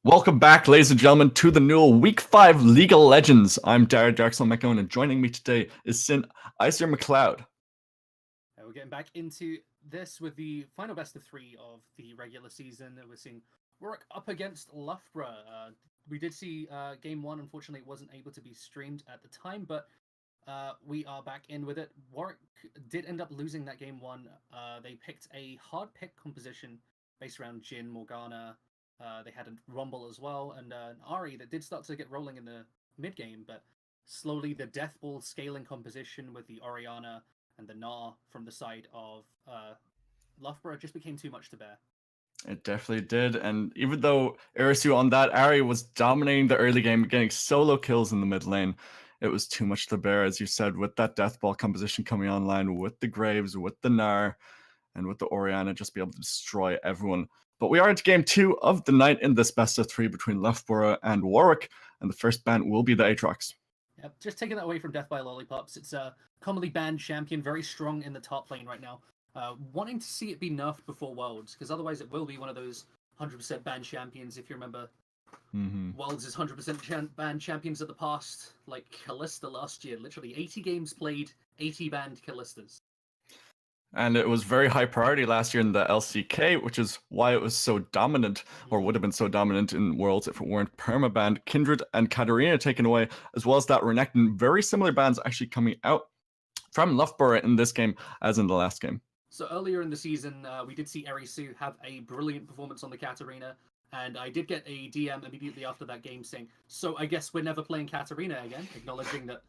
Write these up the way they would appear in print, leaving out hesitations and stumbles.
Welcome back, ladies and gentlemen, to the NUEL Week 5 League of Legends. I'm Darren Darksel McOwen, and joining me today is Sin Icer McLeod. We're getting back into this with the final best of 3 of the regular season. We're seeing Warwick up against Loughborough. We did see Game 1. Unfortunately, it wasn't able to be streamed at the time, but we are back in with it. Warwick did end up losing that Game 1. They picked a hard pick composition based around Jhin, Morgana. They had a Rumble as well, and an Ahri that did start to get rolling in the mid game, but slowly the Death Ball scaling composition with the Orianna and the Gnar from the side of Loughborough just became too much to bear. It definitely did, and even though Irisu on that area was dominating the early game, getting solo kills in the mid lane, it was too much to bear, as you said, with that Death Ball composition coming online, with the Graves, with the Gnar, and with the Orianna, just be able to destroy everyone. But we are into Game 2 of the night in this best of 3 between Loughborough and Warwick, and the first ban will be the Aatrox. Yep, just taking that away from Death by Lollipops. It's a commonly banned champion, very strong in the top lane right now. Wanting to see it be nerfed before Worlds, because otherwise it will be one of those 100% banned champions. If you remember, Worlds is 100% banned champions of the past, like Kalista last year. Literally 80 games played, 80 banned Kalistas. And it was very high priority last year in the LCK, which is why it was so dominant, or would have been so dominant in Worlds if it weren't permabanned. Kindred and Katarina taken away, as well as that Renekton. Very similar bans actually coming out from Loughborough in this game as in the last game. So earlier in the season, we did see Erisu have a brilliant performance on the Katarina, and I did get a DM immediately after that game saying, so I guess we're never playing Katarina again, acknowledging that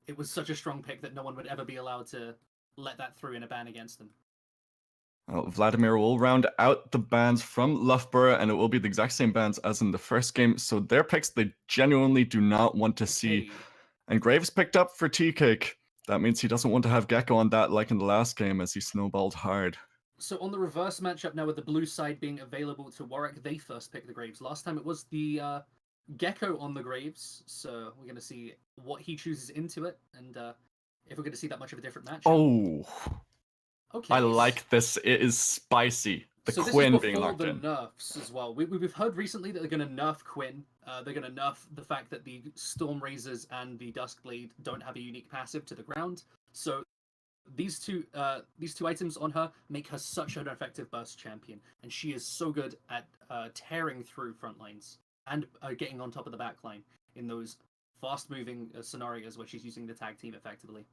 it was such a strong pick that no one would ever be allowed to let that through in a ban against them. Well, Vladimir will round out the bans from Loughborough, and it will be the exact same bans as in the first game. So their picks they genuinely do not want to see. And Graves picked up for Tea-Cake. That means he doesn't want to have Gecko on that like in the last game, as he snowballed hard. So on the reverse matchup now, with the blue side being available to Warwick, they first picked the Graves. Last time it was the Gecko on the Graves, so we're going to see what he chooses into it, and if we're going to see that much of a different match. Oh, okay. I like this. It is spicy. The so Quinn this is being locked the in. Nerfs as well. We've heard recently that they're going to nerf Quinn. They're going to nerf the fact that the Storm Razors and the Duskblade don't have a unique passive to the ground. So these two items on her make her such an effective burst champion, and she is so good at tearing through front lines and getting on top of the back line in those fast-moving scenarios where she's using the tag team effectively.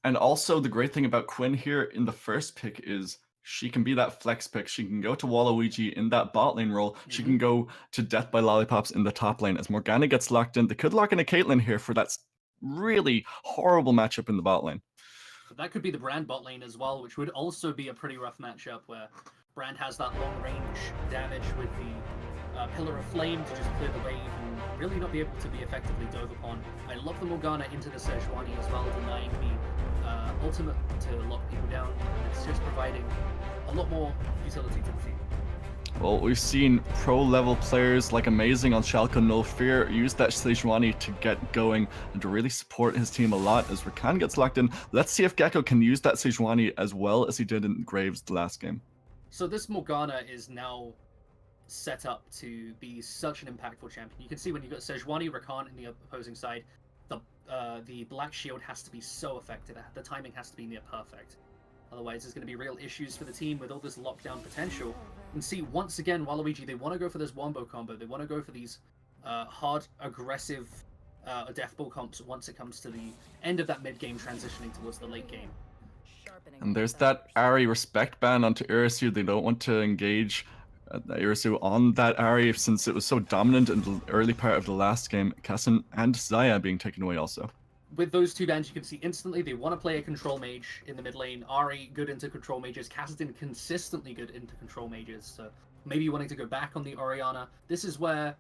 And also the great thing about Quinn here in the first pick is she can be that flex pick. She can go to Waluigi in that bot lane role. She can go to Death by Lollipops in the top lane. As Morgana gets locked in, they could lock in a Caitlyn here for that really horrible matchup in the bot lane. But that could be the Brand bot lane as well, which would also be a pretty rough matchup where Brand has that long range damage with the Pillar of Flame to just clear the wave and really not be able to be effectively dove upon. I love the Morgana into the Sejuani as well, denying the ultimate to lock people down. It's just providing a lot more utility to the team. Well, we've seen pro-level players like Amazing on Schalke No Fear use that Sejuani to get going and to really support his team a lot as Rakan gets locked in. Let's see if Gecko can use that Sejuani as well as he did in Graves the last game. So this Morgana is now set up to be such an impactful champion. You can see when you've got Sejuani, Rakan in the opposing side, the Black Shield has to be so effective. The timing has to be near perfect. Otherwise, there's going to be real issues for the team with all this lockdown potential. And see, once again, Waluigi, they want to go for this Wombo combo. They want to go for these hard, aggressive Death Ball comps once it comes to the end of that mid-game transitioning towards the late game. And there's that Ahri respect ban onto Irisu. They don't want to engage Irisu on that Ahri since it was so dominant in the early part of the last game. Kassan and Xayah being taken away also. With those two bans, you can see instantly they want to play a control mage in the mid lane. Ahri good into control mages. Kassadin consistently good into control mages. So maybe wanting to go back on the Orianna. This is where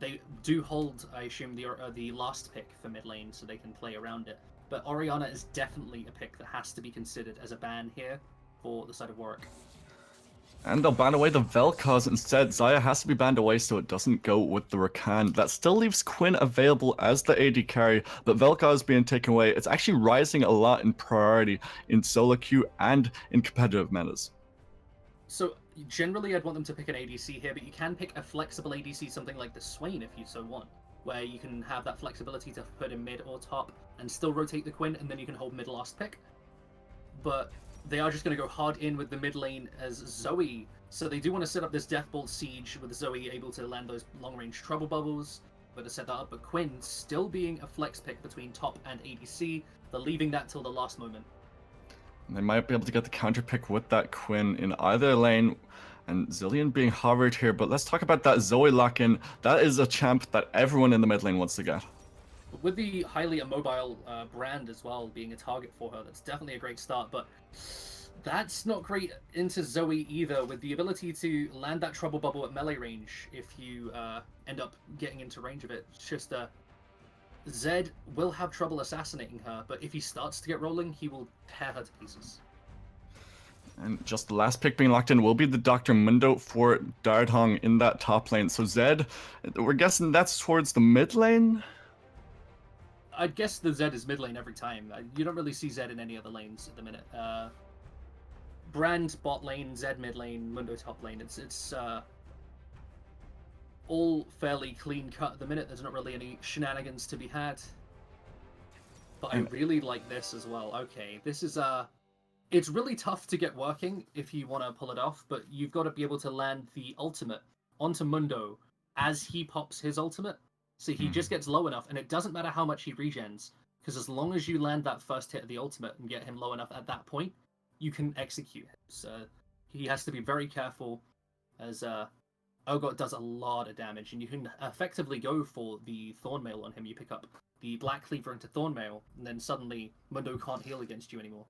they do hold, I assume, the last pick for mid lane, so they can play around it. But Orianna is definitely a pick that has to be considered as a ban here for the side of Warwick. And they'll ban away the Vel'Koz instead. Xayah has to be banned away so it doesn't go with the Rakan. That still leaves Quinn available as the AD carry, but Vel'Koz being taken away. It's actually rising a lot in priority in solo queue and in competitive metas. So Generally, I'd want them to pick an ADC here, but you can pick a flexible ADC, something like the Swain if you so want, where you can have that flexibility to put in mid or top and still rotate the Quinn, and then you can hold mid last pick. But they are just going to go hard in with the mid lane as Zoe, so they do want to set up this Deathbolt siege with Zoe able to land those long-range trouble bubbles, but to set that up, but Quinn still being a flex pick between top and ADC, they're leaving that till the last moment. They might be able to get the counter pick with that Quinn in either lane, and Zillion being hovered here. But let's talk about that Zoe lock-in. That is a champ that everyone in the mid lane wants to get. With the highly immobile Brand as well being a target for her, that's definitely a great start, but that's not great into Zoe either, with the ability to land that trouble bubble at melee range if you end up getting into range of it. It's just Zed will have trouble assassinating her, but if he starts to get rolling, he will tear her to pieces. And just the last pick being locked in will be the Dr. Mundo for Dardhong in that top lane. So Zed, we're guessing that's towards the mid lane? I'd guess the Zed is mid lane every time. You don't really see Zed in any other lanes at the minute. Brand bot lane, Zed mid lane, Mundo top lane. It's all fairly clean cut at the minute. There's not really any shenanigans to be had. But I really like this as well. Okay, this is it's really tough to get working if you want to pull it off, but you've got to be able to land the ultimate onto Mundo as he pops his ultimate. So he just gets low enough, and it doesn't matter how much he regens, because as long as you land that first hit of the ultimate and get him low enough at that point, you can execute him. So he has to be very careful, as Urgot does a lot of damage, and you can effectively go for the Thornmail on him. You pick up the Black Cleaver into Thornmail, and then suddenly Mundo can't heal against you anymore.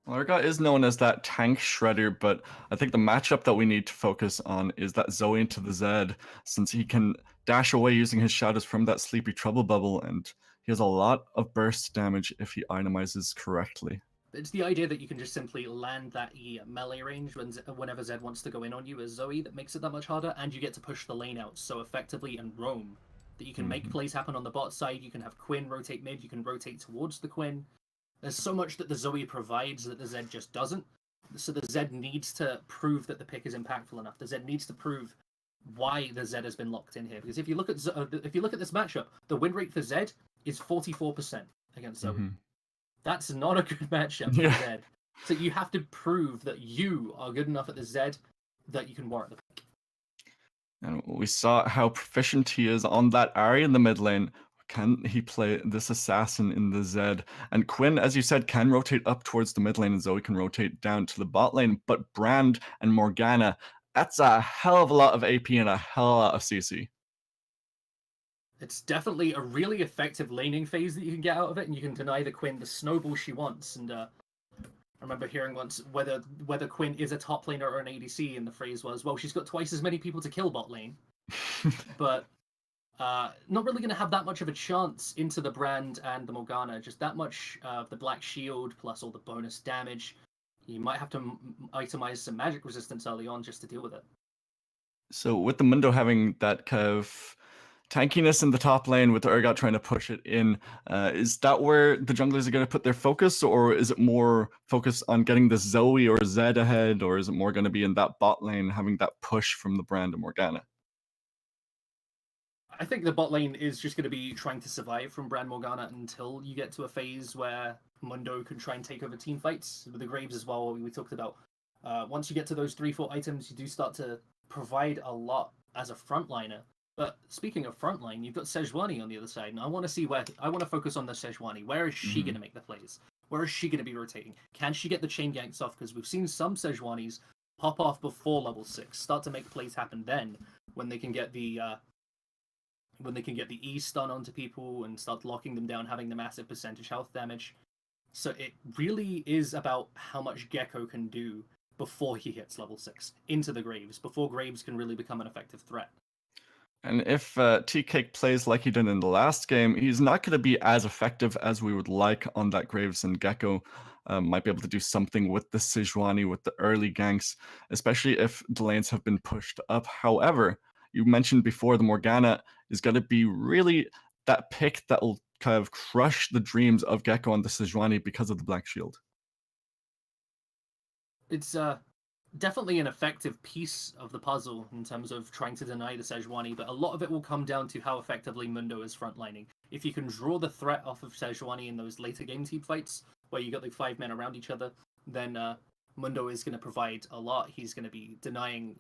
Well, Urgot is known as that tank shredder, but I think the matchup that we need to focus on is that Zoe into the Zed, since he can dash away using his shadows from that sleepy trouble bubble, and he has a lot of burst damage if he itemizes correctly. It's the idea that you can just simply land that E at melee range whenever Zed wants to go in on you as Zoe that makes it that much harder, and you get to push the lane out so effectively and roam that you can make plays happen on the bot side. You can have Quinn rotate mid, you can rotate towards the Quinn. There's so much that the Zoe provides that the Zed just doesn't. So the Zed needs to prove that the pick is impactful enough. The Zed needs to prove why the Zed has been locked in here. Because if you look at this matchup, the win rate for Zed is 44% against Zoe. That's not a good matchup for Zed. So you have to prove that you are good enough at the Zed that you can warrant the pick. And we saw how proficient he is on that Ahri in the mid lane. Can he play this assassin in the Zed? And Quinn, as you said, can rotate up towards the mid lane, and Zoe can rotate down to the bot lane. But Brand and Morgana, that's a hell of a lot of AP and a hell of a lot of CC. It's definitely a really effective laning phase that you can get out of it, and you can deny the Quinn the snowball she wants. And I remember hearing once whether Quinn is a top laner or an ADC, and the phrase was, well, she's got twice as many people to kill bot lane. But not really going to have that much of a chance into the Brand and the Morgana. Just that much of the Black Shield plus all the bonus damage. You might have to itemize some magic resistance early on just to deal with it. So with the Mundo having that kind of tankiness in the top lane with Urgot trying to push it in, is that where the junglers are going to put their focus, or is it more focused on getting the Zoe or Zed ahead, or is it more going to be in that bot lane having that push from the Brand and Morgana? I think the bot lane is just going to be trying to survive from Brand Morgana until you get to a phase where Mundo can try and take over team fights. With the Graves as well, we talked about. Once you get to those 3-4 items, you do start to provide a lot as a frontliner. But speaking of frontline, you've got Sejuani on the other side, and I want to focus on the Sejuani. Where is she going to make the plays? Where is she going to be rotating? Can she get the chain ganks off? Because we've seen some Sejuanis pop off before level 6, start to make plays happen then when they can get the E stun onto people and start locking them down, having the massive percentage health damage. So it really is about how much Gecko can do before he hits level 6 into the Graves, before Graves can really become an effective threat. And if T-Cake plays like he did in the last game, he's not going to be as effective as we would like on that Graves, and Gecko might be able to do something with the Sejuani, with the early ganks, especially if the lanes have been pushed up. However, you mentioned before the Morgana is going to be really that pick that will kind of crush the dreams of Gecko on the Sejuani because of the Black Shield. It's definitely an effective piece of the puzzle in terms of trying to deny the Sejuani, but a lot of it will come down to how effectively Mundo is frontlining. If you can draw the threat off of Sejuani in those later game team fights, where you got the 5 men around each other, then Mundo is going to provide a lot. He's going to be denying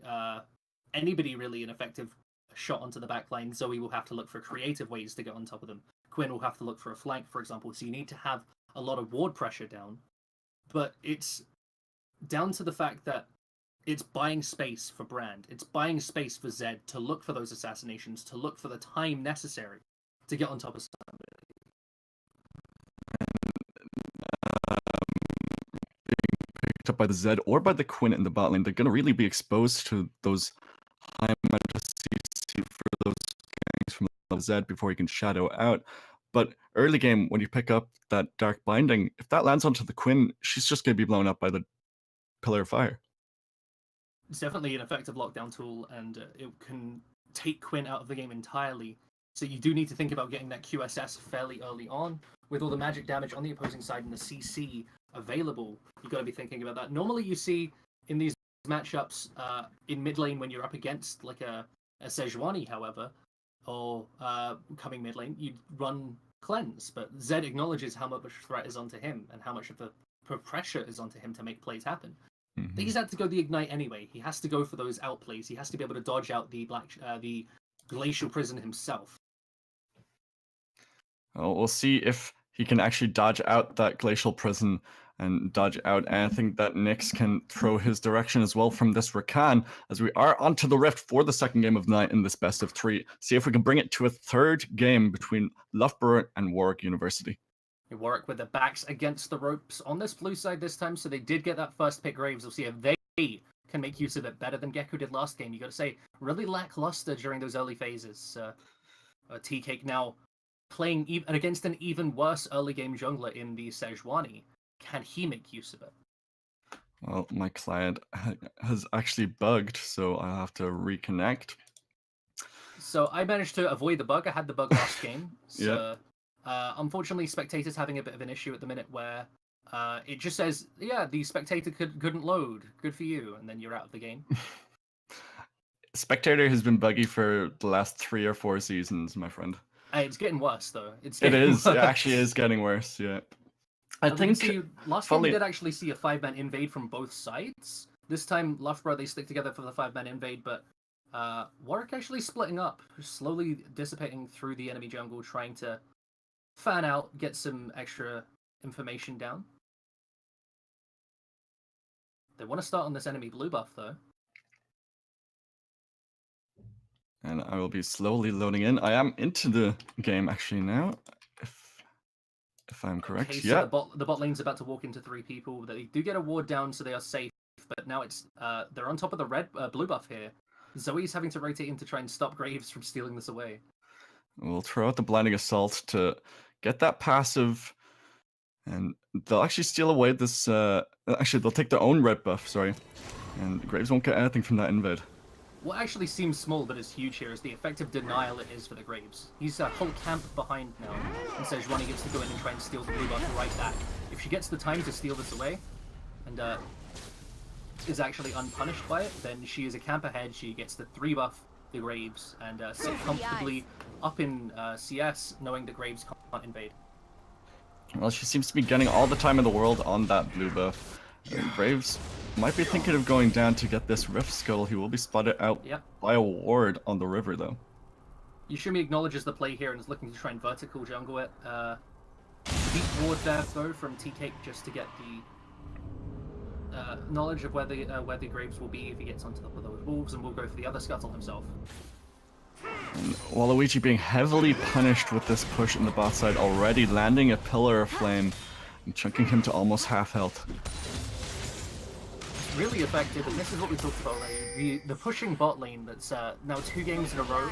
anybody really an effective shot onto the back line. Zoe will have to look for creative ways to get on top of them. Quinn will have to look for a flank, for example. So you need to have a lot of ward pressure down. But it's down to the fact that it's buying space for Brand. It's buying space for Zed to look for those assassinations, to look for the time necessary to get on top of somebody. Picked up by the Zed or by the Quinn in the bot lane, they're going to really be exposed to those high amount of CC for those gangs from the Zed before he can shadow out. But early game, when you pick up that Dark Binding, if that lands onto the Quinn, she's just going to be blown up by the Pillar of Fire. It's definitely an effective lockdown tool, and it can take Quinn out of the game entirely. So you do need to think about getting that QSS fairly early on. With all the magic damage on the opposing side and the CC available, you've got to be thinking about that. Normally you see in these matchups in mid lane when you're up against like a Sejuani, however, or coming mid lane, you'd run Cleanse. But Zed acknowledges how much threat is onto him and how much of the pressure is onto him to make plays happen. Mm-hmm. He's had to go the Ignite anyway. He has to go for those outplays. He has to be able to dodge out the the Glacial Prison himself. Well, we'll see if he can actually dodge out that Glacial Prison and dodge out anything that Nyx can throw his direction as well from this Rakan, as we are onto the Rift for the second game of the night in this best of 3. See if we can bring it to a third game between Loughborough and Warwick University. Warwick with their backs against the ropes on this blue side this time, so they did get that first pick Graves. We'll see if they can make use of it better than Gecko did last game. You got to say, really lackluster during those early phases. T-Cake now playing against an even worse early game jungler in the Sejuani. Can he make use of it? Well, my client has actually bugged, so I'll have to reconnect. So I managed to avoid the bug. I had the bug last game. So, unfortunately, Spectator's having a bit of an issue at the minute where it just says, yeah, the Spectator couldn't load. Good for you. And then you're out of the game. Spectator has been buggy for the last 3 or 4 seasons, my friend. It's getting worse, though. It actually is getting worse, yeah. I think last game we did actually see a 5-man invade from both sides. This time, Loughborough, they stick together for the 5-man invade, but Warwick actually splitting up, slowly dissipating through the enemy jungle, trying to fan out, get some extra information down. They want to start on this enemy blue buff, though. And I will be slowly loading in. I am into the game actually now, if I'm correct. Okay, so yeah. The bot lane's about to walk into 3 people. They do get a ward down, so they are safe. But now it's they're on top of the blue buff here. Zoe's having to rotate in to try and stop Graves from stealing this away. We'll throw out the Blinding Assault to get that passive, and they'll actually steal away this. Actually, they'll take their own red buff. Sorry, and Graves won't get anything from that invade. What actually seems small but is huge here is the effective denial it is for the Graves. He's a whole camp behind now, and Sejuani gets to go in and try and steal the blue buff right back. If she gets the time to steal this away, and is actually unpunished by it, then she is a camp ahead. She gets the 3 buff the Graves, and sit comfortably up in CS, knowing that Graves can't invade. Well, she seems to be getting all the time in the world on that blue buff. Graves might be thinking of going down to get this Rift Scuttle. He will be spotted out by a ward on the river, though. Yushumi acknowledges the play here and is looking to try and vertical jungle it. Deep ward there, though, from T-Cake just to get the knowledge of where the Graves will be if he gets onto top of those wolves, and will go for the other Scuttle himself. And Waluigi being heavily punished with this push in the bot side, already landing a Pillar of Flame and chunking him to almost half health. Really effective, and this is what we talked about already. The pushing bot lane that's now 2 games in a row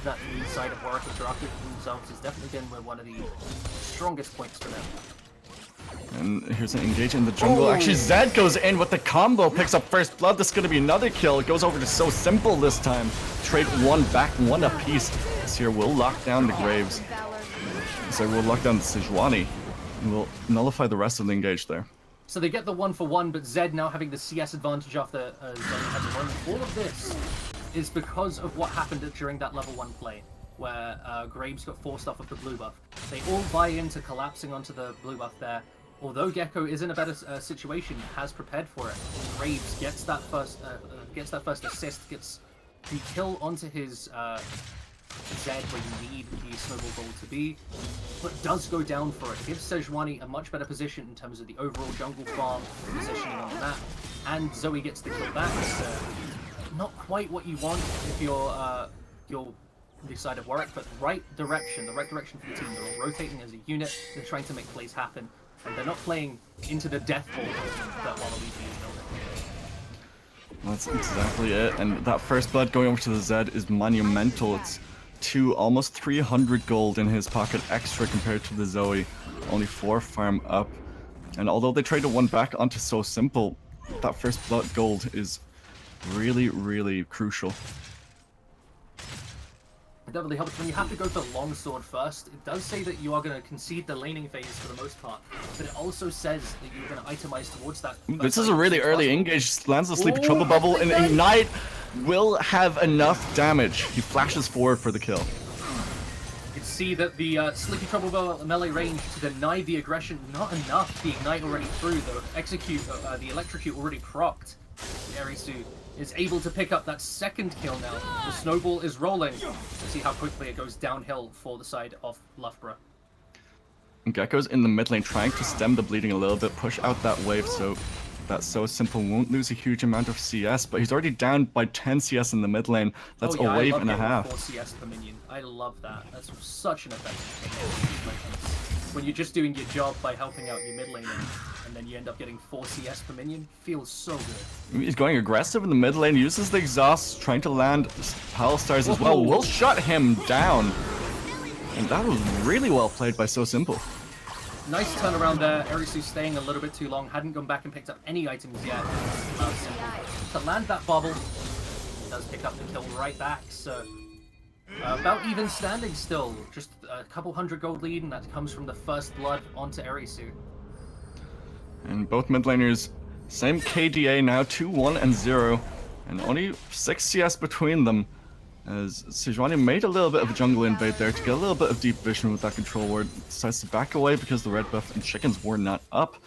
that the side of Warwick have drafted for themselves has definitely been one of the strongest points for them. And here's an engage in the jungle. Oh. Actually, Zed goes in with the combo, picks up first blood. This is going to be another kill. It goes over to So Simple this time. Trade 1 back, 1 apiece. This here will lock down the Graves. So we'll lock down the Sejuani, and we'll nullify the rest of the engage there. So they get the 1-for-1, but Zed now having the CS advantage after Zoe has a moment. All of this is because of what happened during that level 1 play, where Graves got forced off of the blue buff. They all buy into collapsing onto the blue buff there. Although Gecko is in a better situation, has prepared for it. Graves gets that first assist, gets the kill onto his Zed where you need the snowball goal to be, but does go down for it. Gives Sejuani a much better position in terms of the overall jungle farm positioning on the map, and Zoe gets the kill back. So not quite what you want if you're the side of Warwick, but the right direction for the team. They're all rotating as a unit. They're trying to make plays happen, and they're not playing into the death ball that Waluigi is building. That's exactly it, and that first blood going over to the Zed is monumental. It's almost 300 gold in his pocket extra compared to the Zoe, only 4 farm up. And although they traded 1 back onto So Simple, that first blood gold is really, really crucial. It definitely helps when you have to go for longsword first. It does say that you are going to concede the laning phase for the most part, but it also says that you're going to itemize towards that. This is a really early engage. Lands the Sleepy Trouble Bubble, and Ignite will have enough damage. He flashes forward for the kill. You can see that the Sleepy Trouble Bubble melee range to deny the aggression, not enough. The Ignite already through, though. Execute, the Electrocute already procced. Arisu is able to pick up that second kill now. The snowball is rolling. Let's see how quickly it goes downhill for the side of Loughborough. Gecko's in the mid lane trying to stem the bleeding a little bit, push out that wave so that So Simple won't lose a huge amount of CS, but he's already down by 10 CS in the mid lane. That's a wave and a half. 4 CS per minion. I love that. That's such an effective thing. When you're just doing your job by helping out your mid lane, and then you end up getting 4 CS per minion, feels so good. He's going aggressive in the mid lane, uses the exhaust, trying to land Pal Stars as well. Will shut him down. And that was really well played by So Simple. Nice turnaround there. Arisu staying a little bit too long, hadn't gone back and picked up any items yet. To land that bubble, does pick up the kill right back, so about even standing still. Just a couple hundred gold lead, and that comes from the first blood onto Arisu. And both mid laners, same KDA now, 2-1 and 0, and only 6 CS between them. As Sejuani made a little bit of a jungle invade there to get a little bit of deep vision with that control ward. Decides to back away because the red buff and chickens were not up.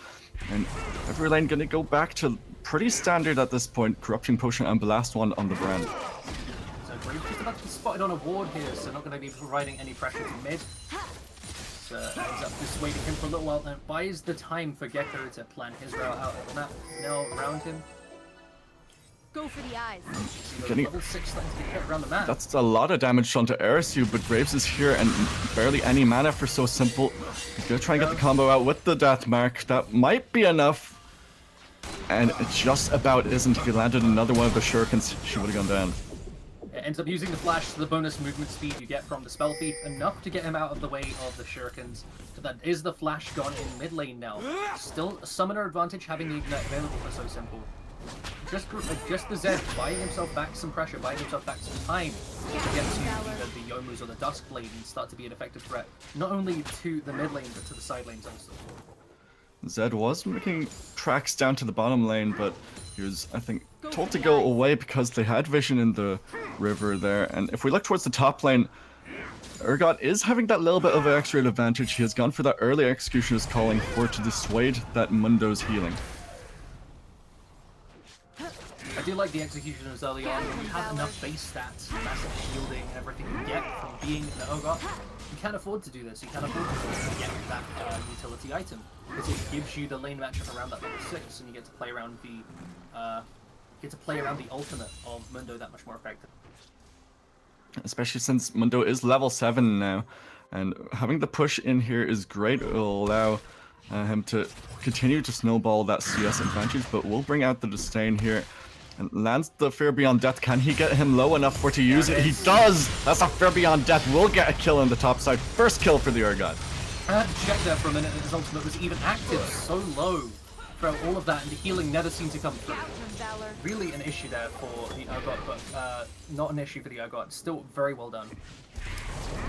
And every lane gonna go back to pretty standard at this point. Corruption Potion and Blast One on the brand. So Graves just about to be spotted on a ward here, so not gonna be providing any pressure to mid. So ends up dissuading him for a little while, and buys the time for Gecko to plan his route out of the map. Now around him. Go for the eyes. Level 6 starting to get hit around the map. That's a lot of damage onto Arisu, but Graves is here and barely any mana for So Simple. He's gonna try and get the combo out with the Death Mark. That might be enough. And it just about isn't. If he landed another one of the shurikens, she would have gone down. It ends up using the flash to the bonus movement speed you get from the Spell Thief, enough to get him out of the way of the shurikens. So that is the flash gone in mid lane now. Still a summoner advantage having the Ignite available for So Simple. Just the Zed buying himself back some pressure, buying himself back some time to get to either the Yomus or the Duskblade and start to be an effective threat, not only to the mid lane but to the side lanes also. Zed was making tracks down to the bottom lane, but he was, I think, told to go away because they had vision in the river there. And if we look towards the top lane, Urgot is having that little bit of an extra advantage. He has gone for that early Executioner's Calling for to dissuade that Mundo's healing. I do like the Executioners early on. When you have enough base stats, massive shielding, and everything you get from being the Urgot, you can't afford to do this. You can't afford to get that utility item, because it gives you the lane matchup around that level 6, and you get to play around the ultimate of Mundo that much more effective. Especially since Mundo is level 7 now, and having the push in here is great. It will allow him to continue to snowball that CS advantage, but we'll bring out the Disdain here. And lands the Fear Beyond Death. Can he get him low enough for to use it? He does! That's a Fear Beyond Death. Will get a kill on the top side. First kill for the Urgot. I had to check there for a minute that his ultimate was even active so low throughout all of that, and the healing never seemed to come through. Out from Valor. Really an issue there for the Urgot, but not an issue for the Urgot. Still very well done.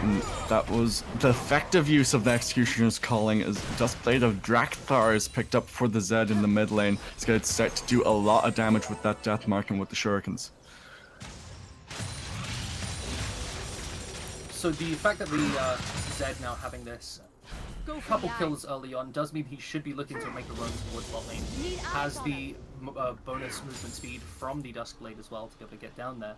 And that was the effective use of the Executioner's Calling as Duskblade of Drakthar is picked up for the Zed in the mid lane. He's going to start to do a lot of damage with that Death Mark and with the Shurikens. So the fact that the Zed now having this Go for couple the kills early on does mean he should be looking to make a run towards bot lane. Need eyes Has on the bonus movement speed from the Duskblade as well to be able to get down there.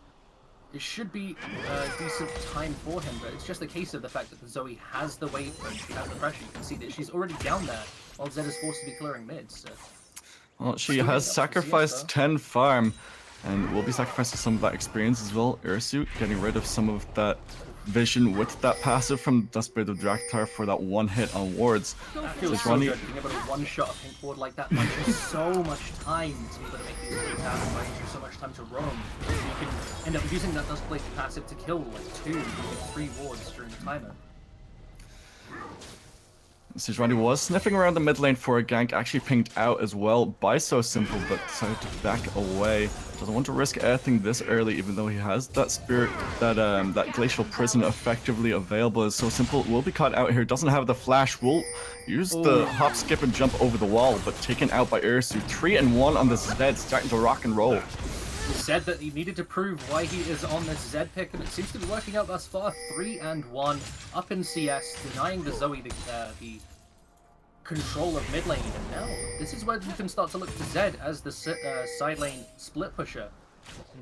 It should be a decent time for him, but it's just a case of the fact that the Zoe has the weight and she has the pressure. You can see that she's already down there, while Zed is forced to be clearing mid. So. Well, she Still has getting up to sacrificed CS, 10 farm, and will be sacrificing some of that experience as well. Ursu getting rid of some of that vision with that passive from Duskblade of Drakthar for that one hit on wards. That feels so good, being able to one-shot a pink ward like that buys you so much time to be able to make these plays happen, buys you so much time to roam. You can end up using that Duskblade passive to kill like 2, maybe 3 wards during the timer. Sejuani was sniffing around the mid lane for a gank, actually pinged out as well by So Simple, but decided to back away. Doesn't want to risk anything this early, even though he has that spirit, that glacial prison effectively available. As So Simple will be caught out here, doesn't have the flash, will use the hop, skip, and jump over the wall, but taken out by Ursu. 3-1 on the Zed, starting to rock and roll. He said that he needed to prove why he is on this Zed pick, and it seems to be working out thus far. 3-1 up in CS, denying the Zoe the control of mid lane. And now, this is where you can start to look to Zed as the side lane split pusher.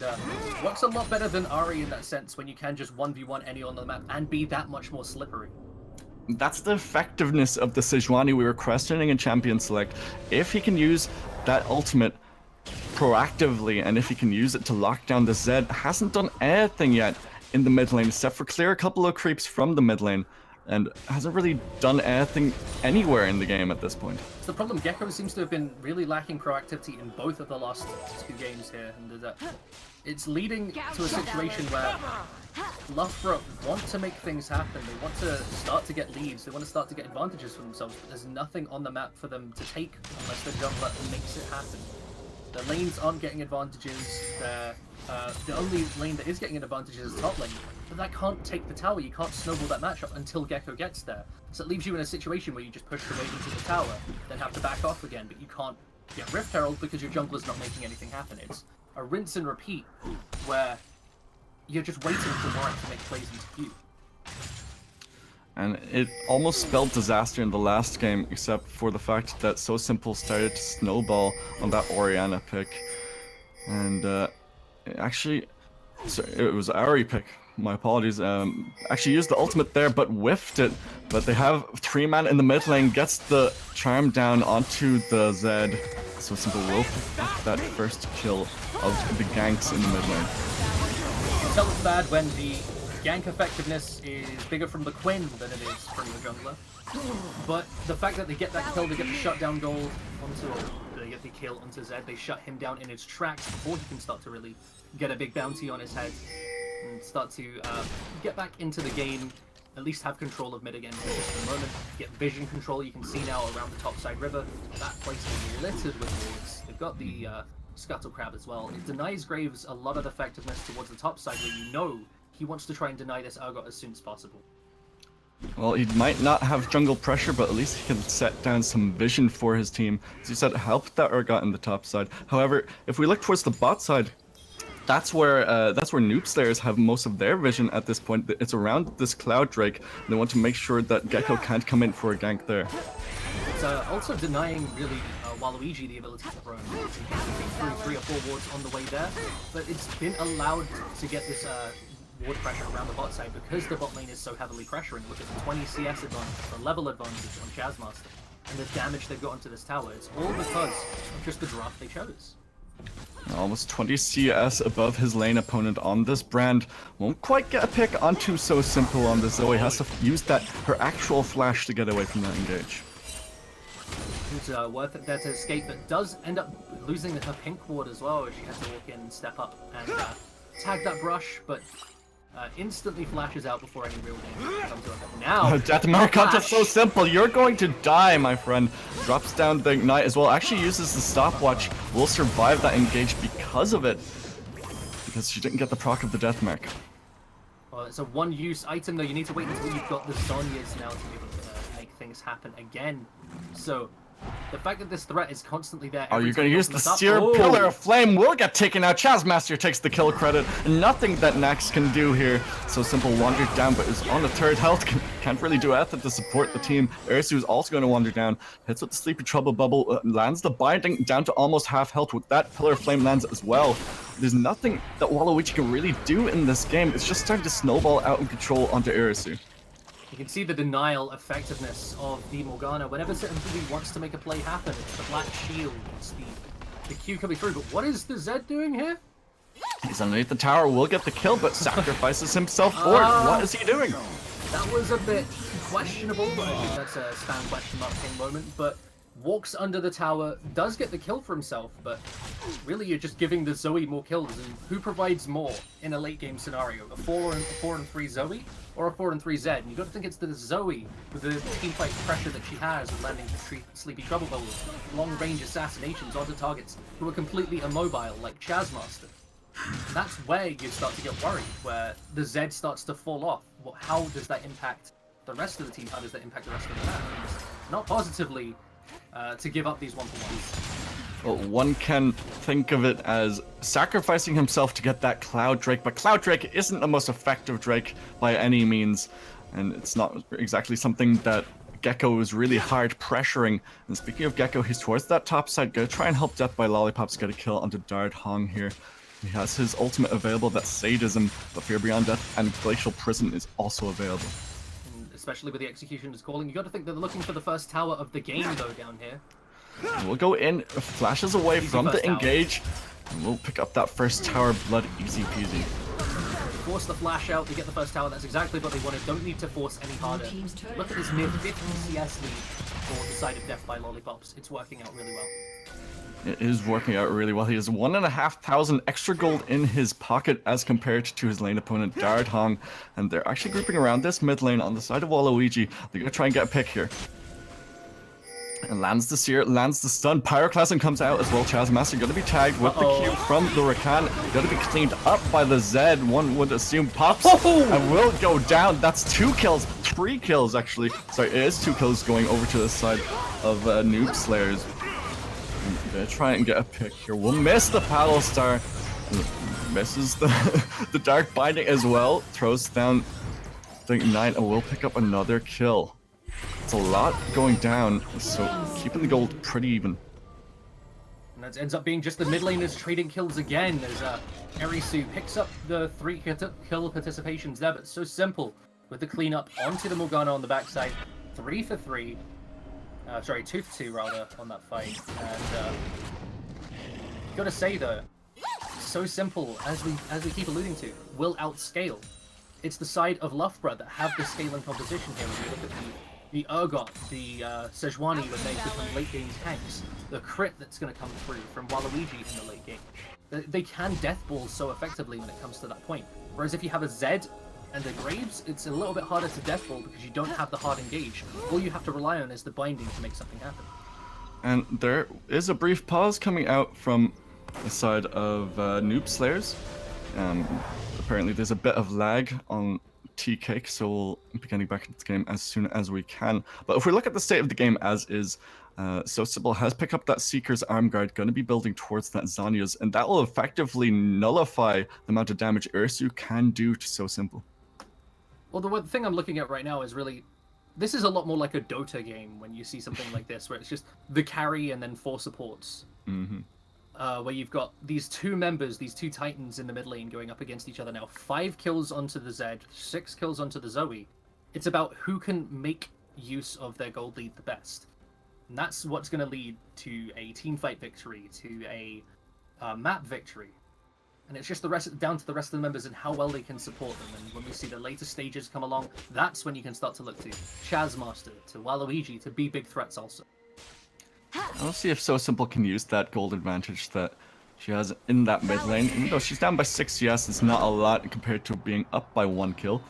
And works a lot better than Ahri in that sense, when you can just 1v1 any on the map and be that much more slippery. That's the effectiveness of the Sejuani we were questioning in Champion Select. If he can use that ultimate proactively, and if he can use it to lock down the Zed, hasn't done anything yet in the mid lane except for clear a couple of creeps from the mid lane, and hasn't really done anything anywhere in the game at this point. It's the problem. Gecko seems to have been really lacking proactivity in both of the last 2 games here, and it's leading to a situation where Loughborough want to make things happen. They want to start to get leads. They want to start to get advantages for themselves, but there's nothing on the map for them to take unless the jungler makes it happen. The lanes aren't getting advantages. The only lane that is getting an advantage is the top lane, but that can't take the tower. You can't snowball that matchup until Gecko gets there. So it leaves you in a situation where you just push the wave into the tower, then have to back off again, but you can't get Rift Herald because your jungler's not making anything happen. It's a rinse and repeat where you're just waiting for Warwick to make plays into queue. And it almost spelled disaster in the last game, except for the fact that So Simple started to snowball on that Orianna pick. And actually, sorry, it was Ahri pick. My apologies. Actually used the ultimate there, but whiffed it. But they have 3-man in the mid lane, gets the charm down onto the Zed. So Simple will pick up that first kill of the ganks in the mid lane. You can tell it's bad when the gank effectiveness is bigger from the Quinn than it is from the jungler. But the fact that they get that kill, they get the shutdown gold they get the kill onto Zed, they shut him down in his tracks before he can start to really get a big bounty on his head and start to get back into the game, at least have control of mid again for just a moment, get vision control. You can see now around the topside river, that place is littered with wards. They've got the Scuttle Crab as well. It denies Graves a lot of effectiveness towards the top side, where you know he wants to try and deny this Urgot as soon as possible. Well, he might not have jungle pressure, but at least he can set down some vision for his team. As you said, help that Urgot in the top side. However, if we look towards the bot side, that's where Noob Slayers have most of their vision at this point. It's around this Cloud Drake. And they want to make sure that Gecko can't come in for a gank there. It's also denying, really, Waluigi the ability to roam. You can take 3 or 4 wards on the way there, but it's been allowed to get this ward pressure around the bot side because the bot lane is so heavily pressuring. Look at the 20 CS advantage, the level advantage on Chazmaster, and the damage they've got onto this tower. It's all because of just the draft they chose. Almost 20 CS above his lane opponent on this brand. Won't quite get a pick onto So Simple on this, Zoe has to use her actual flash to get away from that engage. It's worth it there to escape, but does end up losing her pink ward as well, as she has to walk in and step up and tag that brush, but instantly flashes out before any real damage comes over. Now, Deathmark onto flash. so simple. You're going to die, my friend. Drops down the ignite as well. Actually uses the stopwatch. Will survive that engage because of it. Because she didn't get the proc of the Deathmark. Well, it's a one-use item, though. You need to wait until you've got the Zhonyas now to be able to make things happen again. So, the fact that this threat is constantly there... Oh, you're going to use the Seer Oh! Pillar of Flame. Will get taken out. Chazmaster takes the kill credit. Nothing that Nax can do here. So simple wandered down, but is on the third health. Can't really do anything to support the team. Ersu is also going to wander down. Hits with the Sleepy Trouble Bubble. Lands the binding down to almost half health with that Pillar of Flame lands as well. There's nothing that Waluigi can really do in this game. It's just starting to snowball out of control onto Irisu. You can see the denial effectiveness of the Morgana. Whenever somebody wants to make a play happen, it's the Black Shield, it's the Q coming through. But what is the Zed doing here? He's underneath the tower, will get the kill, but sacrifices himself for it. What is he doing? That was a bit questionable, but I think that's a spam question mark king moment. But walks under the tower, does get the kill for himself, but really you're just giving the Zoe more kills. And who provides more in a late game scenario? A 4 and 3 Zoe or a 4 and 3 Zed? And you got to think it's the Zoe with the teamfight pressure that she has with landing Sleepy Trouble Bubbles, long range assassinations onto targets who are completely immobile like Chazmaster. And that's where you start to get worried, where the Zed starts to fall off. Well, how does that impact the rest of the team? How does that impact the rest of the map? Not positively to give up these 1-for-1s. Well, one can think of it as sacrificing himself to get that Cloud Drake, but Cloud Drake isn't the most effective Drake by any means, and it's not exactly something that Gecko is really hard pressuring. And speaking of Gecko, he's towards that top side, gonna try and help Death by Lollipops get a kill onto Dard Hong here. He has his ultimate available, that's Sadism, but Fear Beyond Death and Glacial Prison is also available. And especially with the execution is calling, you got to think they're looking for the first tower of the game though down here. We'll go in, flashes away from the engage, and we'll pick up that first tower, blood easy peasy. Force the flash out, they get the first tower, that's exactly what they wanted, don't need to force any harder. Look at this near 50 CS lead for the side of Death by Lollipops, it's working out really well. It is working out really well. He has 1,500 extra gold in his pocket as compared to his lane opponent, Dard Hong. And they're actually grouping around this mid lane on the side of Waluigi. They're going to try and get a pick here. And lands the Seer, lands the stun. Pyroclasm comes out as well. Chazmaster going to be tagged with the Q from the Rakan. Going to be cleaned up by the Zed. One would assume pops and will go down. That's 2 kills. 3 kills, actually. Sorry, it is 2 kills going over to the side of Noob Slayers. Gonna try and get a pick here. We'll miss the Paddle Star. Misses the Dark Binding as well. Throws down the Ignite and will pick up another kill. It's a lot going down, so keeping the gold pretty even. And that ends up being just the mid laners trading kills again as Erisu picks up the 3 kill participations there, but so simple with the cleanup onto the Morgana on the backside. 3 for 3. Sorry, 2 for 2 rather on that fight. And gotta say though, so simple as we keep alluding to, will outscale. It's the side of Loughborough that have the scaling composition here. When you look at the Urgot, the Sejuani when they become late game tanks, the crit that's gonna come through from Waluigi in the late game. They can death ball so effectively when it comes to that point. Whereas if you have a Zed and the Graves, it's a little bit harder to death ball because you don't have the hard engage. All you have to rely on is the binding to make something happen. And there is a brief pause coming out from the side of Noob Slayers. Apparently there's a bit of lag on T-Cake, so we'll be getting back into the game as soon as we can. But if we look at the state of the game as is, So Sybil has picked up that Seeker's Arm Guard, going to be building towards that Zanya's, and that will effectively nullify the amount of damage Ursu can do to So Simple. Well, the one thing I'm looking at right now is really, this is a lot more like a Dota game when you see something like this, where it's just the carry and then 4 supports. Mm-hmm. Where you've got these 2 members, these 2 Titans in the mid lane going up against each other now. 5 kills onto the Zed, 6 kills onto the Zoe. It's about who can make use of their gold lead the best. And that's what's going to lead to a teamfight victory, to a map victory. And it's just down to the rest of the members and how well they can support them. And when we see the later stages come along, that's when you can start to look to Chazmaster, to Waluigi, to be big threats also. I'll see if So Simple can use that gold advantage that she has in that mid lane. Even though she's down by 6 CS, it's not a lot compared to being up by 1 kill.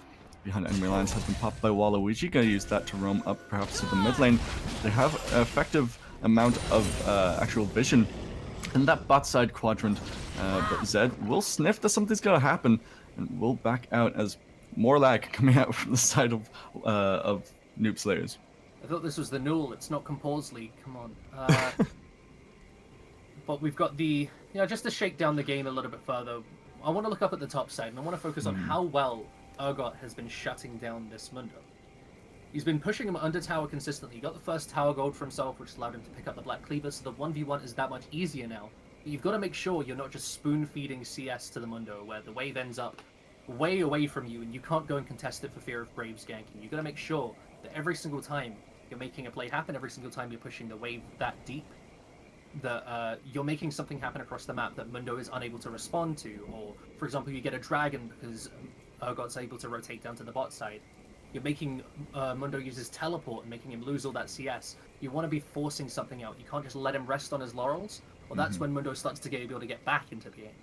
Behind enemy lines has been popped by Waluigi. Gonna use that to roam up perhaps to the mid lane. They have an effective amount of actual vision in that bot side quadrant. But Zed will sniff that something's gonna happen and will back out as more lag coming out from the side of Noob Slayers. I thought this was the NUEL, it's not Compose League, come on. But we've got the, just to shake down the game a little bit further, I want to look up at the top side and I want to focus on how well Urgot has been shutting down this Mundo. He's been pushing him under tower consistently. He got the first tower gold for himself, which allowed him to pick up the Black Cleaver, so the 1v1 is that much easier now. But you've got to make sure you're not just spoon-feeding CS to the Mundo, where the wave ends up way away from you and you can't go and contest it for fear of Braves ganking. You've got to make sure that every single time you're making a play happen, every single time you're pushing the wave that deep, that you're making something happen across the map that Mundo is unable to respond to. Or, for example, you get a dragon because Urgot's able to rotate down to the bot side. You're making Mundo use his teleport and making him lose all that CS. You want to be forcing something out. You can't just let him rest on his laurels, or that's when Mundo starts to be able to get back into the game.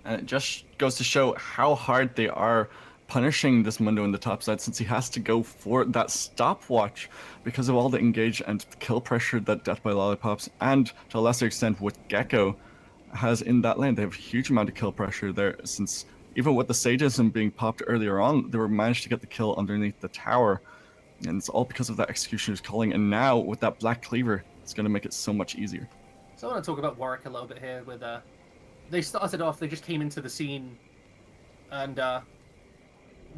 And it just goes to show how hard they are punishing this Mundo in the top side, since he has to go for that stopwatch because of all the engage and kill pressure that Death by Lollipops and to a lesser extent with Gecko has in that lane. They have a huge amount of kill pressure there, since even with the Sagism being popped earlier on, they were managed to get the kill underneath the tower. And it's all because of that Executioner's Calling. And now with that Black Cleaver, it's going to make it so much easier. So I want to talk about Warwick a little bit here. With they started off, they just came into the scene, and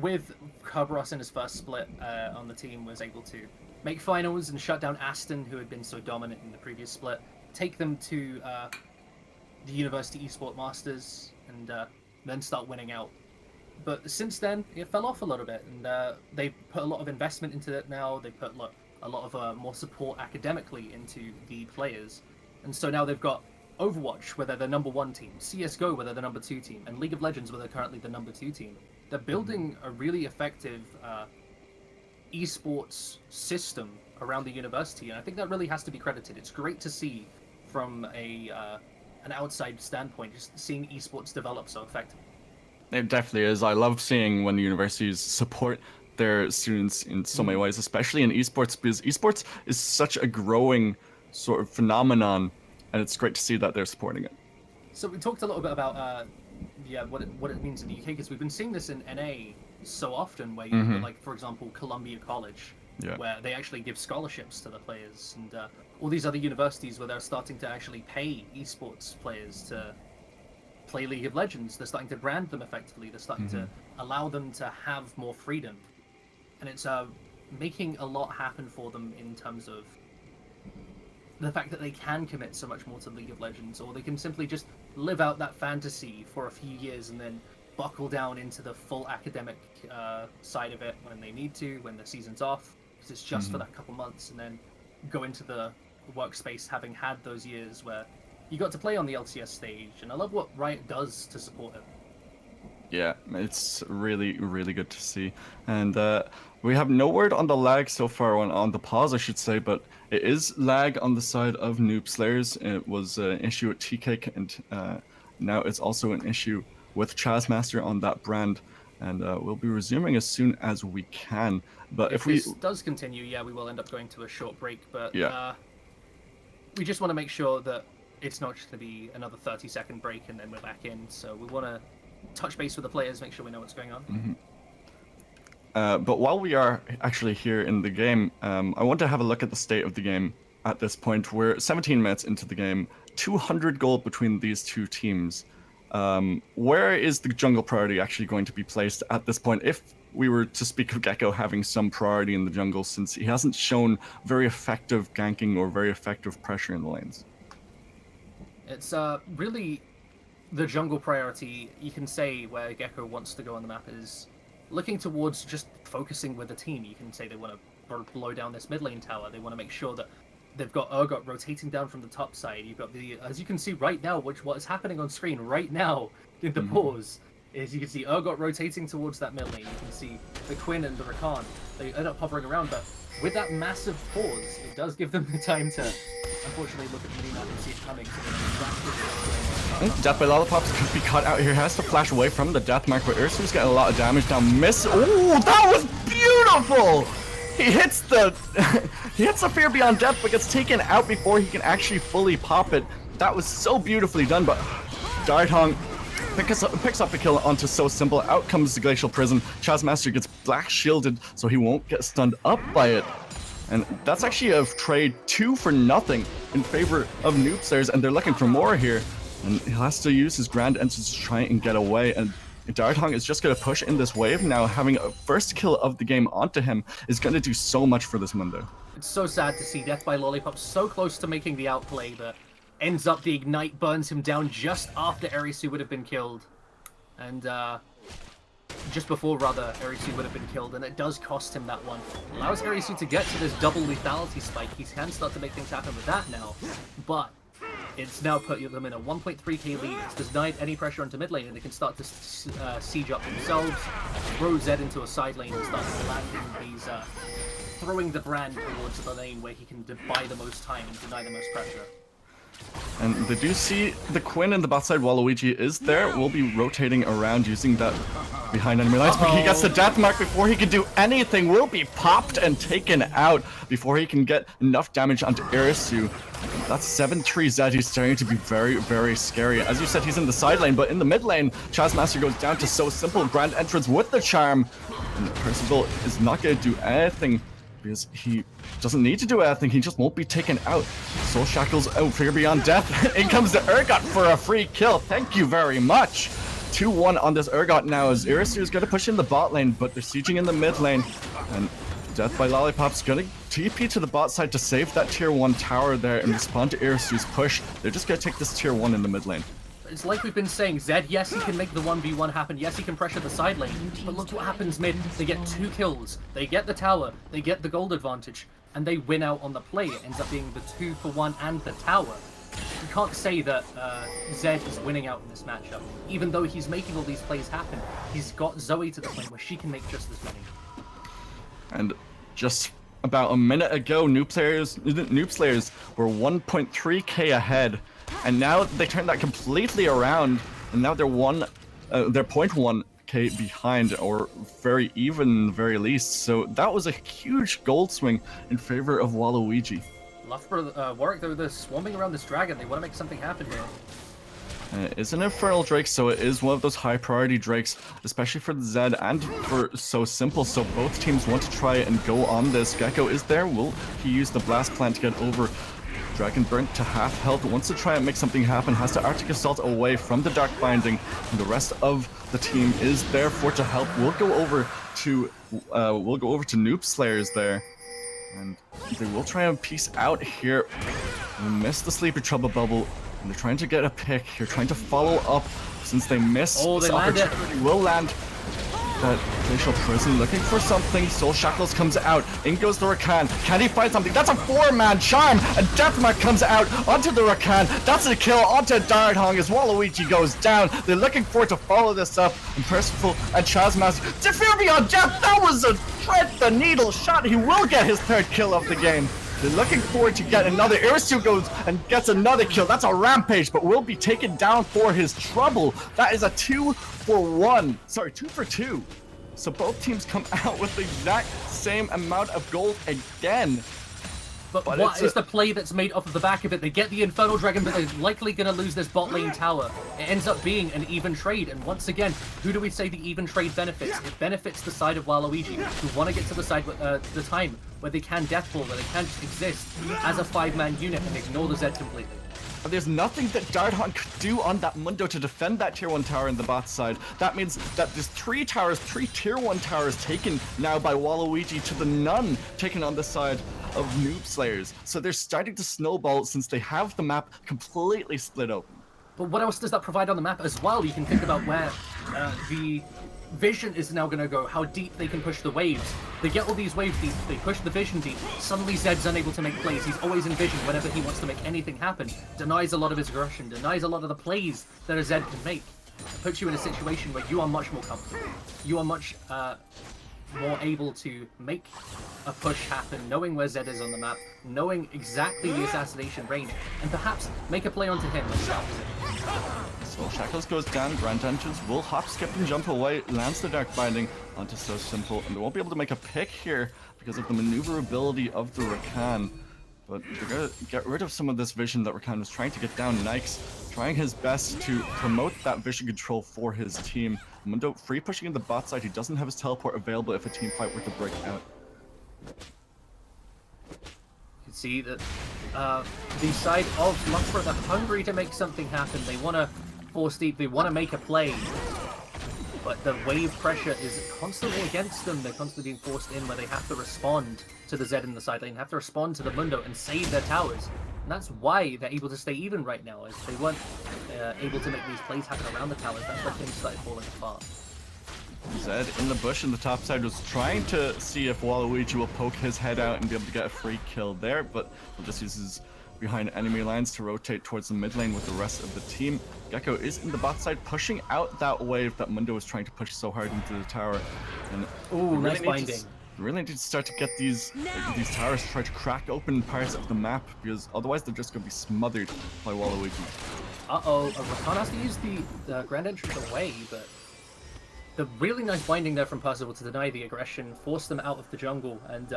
with Kerberos in his first split on the team, was able to make finals and shut down Aston, who had been so dominant in the previous split, take them to the University Esport Masters, and then start winning out. But since then, it fell off a little bit, and they put a lot of investment into it now. They put a lot of more support academically into the players. And so now they've got Overwatch, where they're the #1 team, CSGO, where they're the #2 team, and League of Legends, where they're currently the #2 team. They're building a really effective esports system around the university, and I think that really has to be credited. It's great to see from an outside standpoint, just seeing esports develop so effectively. It definitely is. I love seeing when universities support their students in so many ways, especially in esports, because esports is such a growing sort of phenomenon, and it's great to see that they're supporting it. So we talked a little bit about what it means in the UK, because we've been seeing this in NA so often, where you like, for example, Columbia College, where they actually give scholarships to the players, and all these other universities where they're starting to actually pay esports players to play League of Legends. They're starting to brand them effectively. They're starting to allow them to have more freedom, and it's making a lot happen for them in terms of the fact that they can commit so much more to League of Legends, or they can simply just live out that fantasy for a few years and then buckle down into the full academic side of it when they need to, when the season's off, because it's just for that couple months, and then go into the workspace having had those years where you got to play on the LCS stage. And I love what Riot does to support it. Yeah, it's really, really good to see. And we have no word on the lag so far, on the pause, I should say, but it is lag on the side of Noob Slayers. It was an issue with T-Cake, and now it's also an issue with Chazmaster on that brand. And we'll be resuming as soon as we can. But if this does continue, we will end up going to a short break. But we just want to make sure that it's not just going to be another 30-second break and then we're back in. So we want to touch base with the players, make sure we know what's going on. But while we are actually here in the game, I want to have a look at the state of the game at this point. We're 17 minutes into the game, 200 gold between these two teams. Where is the jungle priority actually going to be placed at this point, if we were to speak of Gecko having some priority in the jungle, since he hasn't shown very effective ganking or very effective pressure in the lanes? It's really the jungle priority, you can say, where Gecko wants to go on the map is looking towards just focusing with the team. You can say they want to blow down this mid lane tower. They want to make sure that they've got Urgot rotating down from the top side. You've got the, as you can see right now, what is happening on screen right now in the pause, is you can see Urgot rotating towards that mid lane. You can see the Quinn and the Rakan. They end up hovering around, but with that massive pause, it does give them the time to unfortunately look at the mini-map and see it coming. So Death by Lollipops could be cut out here. Has to flash away from the death mark, but Ursu's getting a lot of damage now. Miss. Oh, that was beautiful! He hits the he hits the Fear Beyond Death, but gets taken out before he can actually fully pop it. That was so beautifully done, but Darthong picks up the kill onto So Simple. Out comes the Glacial Prison. Chazmaster gets black shielded, so he won't get stunned up by it. And that's actually a trade 2 for nothing in favor of Noob Slayers, and they're looking for more here. And he has to use his Grand Entrance to try and get away. And Darthong is just going to push in this wave now. Having a first kill of the game onto him is going to do so much for this Mundo. It's so sad to see Death by Lollipop so close to making the outplay, but ends up the Ignite burns him down just after Erisu would have been killed. And just before, rather, Erisu would have been killed, and it does cost him that one. Allows Erisu to get to this double lethality spike. He can start to make things happen with that now, but it's now put them in a 1.3k lead. It's denied any pressure onto mid lane, and they can start to siege up themselves, throw Zed into a side lane, and start landing these, throwing the brand towards the lane where he can buy the most time and deny the most pressure. And they do see the Quinn in the bot side. Waluigi is there. We'll be rotating around using that behind enemy lines. But he gets the death mark before he can do anything. Will be popped and taken out before he can get enough damage onto Irisu. That's 7-3 Zed. He's starting to be very, very scary. As you said, he's in the side lane, but in the mid lane, Chazmaster goes down to So Simple. Grand Entrance with the charm. And Percival is not going to do anything, because he doesn't need to do anything. He just won't be taken out. Soul Shackles out, Fear Beyond Death. In comes the Urgot for a free kill. Thank you very much. 2-1 on this Urgot now as Irisu is going to push in the bot lane, but they're sieging in the mid lane. And Death by Lollipop's going to TP to the bot side to save that tier 1 tower there and respond to Irisu's push. They're just going to take this tier 1 in the mid lane. It's like we've been saying, Zed, yes, he can make the 1v1 happen, yes, he can pressure the side lane, but look what happens mid. They get 2 kills, they get the tower, they get the gold advantage, and they win out on the play. It ends up being the 2-for-1 and the tower. You can't say that Zed is winning out in this matchup. Even though he's making all these plays happen, he's got Zoe to the point where she can make just as many. And just about a minute ago, Noob Slayers were 1.3k ahead. And now they turned that completely around, and now they're 0.1k behind, or very even, very least. So that was a huge gold swing in favor of Waluigi. Loughborough, Warwick, they're swarming around this dragon. They want to make something happen here. It's an Infernal Drake, so it is one of those high priority Drakes, especially for the Zed and for So Simple. So both teams want to try and go on this. Gecko is there. Will he use the Blast Plant to get over? Dragon burnt to half health, wants to try and make something happen, has to Arctic Assault away from the Dark Binding, and the rest of the team is there for to help. We'll go over to Noob Slayers there, and they will try and peace out here. We missed the Sleepy Trouble Bubble, and they're trying to get a pick here, trying to follow up since they missed this opportunity. Will land that Glacial Prison, looking for something. Soul Shackles comes out. In goes the Rakan. Can he find something? That's a 4-man charm. And Deathmark comes out onto the Rakan. That's a kill onto Darthong as Waluigi goes down. They're looking for it to follow this up. And Percival and Chazmaster. Fear Beyond Death. That was a thread the needle shot. He will get his 3rd kill of the game. They're looking forward to get another. Irisu goes and gets another kill. That's a rampage, but will be taken down for his trouble. That is a 2-for-1. Sorry, 2-for-2. So both teams come out with the exact same amount of gold again. But what is the play that's made off of the back of it? They get the Infernal Dragon, but they're likely going to lose this bot lane tower. It ends up being an even trade, and once again, who do we say the even trade benefits? It benefits the side of Waluigi, who want to get to the side the time where they can Deathball, where they can exist as a 5-man unit and ignore the Zed completely. There's nothing that Darthong could do on that Mundo to defend that tier 1 tower in the bot side. That means that there's 3 tier 1 towers taken now by Waluigi to the none taken on the side of Noob Slayers. So they're starting to snowball since they have the map completely split open. But what else does that provide on the map as well? You can think about where the vision is now going to go, how deep they can push the waves. They get all these waves deep, they push the vision deep. Suddenly Zed's unable to make plays. He's always in vision whenever he wants to make anything happen. Denies a lot of his aggression, denies a lot of the plays that a Zed can make. Puts you in a situation where you are much more comfortable. You are much more able to make a push happen, knowing where Zed is on the map, knowing exactly the assassination range, and perhaps make a play onto him when he stops it. So Shackles goes down, Grand Entrance will hop, skip, and jump away, lands the Dark Binding onto So Simple, and they won't be able to make a pick here because of the maneuverability of the Rakan. But they're gonna get rid of some of this vision that Rakan was trying to get down. Nikes trying his best to promote that vision control for his team. Mundo free pushing in the bot side. He doesn't have his teleport available if a team fight were to break out. You can see that the side of Loughborough, they're hungry to make something happen. They want to force deep, they want to make a play. But the wave pressure is constantly against them. They're constantly being forced in where they have to respond to the Zed in the side lane, have to respond to the Mundo and save their towers. And that's why they're able to stay even right now, as they weren't able to make these plays happen around the towers. That's where things started falling apart. Zed in the bush in the top side was trying to see if Waluigi will poke his head out and be able to get a free kill there, but he'll just use his behind enemy lines to rotate towards the mid lane with the rest of the team. Gecko is in the bot side, pushing out that wave that Mundo was trying to push so hard into the tower. And ooh, nice binding. You really need to start to get these towers to try to crack open parts of the map, because otherwise they're just going to be smothered by Waluigi. Uh-oh, Rakan has to use the Grand Entrance away, but the really nice binding there from Percival to deny the aggression, force them out of the jungle, and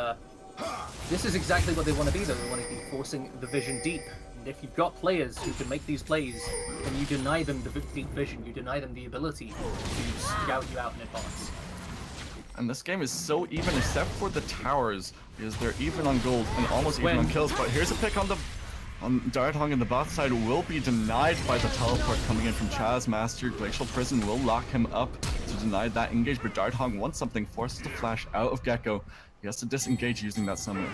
this is exactly what they want to be, though. They want to be forcing the vision deep. And if you've got players who can make these plays, then you deny them the deep vision, you deny them the ability to scout you out in advance. And this game is so even except for the towers, because they're even on gold and almost even on kills. But here's a pick on Darthong in the bot side, will be denied by the teleport coming in from Chaz Master. Glacial Prison will lock him up to deny that engage, but Darthong wants something, forces the flash out of Gecko. He has to disengage using that summon.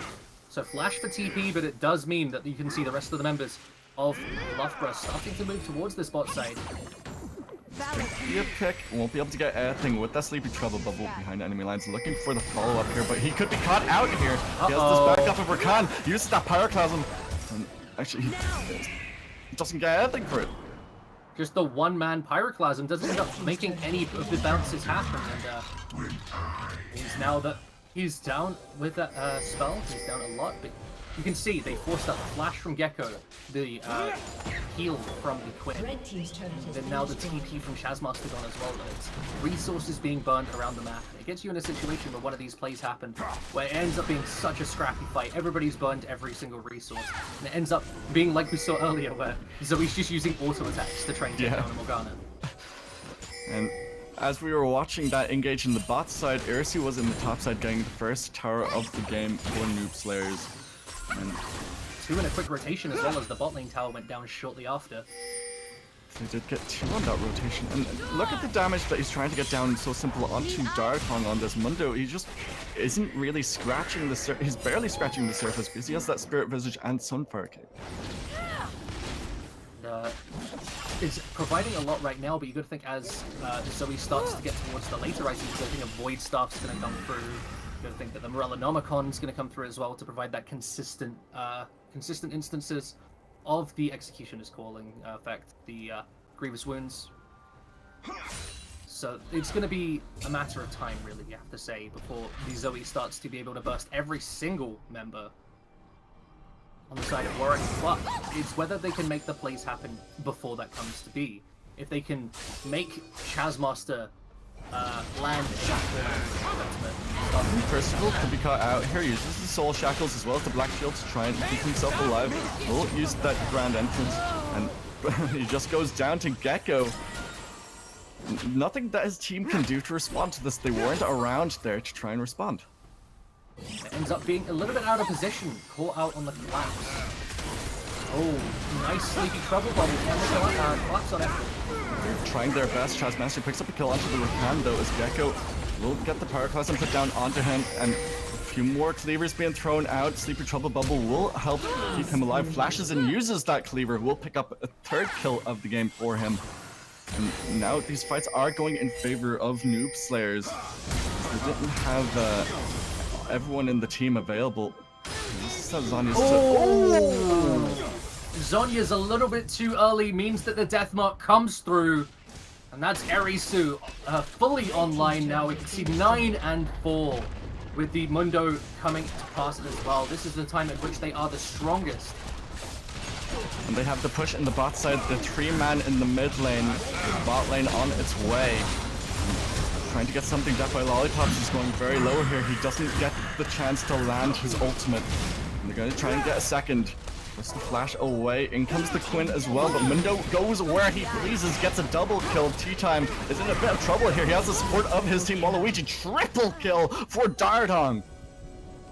So flash for TP, but it does mean that you can see the rest of the members of Loughborough starting to move towards this bot side. Be a pick, won't be able to get anything with that Sleepy Trouble bubble behind enemy lines. Looking for the follow-up here, but he could be caught out here. He has this backup of Rakan, uses that Pyroclasm, and actually he doesn't get anything for it. Just the one-man Pyroclasm doesn't end up making any of the bounces happen, and he's down with that spell. He's down a lot, but you can see they forced that flash from Gecko, the heal from the Quinn, and now the TP from Shazmaster gone as well. Though it's resources being burned around the map. It gets you in a situation where one of these plays happen, where it ends up being such a scrappy fight. Everybody's burned every single resource, and it ends up being like we saw earlier, where Zoe's just using auto attacks to try and take down Morgana. And as we were watching that engage in the bot side, Irisi was in the top side getting the first tower of the game for Noob Slayers. And two in a quick rotation as well, as the bot lane tower went down shortly after. They did get two on that rotation. And look at the damage that he's trying to get down So Simple onto Darthong on this Mundo. He just isn't really scratching the surface. He's barely scratching the surface because he has that Spirit Visage and Sunfire Cape. It's providing a lot right now, but you got to think as Zoe starts to get towards the later items, I think a Void Staff's going to come through. You got to think that the Morellonomicon's going to come through as well to provide that consistent instances of the Executioner's Calling effect, the Grievous Wounds. So it's going to be a matter of time, really, you have to say, before the Zoe starts to be able to burst every single member on the side of Warwick, but it's whether they can make the plays happen before that comes to be. If they can make Shazmaster land Percival can be caught out here. He uses the Soul Shackles as well as the Black Shield to try and keep himself alive. Will use that Grand Entrance, and he just goes down to Gecko. Nothing that his team can do to respond to this. They weren't around there to try and respond. It ends up being a little bit out of position, caught out on the collapse. Oh, nice Sleepy Trouble Bubble. Can they collapse on it? Trying their best. Shazmaster picks up a kill onto the Rakan though, as Gecko will get the Pyroclasm put down onto him, and a few more cleavers being thrown out. Sleepy Trouble Bubble will help keep him alive. Flashes and uses that cleaver, will pick up a third kill of the game for him. And now these fights are going in favor of Noob Slayers. They didn't have everyone in the team available. This is Zonya's Zonya's a little bit too early, means that the death mark comes through. And that's Erisu fully online now. We can see 9 and 4 with the Mundo coming to pass it as well. This is the time at which they are the strongest. And they have the push in the bot side, the 3-man in the mid lane, the bot lane on its way. Trying to get something death by Lollipops. He's going very low here. He doesn't get the chance to land his ultimate. And they're going to try and get a second. Just the flash away. In comes the Quinn as well, but Mundo goes where he pleases, gets a double kill. T-Time is in a bit of trouble here. He has the support of his team. Waluigi, triple kill for Dardong.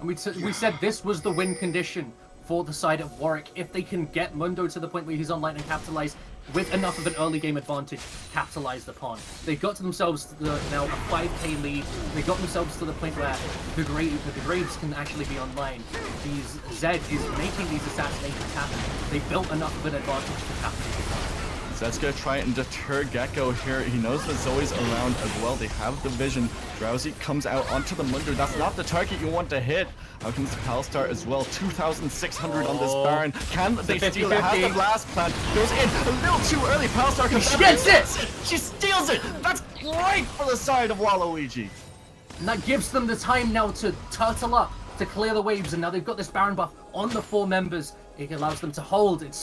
And we said this was the win condition for the side of Warwick. If they can get Mundo to the point where he's online and capitalize with enough of an early game advantage, capitalized upon. They got to themselves now a 5k lead. They got themselves to the point where the Graves can actually be online. Zed is making these assassinations happen. They built enough of an advantage to capitalize. Zed's gonna try and deter Gecko here. He knows that Zoe's around as well. They have the vision. Drowsy comes out onto the Mundo. That's not the target you want to hit. Out comes the Palstar as well. 2,600 on this Baron. Can they steal it? Has the blast plant. Goes in a little too early. Palstar comes out. Gets it! She steals it! That's great for the side of Waluigi. And that gives them the time now to turtle up, to clear the waves, and now they've got this Baron buff on the 4 members. It allows them to hold. It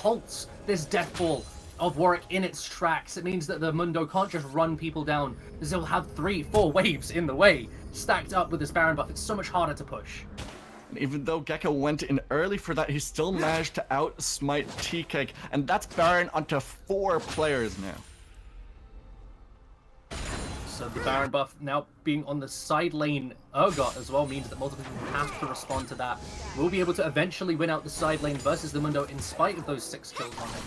halts this death ball of Warwick in its tracks. It means that the Mundo can't just run people down, because they'll have 3-4 waves in the way, stacked up with this Baron buff. It's so much harder to push. Even though Gecko went in early for that, he still managed to out-smite T-Cake, and that's Baron onto 4 players now. So the Baron buff now being on the side lane Urgot as well means that multiple people have to respond to that. We'll be able to eventually win out the side lane versus the Mundo in spite of those 6 kills on him.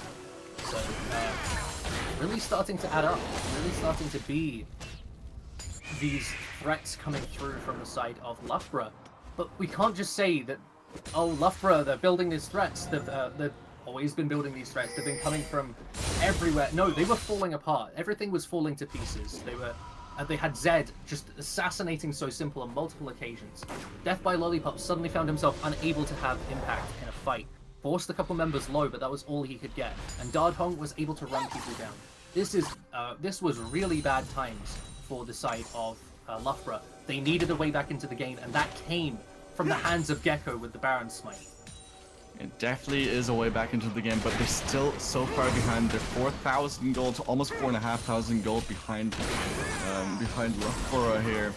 So, really starting to add up, really starting to be these threats coming through from the side of Loughborough. But we can't just say that, oh, Loughborough, they're building these threats, they've always been building these threats, they've been coming from everywhere. No, they were falling apart. Everything was falling to pieces. They had Zed just assassinating So Simple on multiple occasions. Death by Lollipop suddenly found himself unable to have impact in a fight. Forced a couple members low, but that was all he could get. And Dardong was able to run people down. This was really bad times for the side of Loughborough. They needed a way back into the game, and that came from the hands of Gecko with the Baron Smite. It definitely is a way back into the game, but they're still so far behind. They're 4,000 gold to almost 4,500 gold behind Loughborough here.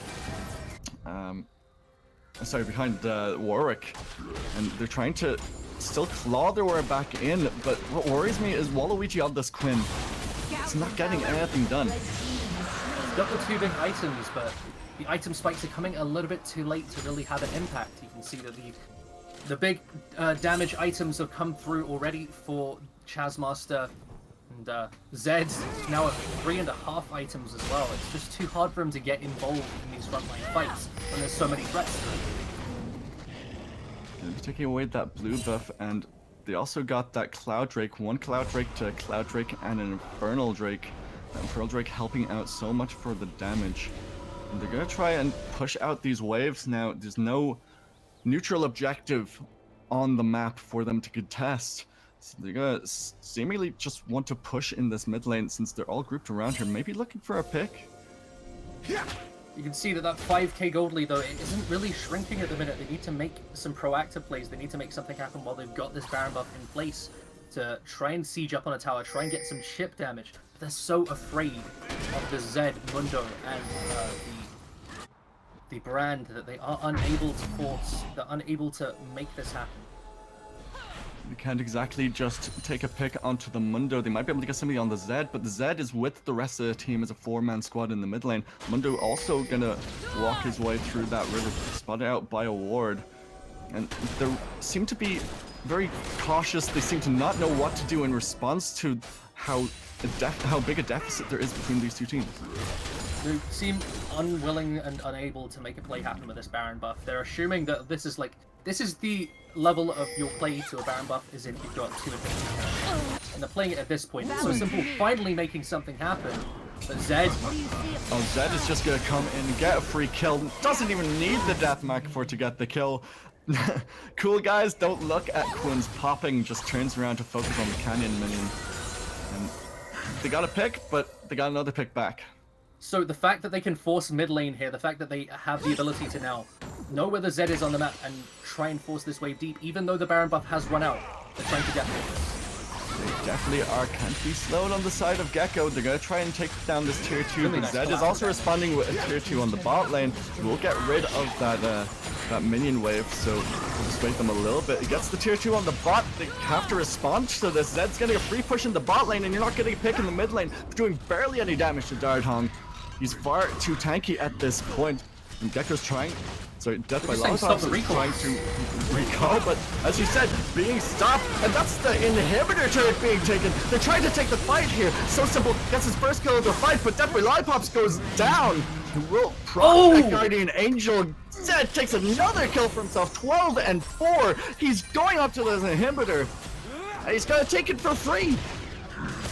Sorry, behind Warwick, and they're trying to still claw their way back in, but what worries me is Waluigi on this Quinn. It's not getting anything done. He's got the 2 big items, but the item spikes are coming a little bit too late to really have an impact. You can see that the big damage items have come through already for Chazmaster, and Zed's now at 3.5 items as well. It's just too hard for him to get involved in these frontline fights when there's so many threats to him. They're taking away that blue buff, and they also got that Cloud Drake, 1 Cloud Drake to Cloud Drake and an Infernal Drake. That Infernal Drake helping out so much for the damage. And they're gonna try and push out these waves now. There's no neutral objective on the map for them to contest. So they're gonna seemingly just want to push in this mid lane since they're all grouped around here, maybe looking for a pick. You can see that 5k gold lead, though, it isn't really shrinking at the minute. They need to make some proactive plays. They need to make something happen while they've got this Baron buff in place to try and siege up on a tower, try and get some chip damage. But they're so afraid of the Zed, Mundo, and the brand that they are unable to force, they're unable to make this happen. They can't exactly just take a pick onto the Mundo. They might be able to get somebody on the Zed, but the Zed is with the rest of the team as a 4-man squad in the mid lane. Mundo also gonna walk his way through that river, spotted out by a ward. And they seem to be very cautious. They seem to not know what to do in response to how big a deficit there is between these two teams. They seem unwilling and unable to make a play happen with this Baron buff. They're assuming that this is the level of your play to a Baron buff is if you've got 2 advantages. And they're playing it at this point. It's So Simple finally making something happen. But Zed... Oh, Zed is just gonna come in and get a free kill. Doesn't even need the deathmatch for to get the kill. Cool guys, don't look at Quinn's popping, just turns around to focus on the Canyon minion. And They got a pick, but they got another pick back. So the fact that they can force mid lane here, the fact that they have the ability to now know where the Zed is on the map and try and force this wave deep, even though the Baron buff has run out, they're trying to get through this. They definitely are. Can't be slowed on the side of Gecko. They're going to try and take down this tier 2. Really But nice Zed is also responding with a tier 2 on the bot lane. We'll get rid of that minion wave, so we'll just wait them a little bit. It gets the tier 2 on the bot. They have to respond to this. Zed's getting a free push in the bot lane, and you're not getting a pick in the mid lane, doing barely any damage to Dardhong. He's far too tanky at this point. And Gecko's trying. Sorry, Death by Lollipops is trying to recall, but as you said, being stopped, and that's the inhibitor turret being taken. They're trying to take the fight here. So Simple gets his first kill of the fight, but Death by Lollipops goes down. He will proc that Guardian Angel. Zed takes another kill for himself, 12 and 4. He's going up to the inhibitor, and he's gonna take it for free.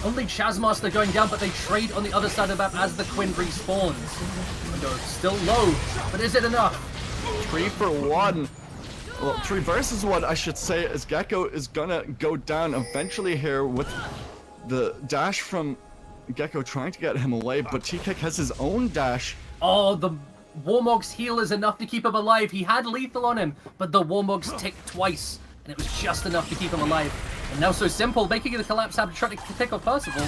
Only Chazmaster going down, but they trade on the other side of the map as the Quinn respawns. Window still low, but is it enough? 3 for 1. Well, 3 versus 1, I should say, as Gecko is gonna go down eventually here with the dash from Gecko trying to get him away, but T-Kick has his own dash. Oh, the Warmog's heal is enough to keep him alive. He had lethal on him, but the Warmog's ticked twice, and it was just enough to keep him alive. And now So Simple making the collapse happen, trying to pick up Percival.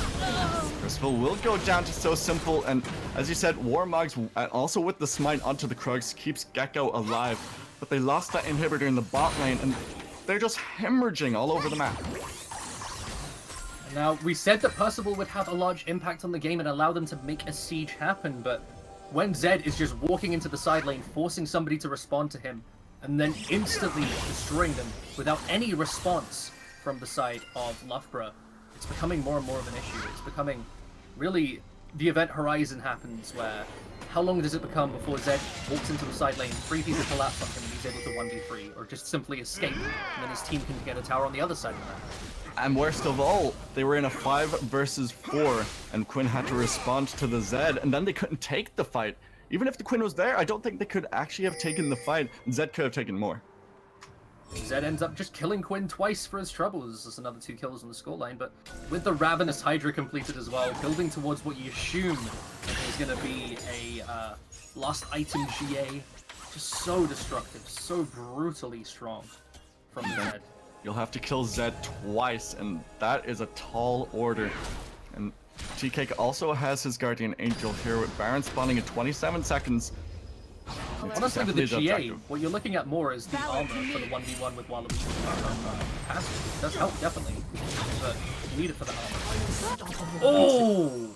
Percival will go down to So Simple, and as you said, Warmogs also with the smite onto the Krugs keeps Gecko alive. But they lost that inhibitor in the bot lane, and they're just hemorrhaging all over the map. Now, we said that Percival would have a large impact on the game and allow them to make a siege happen, but when Zed is just walking into the side lane, forcing somebody to respond to him, and then instantly destroying them without any response from the side of Loughborough, it's becoming more and more of an issue. It's becoming really the event horizon happens where how long does it become before Zed walks into the side lane, 3 people collapse on him, and he's able to 1v3, or just simply escape, and then his team can get a tower on the other side of the map. And worst of all, they were in a 5 versus 4, and Quinn had to respond to the Zed, and then they couldn't take the fight. Even if the Quinn was there, I don't think they could actually have taken the fight, and Zed could have taken more. Zed ends up just killing Quinn twice for his troubles. There's another 2 kills on the scoreline, but with the Ravenous Hydra completed as well, building towards what you assume is going to be a lost item GA. Just so destructive, so brutally strong from the Zed. You'll have to kill Zed twice, and that is a tall order. And T-Cake also has his Guardian Angel here with Baron spawning in 27 seconds. Honestly, with the GA, what you're looking at more is the armor for the 1v1 with Waluigi. It does help, definitely, but you need it for the armor. Oh!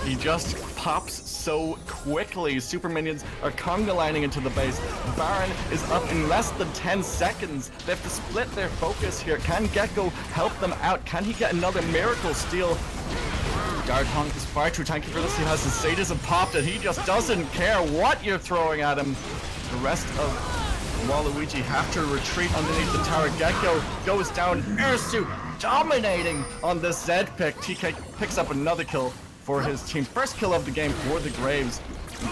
He just pops so quickly. Super minions are conga lining into the base. Baron is up in less than 10 seconds. They have to split their focus here. Can Gecko help them out? Can he get another miracle steal? Dardhong is far too tanky for this. He has his sadism popped and he just doesn't care what you're throwing at him. The rest of Waluigi have to retreat underneath the tower. Gecko goes down. Ursu dominating on this Zed pick. TK picks up another kill for his team. First kill of the game for the Graves.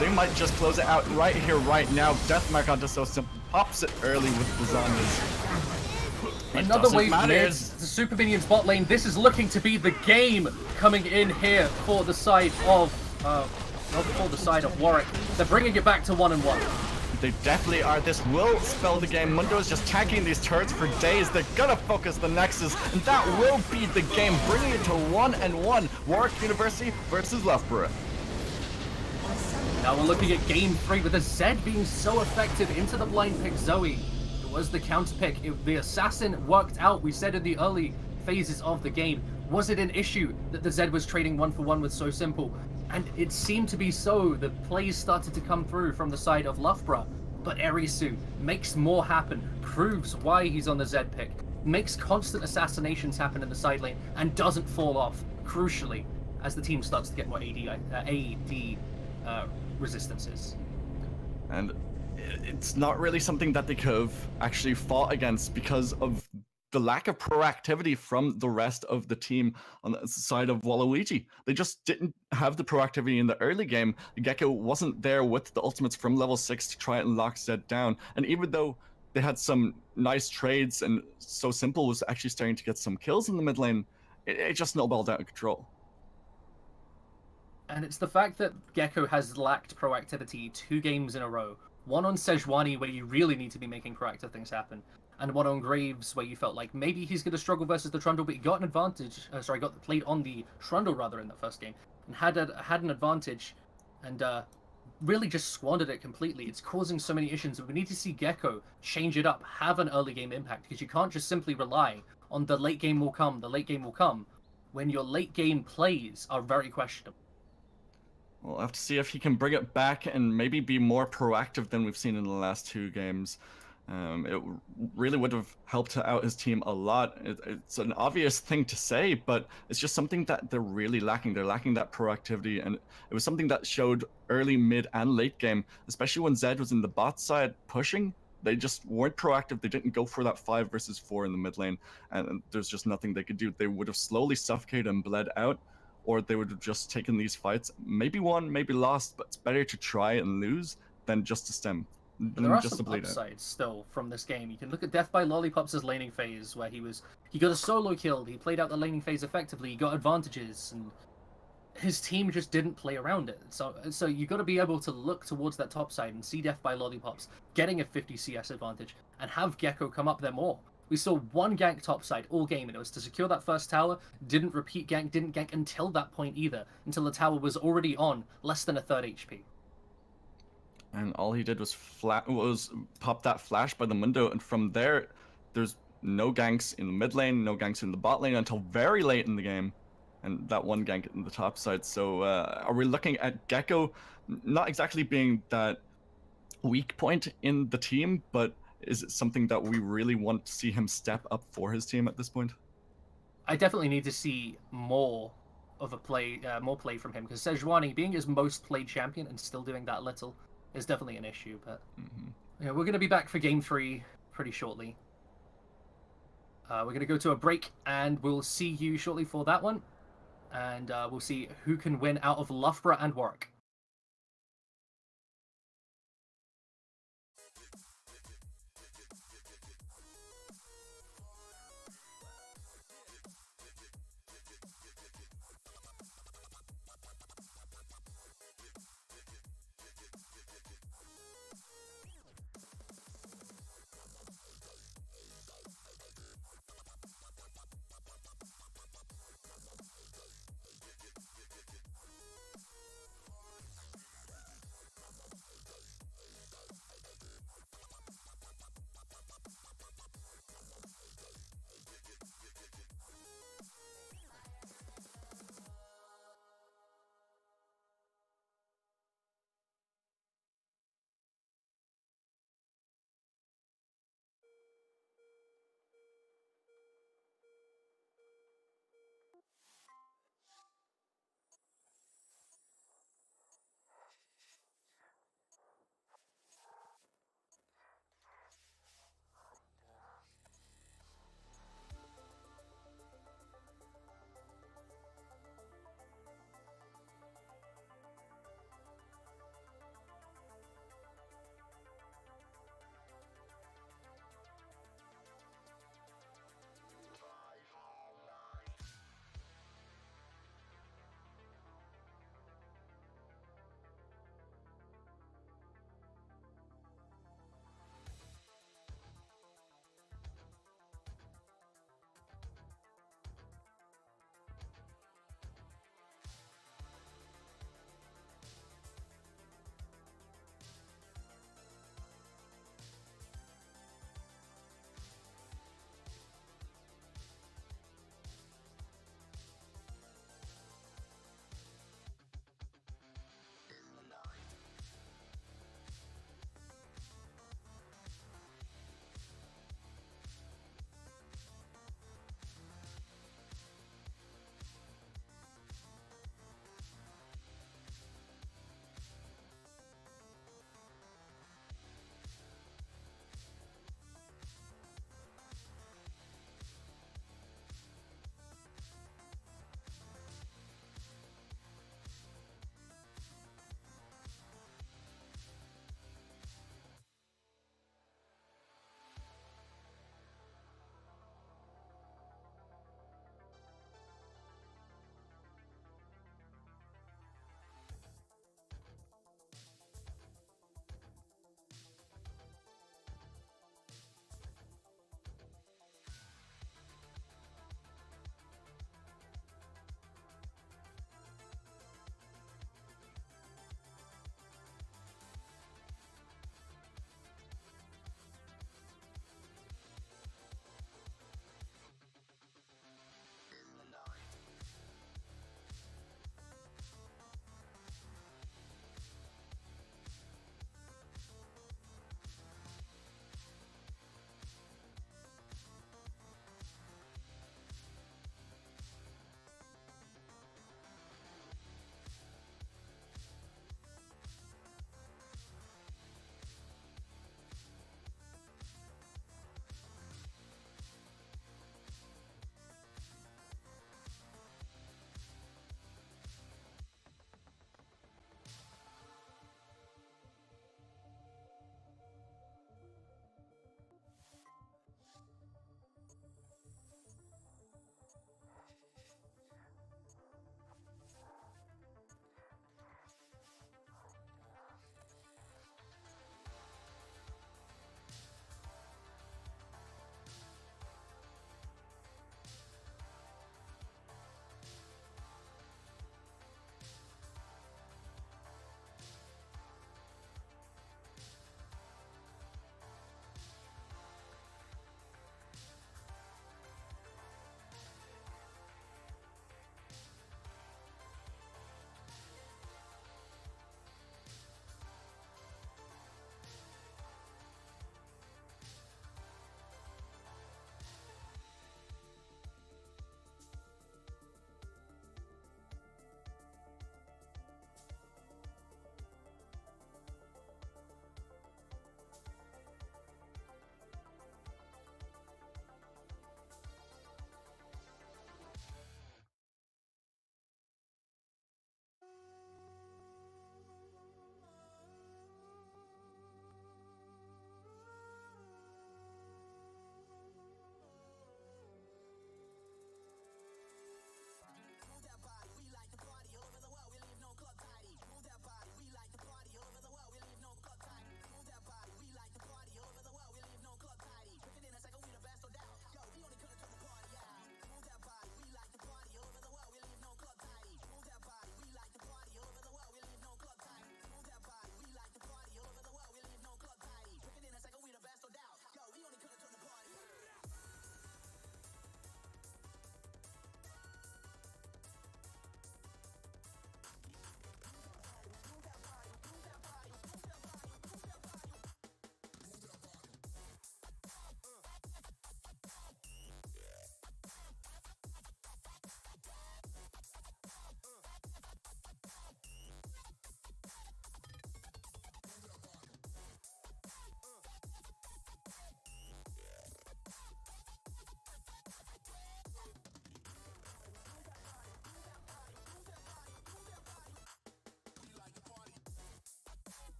They might just close it out right here, right now. Deathmark onto So Simple. Pops it early with the zombies. Another wave mid, the Super Minions bot lane. This is looking to be the game coming in here for the side of Warwick. They're bringing it back to 1-1. They definitely are. This will spell the game. Mundo is just tanking these turrets for days. They're gonna focus the Nexus, and that will be the game, bringing it to 1-1. Warwick University versus Loughborough. Now we're looking at game 3 with the Zed being so effective into the blind pick Zoe. It was the counter pick. If the assassin worked out, we said in the early phases of the game, was it an issue that the Zed was trading 1-for-1 with So Simple? And it seemed to be so. The plays started to come through from the side of Loughborough. But Erisu makes more happen, proves why he's on the Zed pick, makes constant assassinations happen in the side lane, and doesn't fall off, crucially, as the team starts to get more AD resistances. And it's not really something that they could have actually fought against because of the lack of proactivity from the rest of the team on the side of Waluigi. They just didn't have the proactivity in the early game. Gecko wasn't there with the ultimates from level 6 to try and lock Zed down. And even though they had some nice trades and So Simple was actually starting to get some kills in the mid lane, it just snowballed out of control. And it's the fact that Gecko has lacked proactivity 2 games in a row. One on Sejuani, where you really need to be making proactive things happen, and one on Graves, where you felt like maybe he's going to struggle versus the Trundle, but he got an advantage. Got played on the Trundle rather in the first game, and had an advantage, and really just squandered it completely. It's causing so many issues. We need to see Gecko change it up, have an early game impact, because you can't just simply rely on the late game will come, when your late game plays are very questionable. We'll have to see if he can bring it back and maybe be more proactive than we've seen in the last 2 games. It really would have helped out his team a lot. It's an obvious thing to say, but it's just something that they're really lacking. They're lacking that proactivity, and it was something that showed early, mid, and late game, especially when Zed was in the bot side pushing. They just weren't proactive. They didn't go for that 5 versus 4 in the mid lane, and there's just nothing they could do. They would have slowly suffocated and bled out, or they would have just taken these fights, maybe won, maybe lost, but it's better to try and lose than just to stem. There are just some to bleed out. upsides still from this game. You can look at Death by Lollipops' laning phase, where he got a solo kill, he played out the laning phase effectively, he got advantages, and his team just didn't play around it. So you got to be able to look towards that top side and see Death by Lollipops getting a 50 CS advantage, and have Gecko come up there more. We saw one gank topside all game, and it was to secure that first tower. Didn't repeat gank, didn't gank until that point either, until the tower was already on less than a third HP. And all he did was pop that flash by the window, and from there, there's no ganks in the mid lane, no ganks in the bot lane until very late in the game, and that one gank in the top side. So are we looking at Gecko not exactly being that weak point in the team, but is it something that we really want to see him step up for his team at this point? I definitely need to see more of more play from him, because Sejuani, being his most played champion and still doing that little, is definitely an issue. But we're going to be back for Game 3 pretty shortly. We're going to go to a break, and we'll see you shortly for that one. And we'll see who can win out of Loughborough and Warwick.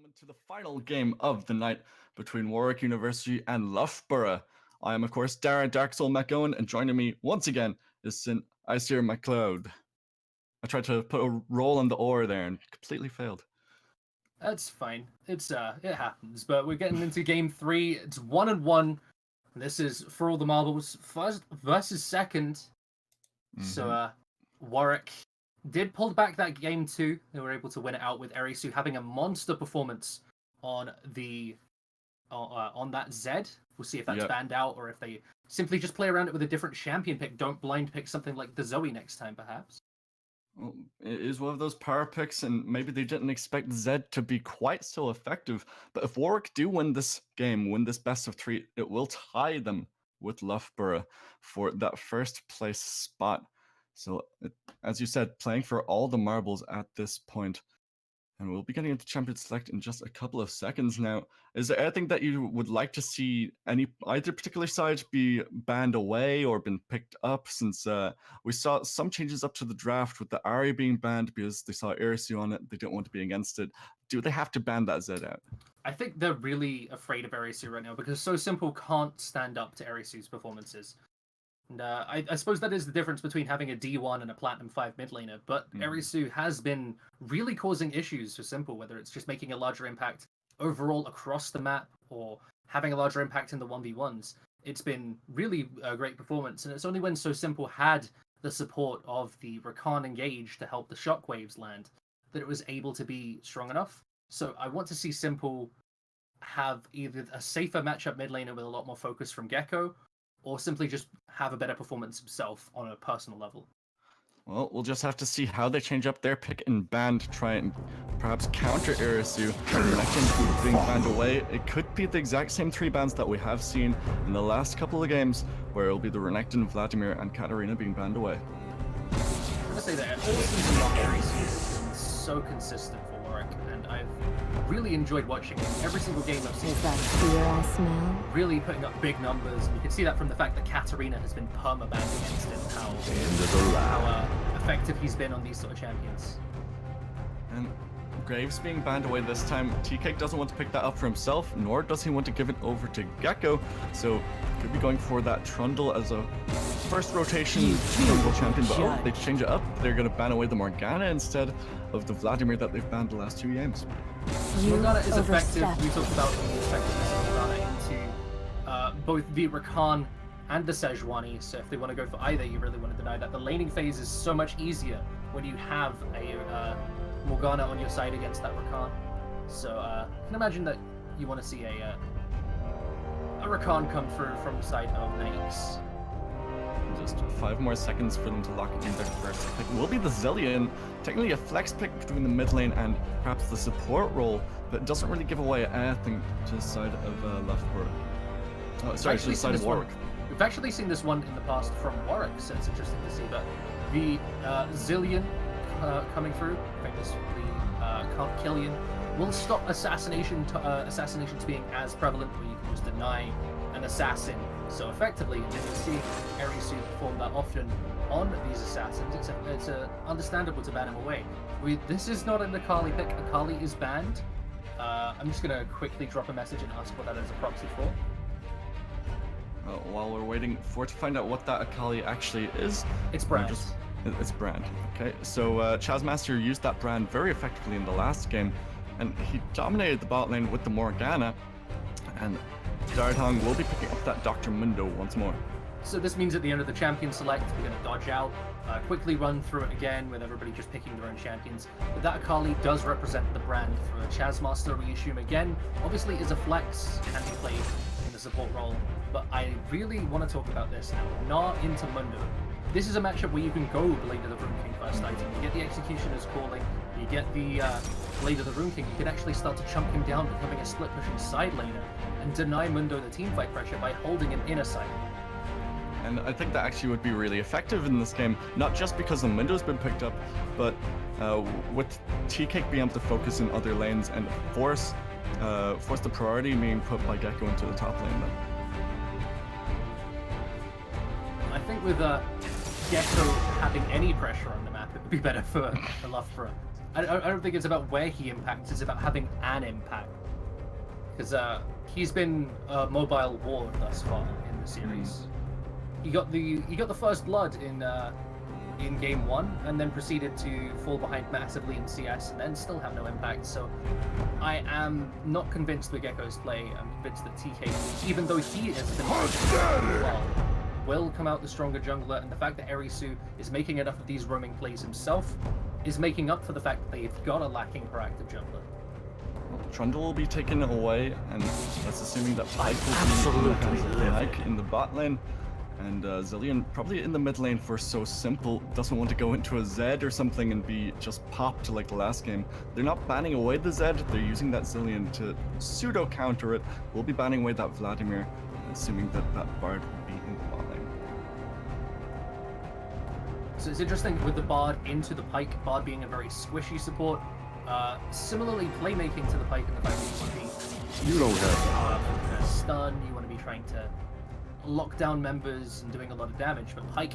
gentlemen, to the final game of the night between Warwick University and Loughborough. I am, of course, Darren Dark Soul McGowan, and joining me once again is St. Isir MacLeod. I tried to put a roll on the oar there and completely failed. That's fine. It happens. But we're getting into game 3. It's 1-1. This is for all the marbles, first versus second. So Warwick did pull back that game 2. They were able to win it out with Erisu having a monster performance on the on that Zed. We'll see if that's banned out or if they simply just play around it with a different champion pick. Don't blind pick something like the Zoe next time, perhaps. Well, it is one of those power picks, and maybe they didn't expect Zed to be quite so effective. But if Warwick do win this game, win this best of 3, it will tie them with Loughborough for that first place spot. So, as you said, playing for all the marbles at this point. And we'll be getting into Champion Select in just a couple of seconds now. Is there anything that you would like to see either particular side be banned away or been picked up? Since we saw some changes up to the draft with the Ari being banned because they saw Irisu on it, they didn't want to be against it. Do they have to ban that Zed out? I think they're really afraid of Erisu right now because So Simple can't stand up to Erisu's performances. And I suppose that is the difference between having a D1 and a Platinum 5 mid laner, but Erisu has been really causing issues for Simple, whether it's just making a larger impact overall across the map or having a larger impact in the 1v1s. It's been really a great performance, and it's only when So Simple had the support of the Rakan engage to help the shockwaves land that it was able to be strong enough. So I want to see Simple have either a safer matchup mid laner with a lot more focus from Gecko, or simply just have a better performance himself on a personal level. Well, we'll just have to see how they change up their pick and ban to try and perhaps counter Irisu. Renekton being banned away. It could be the exact same 3 bans that we have seen in the last couple of games, where it'll be the Renekton, Vladimir, and Katarina being banned away. I'm going to say that all season long, Irisu has been so consistent for Warwick, and I've really enjoyed watching him. Every single game I've seen. Is that fear I smell? Really putting up big numbers. And you can see that from the fact that Katarina has been perma-banned against him, how effective he's been on these sort of champions. And Graves being banned away this time, TK doesn't want to pick that up for himself, nor does he want to give it over to Gecko, so could be going for that Trundle as a first rotation Trundle champion, but they change it up. They're going to ban away the Morgana instead of the Vladimir that they've banned the last 2 games. Morgana is effective. We talked about the effectiveness of Morgana into both the Rakan and the Sejuani, so if they want to go for either, you really want to deny that. The laning phase is so much easier when you have a Morgana on your side against that Rakan. So I can imagine that you want to see a Rakan come through from the side of Nyx. Just 5 more seconds for them to lock in their first pick. Will be the Zillion, technically a flex pick between the mid lane and perhaps the support role, but it doesn't really give away anything to the side of Loughborough. Oh, sorry, to the side of Warwick. We've actually seen this one in the past from Warwick, so it's interesting to see. But the Zillion coming through, famously Killian, will stop assassinations being as prevalent, where you can just deny an assassin so effectively, and then you see Erisu perform that often on these assassins. It's understandable to ban him away. This is not an Akali pick. Akali is banned. I'm just going to quickly drop a message and ask what that is a proxy for. While we're waiting to find out what that Akali actually is, it's Brand. It's Brand. Okay, so Chazmaster used that Brand very effectively in the last game, and he dominated the bot lane with the Morgana, and Daradhong will be picking up that Dr. Mundo once more. So this means at the end of the champion select, we're going to dodge out, quickly run through it again with everybody just picking their own champions. But that Akali does represent the Brand for a Chazmaster reassume again. Obviously is a flex, can be played in the support role, but I really want to talk about this now. Not into Mundo. This is a matchup where you can go Blade of the Rune King first item. You get the Executioner's Calling, you get the Blade of the Rune King. You can actually start to chunk him down, becoming a split pushing side laner, and deny Mundo the teamfight pressure by holding him in a side. And I think that actually would be really effective in this game, not just because the Mundo's been picked up, but with TK being able to focus in other lanes and force the priority being put by Gecko into the top lane. Then. I think with Gecko having any pressure on the map, it would be better for Loughborough. I don't think it's about where he impacts. It's about having an impact. Because he's been a mobile ward thus far in the series. He got the first blood in game 1, and then proceeded to fall behind massively in CS, and then still have no impact. So I am not convinced with Gecko's play. I'm convinced that TK, even though he is well, will come out the stronger jungler, and the fact that Erisu is making enough of these roaming plays himself is making up for the fact that they've got a lacking proactive jungler. Trundle will be taken away, and that's assuming that Pyke will be in the hands of Pyke in the bot lane, and Zilean probably in the mid lane for So Simple. Doesn't want to go into a Zed or something and be just popped like the last game. They're not banning away the Zed, they're using that Zilean to pseudo counter it. We'll be banning away that Vladimir, assuming that that Bard will be in the bot lane. So it's interesting with the Bard into the Pyke, Bard being a very squishy support. Similarly, playmaking to the Pyke and the fact that you want to be... You don't have stun, you want to be trying to lock down members and doing a lot of damage, but Pyke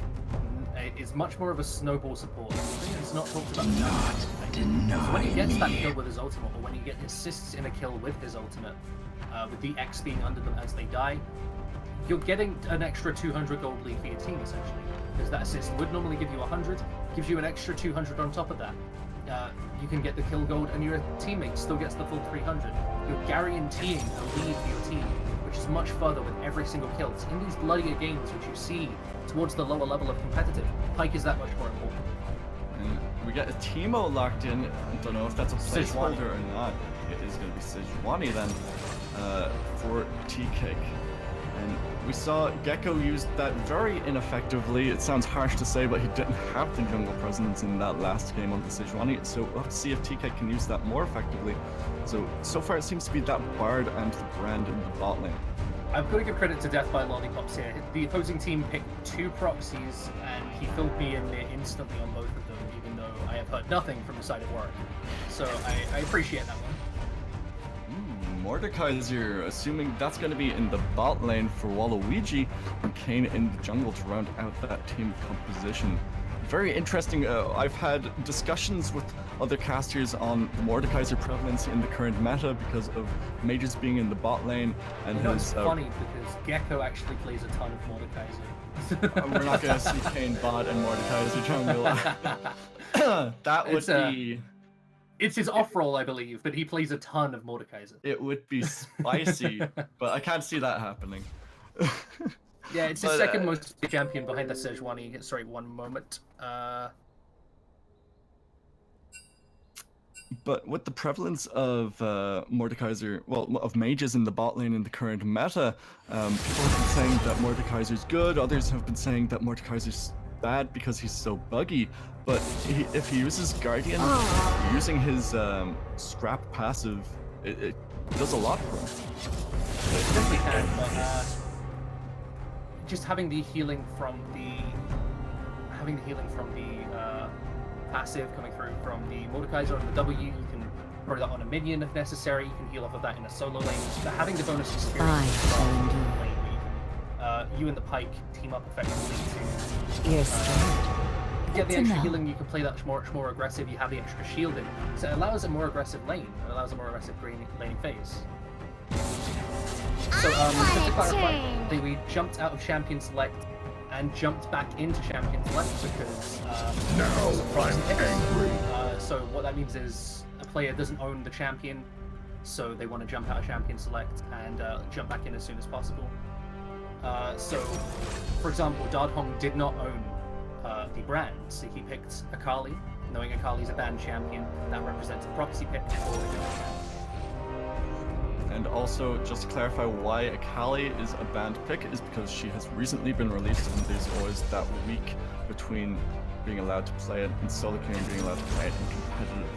is much more of a snowball support. It's not talked about enough. I didn't know. So when he gets that kill with his ultimate, or when he gets assists in a kill with his ultimate, with the X being under them as they die, you're getting an extra 200 gold lead for your team, essentially. Because that assist would normally give you 100, gives you an extra 200 on top of that. You can get the kill gold, and your teammate still gets the full 300. You're guaranteeing a lead for your team, which is much further with every single kill. It's in these bloodier games, which you see towards the lower level of competitive, Pyke is that much more important. And we got a Teemo locked in. I don't know if that's a Sejuani. placeholder or not. It is going to be Sejuani then for T-Cake. And we saw Gecko use that very ineffectively. It sounds harsh to say, but he didn't have the jungle presence in that last game on the Sejuani, so we'll have to see if TK can use that more effectively. So far it seems to be that Bard and the Brand in the bot lane. I've got to give credit to Death by Lollipops here. The opposing team picked 2 proxies, and he filled me in there instantly on both of them, even though I have heard nothing from the side of Warwick. So I appreciate that one. Mordekaiser, assuming that's going to be in the bot lane for Waluigi, and Kane in the jungle to round out that team composition. Very interesting. I've had discussions with other casters on the Mordekaiser prevalence in the current meta because of mages being in the bot lane. And it's funny because Gecko actually plays a ton of Mordekaiser. We're not going to see Kane bot and Mordekaiser jungle. That would be... It's his off role, I believe, but he plays a ton of Mordekaiser. It would be spicy, but I can't see that happening. Yeah, it's his second most champion behind the Sejuani. Sorry, one moment. But with the prevalence of Mordekaiser, well, of mages in the bot lane in the current meta, people have been saying that Mordekaiser's good. Others have been saying that Mordekaiser's bad because he's so buggy. But if he uses Guardian, using his scrap passive, it does a lot for him. It definitely can, but just having the healing from the passive coming through from the Mordekaiser and the W, you can throw that on a minion if necessary. You can heal off of that in a solo lane. But having the bonus experience from the lane where you and the Pyke team up effectively to get the extra healing, you can play that much more aggressive, you have the extra shielding. So it allows a more aggressive lane, it allows a more aggressive laning phase. So just to clarify, we jumped out of Champion Select and jumped back into Champion Select because now I'm angry. So what that means is a player doesn't own the champion, so they want to jump out of Champion Select and jump back in as soon as possible. So, for example, Dardhong did not own the brand, so he picked Akali, knowing Akali's a banned champion. That represents a proxy pick for the brand. And also, just to clarify why Akali is a banned pick is because she has recently been released, and there's always that week between being allowed to play it in solo queue and being allowed to play it in competitive.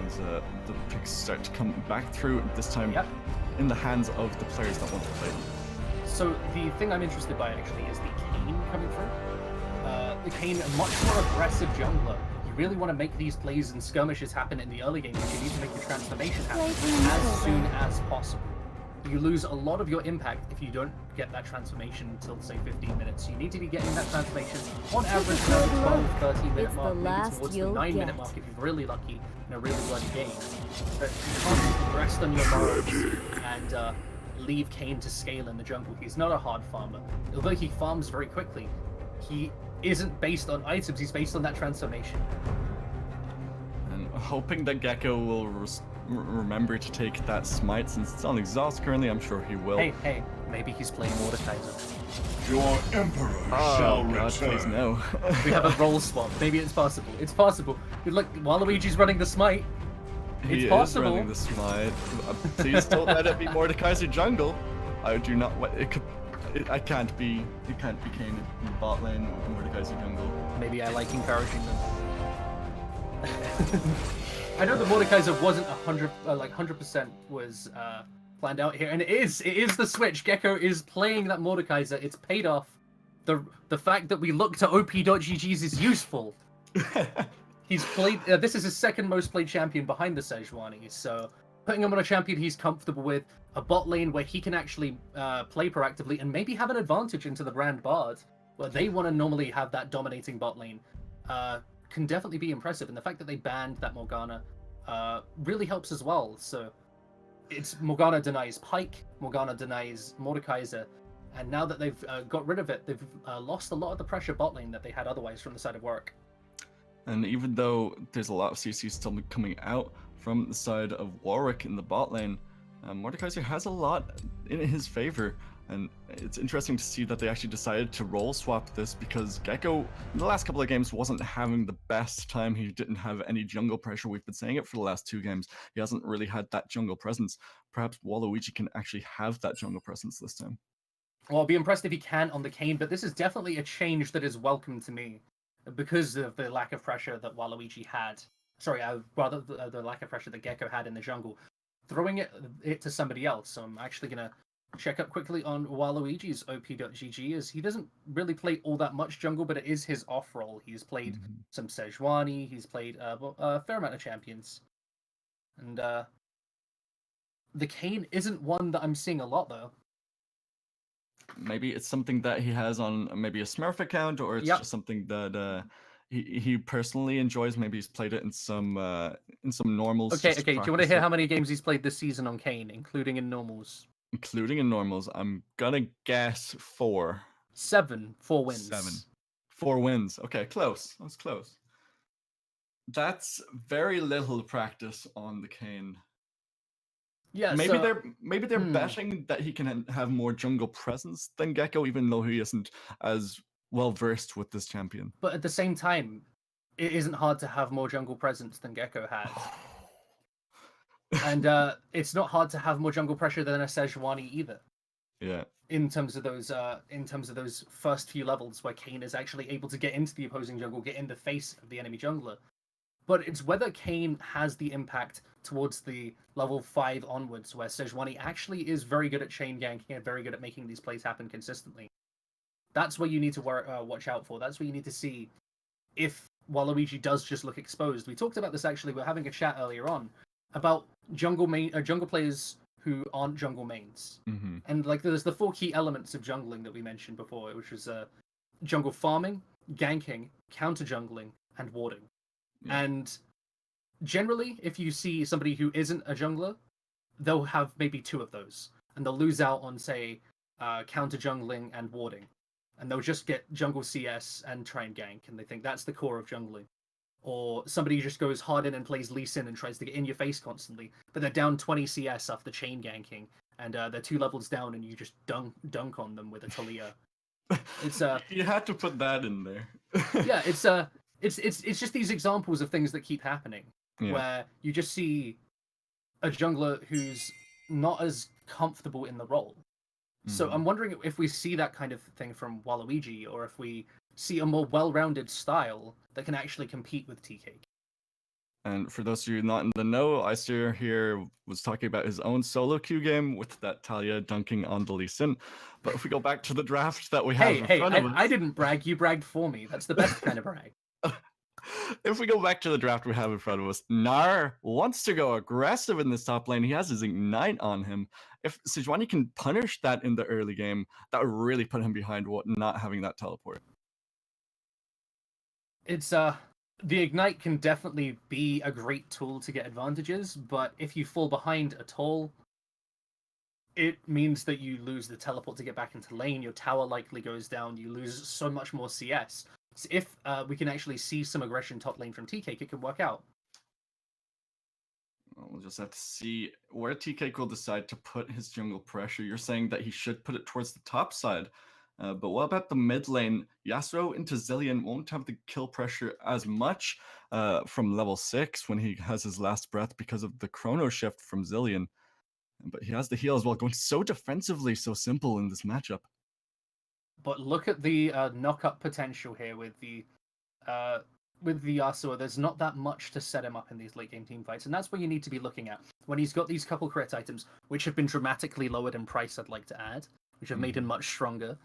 As the picks start to come back through, this time in the hands of the players that want to play them. So the thing I'm interested by actually is the Kane coming through. The Kane, a much more aggressive jungler. You really want to make these plays and skirmishes happen in the early game, because you need to make your transformation happen as soon as possible. you lose a lot of your impact if you don't get that transformation until, say, 15 minutes. You need to be getting that transformation on average around the 12, 13-minute It's the mark, maybe last towards the you'll 9-minute get. mark if you're really lucky in a really bloody game. But you can't rest on your laurels and leave Kane to scale in the jungle. He's not a hard farmer. Although he farms very quickly, he isn't based on items, he's based on that transformation. And hoping that Gecko will remember to take that smite, since it's on exhaust currently, I'm sure he will. Hey, maybe he's playing Mordekaiser. Your emperor Oh shall god, please return. no. We have a role swap. Maybe it's possible. It's possible. Look, Waluigi's running the smite. He It's is possible. running the smite. Please don't let it be Mordekaiser jungle. I do not. It could. I can't be. It can't be Kane in bot lane with Mordekaiser jungle. Maybe I like encouraging them. I know the Mordekaiser wasn't 100% was planned out here, and it is the switch. Gecko is playing that Mordekaiser. It's paid off. The fact that we look to OP.GG's is useful. He's played. This is his second most played champion behind the Sejuani, so putting him on a champion he's comfortable with, a bot lane where he can actually play proactively and maybe have an advantage into the Brand Bard, where they want to normally have that dominating bot lane, can definitely be impressive. And the fact that they banned that Morgana really helps as well. So it's Morgana denies Pike, Morgana denies Mordekaiser, and now that they've got rid of it, they've lost a lot of the pressure bot lane that they had otherwise from the side of Warwick. And even though there's a lot of CC still coming out from the side of Warwick in the bot lane, Mordekaiser has a lot in his favor. And it's interesting to see that they actually decided to role swap this, because Gecko in the last couple of games wasn't having the best time. He didn't have any jungle pressure. We've been saying it for the last 2 games. He hasn't really had that jungle presence. Perhaps Waluigi can actually have that jungle presence this time. Well, I'll be impressed if he can on the Kane, but this is definitely a change that is welcome to me because of the lack of pressure that Waluigi had. Sorry, rather the lack of pressure that Gecko had in the jungle. Throwing it to somebody else. So I'm actually going to check up quickly on Waluigi's OP.GG, as he doesn't really play all that much jungle, but it is his off role. He's played some Sejuani, he's played a fair amount of champions. And the Kane isn't one that I'm seeing a lot, though. Maybe it's something that he has on maybe a Smurf account, or it's just something that he personally enjoys. Maybe he's played it in some normals. Okay. Do you want to hear how many games he's played this season on Kane, including in normals? Including in normals, I'm gonna guess 4. 7. 4 wins. 7. 4 wins. Okay, close. That was close. That's very little practice on the Kane. Yeah, maybe they're betting that he can have more jungle presence than Gecko, even though he isn't as well versed with this champion. But at the same time, it isn't hard to have more jungle presence than Gecko had. And it's not hard to have more jungle pressure than a Sejuani either. Yeah. In terms of those first few levels where Kane is actually able to get into the opposing jungle, get in the face of the enemy jungler. But it's whether Kane has the impact towards the level 5 onwards, where Sejuani actually is very good at chain ganking and very good at making these plays happen consistently. That's what you need to watch out for. That's what you need to see if Waluigi does just look exposed. We talked about this actually. We were having a chat earlier on about jungle players who aren't jungle mains. Mm-hmm. And like there's the 4 key elements of jungling that we mentioned before, which was jungle farming, ganking, counter jungling, and warding. Yeah. And generally, if you see somebody who isn't a jungler, they'll have maybe 2 of those, and they'll lose out on, say, counter jungling and warding, and they'll just get jungle CS and try and gank, and they think that's the core of jungling. Or somebody who just goes hard in and plays Lee Sin and tries to get in your face constantly, but they're down 20 CS after chain ganking, and they're 2 levels down, and you just dunk on them with a Talia. It's you had to put that in there. Yeah, it's just these examples of things that keep happening, where you just see a jungler who's not as comfortable in the role. So I'm wondering if we see that kind of thing from Waluigi, or if we see a more well-rounded style that can actually compete with TK. And for those of you not in the know, Icer here was talking about his own solo queue game with that Talia dunking on the Lee Sin. But if we go back to the draft that we have in front of us... I didn't brag, you bragged for me. That's the best kind of brag. If we go back to the draft we have in front of us, Nar wants to go aggressive in this top lane. He has his Ignite on him. If Sejuani can punish that in the early game, that would really put him behind not having that teleport. It's the Ignite can definitely be a great tool to get advantages, but if you fall behind at all, it means that you lose the teleport to get back into lane, your tower likely goes down, you lose so much more CS. So if we can actually see some aggression top lane from TK, it could work out. We'll just have to see where TK will decide to put his jungle pressure. You're saying that he should put it towards the top side. But what about the mid lane? Yasuo into Zilean won't have the kill pressure as much from level 6 when he has his last breath because of the chrono shift from Zilean. But he has the heal as well, going so defensively, so simple in this matchup. But look at the knock-up potential here with the Yasuo. There's not that much to set him up in these late-game team fights, and that's what you need to be looking at. When he's got these couple crit items, which have been dramatically lowered in price, I'd like to add, which have made him much stronger,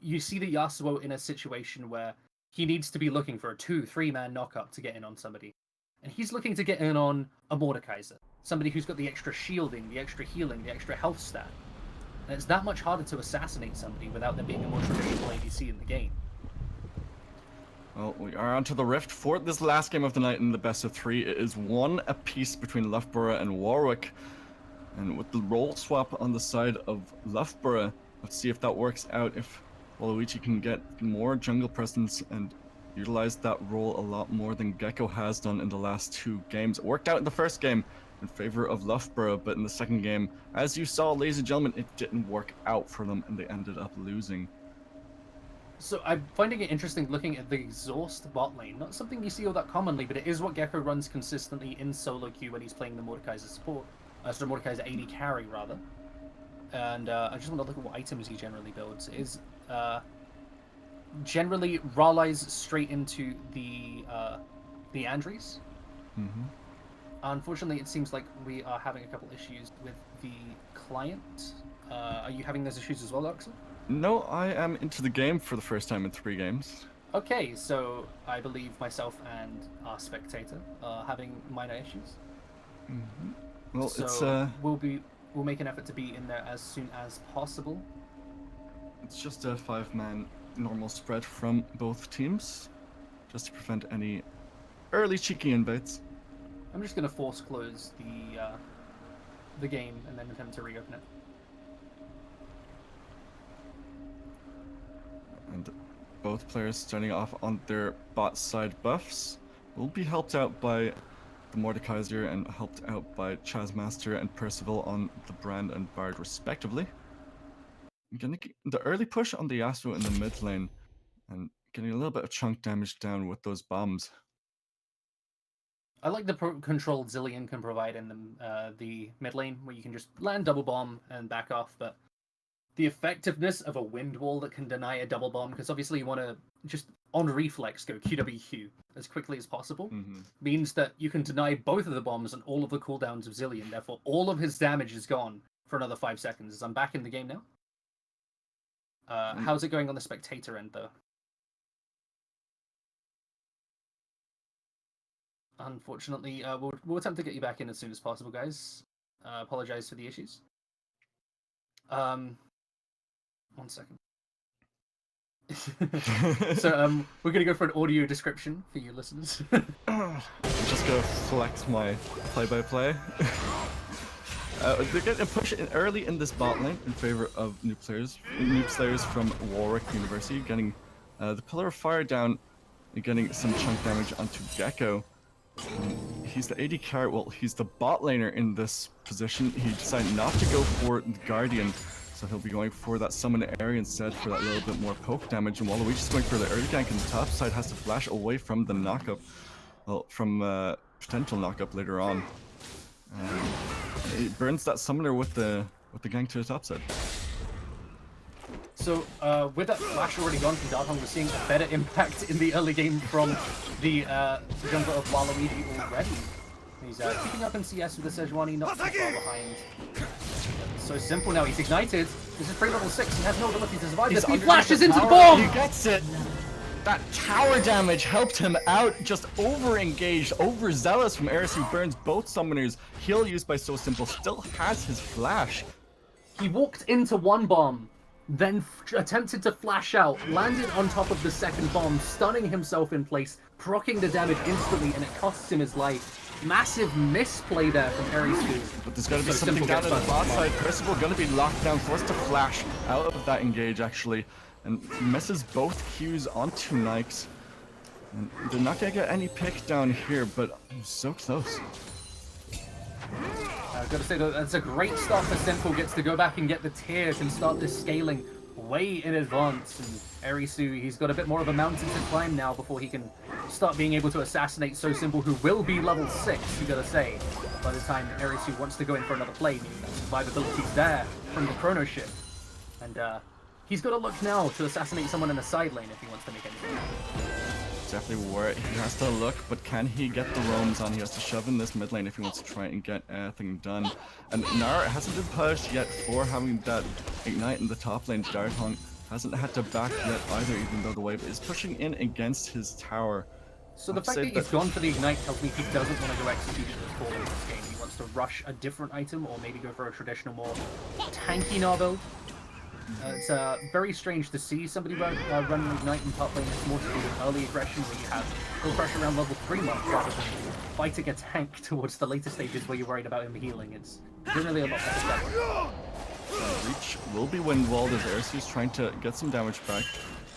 you see the Yasuo in a situation where he needs to be looking for a 2-3-man knock-up to get in on somebody. And he's looking to get in on a Mordekaiser. Somebody who's got the extra shielding, the extra healing, the extra health stat. And it's that much harder to assassinate somebody without there being a more traditional ADC in the game. Well, we are onto the Rift for this last game of the night in the best of 3. It is 1 apiece between Loughborough and Warwick. And with the role swap on the side of Loughborough, let's see if that works out, if Waluigi can get more jungle presence and utilize that role a lot more than Gecko has done in the last 2 games. It worked out in the first game in favor of Loughborough, but in the second game, as you saw, ladies and gentlemen, it didn't work out for them and they ended up losing. So I'm finding it interesting looking at the exhaust bot lane. Not something you see all that commonly, but it is what Gecko runs consistently in solo queue when he's playing the Mordekaiser support. Mordekaiser AD carry, rather. And I just want to look at what items he generally builds. It is generally Rallies straight into the Andres. Mm-hmm. Unfortunately, it seems like we are having a couple issues with the client. Are you having those issues as well, Axel? No, I am into the game for the first time in 3 games. Okay, so I believe myself and our spectator are having minor issues. Mm-hmm. Well, so we'll make an effort to be in there as soon as possible. It's just a 5-man normal spread from both teams, just to prevent any early cheeky invites. I'm just going to force close the game and then attempt to reopen it. And both players starting off on their bot side buffs will be helped out by the Mordekaiser and helped out by Chazmaster and Percival on the Brand and Bard respectively. Getting the early push on the Yasuo in the mid lane and getting a little bit of chunk damage down with those bombs. I like the control Zilean can provide in the mid lane, where you can just land double bomb and back off, but the effectiveness of a wind wall that can deny a double bomb, because obviously you want to just on reflex go QWQ as quickly as possible, means that you can deny both of the bombs and all of the cooldowns of Zilean, therefore all of his damage is gone for another 5 seconds. I'm back in the game now. How's it going on the spectator end, though? Unfortunately, we'll attempt to get you back in as soon as possible, guys. Apologize for the issues. 1 second. So, we're going to go for an audio description for you listeners. I'm just going to flex my play-by-play. They're getting a push in early in this bot lane in favor of new players from Warwick University, getting the Pillar of Fire down and getting some chunk damage onto Gecko. He's the AD carry, well, he's the bot laner in this position. He decided not to go for the Guardian, so he'll be going for that summon area instead for that little bit more poke damage. And Waluigi's going for the early gank, and the top side has to flash away from the knockup, well, from potential knockup later on. He burns that summoner with the gank to the top side. So, with that flash already gone from Darthong, we're seeing a better impact in the early game from the jungler of Waluigi already. He's keeping up in CS with the Sejuani, not too far behind. So simple now, he's ignited. This is pre-level 6, he has no ability to survive this. He flashes into the bomb! He gets it! that tower damage helped him out. Just over-engaged, overzealous from Eris, who burns both summoners. Heal used by So Simple still has his flash. He walked into one bomb, then attempted to flash out, landed on top of the second bomb, stunning himself in place, proccing the damage instantly, and it costs him his life. Massive misplay there from Arisu. But there's going to be So something Simple down gets at the back. bot side. Percival going to be locked down, forced to flash out of that engage actually, and misses both Qs onto Nikes. And they're not going to get any pick down here, but so close. I've got to say, though, that's a great start for Simple. Gets to go back and get the tiers and start this scaling way in advance. And Arisu, he's got a bit more of a mountain to climb now before he can start being able to assassinate So Simple, who will be level 6, you got to say, by the time Arisu wants to go in for another play, meaning that survivability's there from the chrono shift. And he's got to look now to assassinate someone in the side lane if he wants to make anything happen. Definitely where he has to look, but can he get the roams on? He has to shove in this mid lane if he wants to try and get anything done. And Nara hasn't been punished yet for having that ignite in the top lane. Darthong hasn't had to back yet either, even though the wave is pushing in against his tower. So the fact that he's gone for the ignite tells me he doesn't want to go execution as call in this game. He wants to rush a different item, or maybe go for a traditional, more tanky Gnar build. It's very strange to see somebody run Ignite in top lane. It's more to do with early aggression, where you have full pressure around level 3 mark, rather than fighting a tank towards the later stages where you're worried about him healing. It's generally a lot better stuff. Reach will be windwalled as Erisu's trying to get some damage back.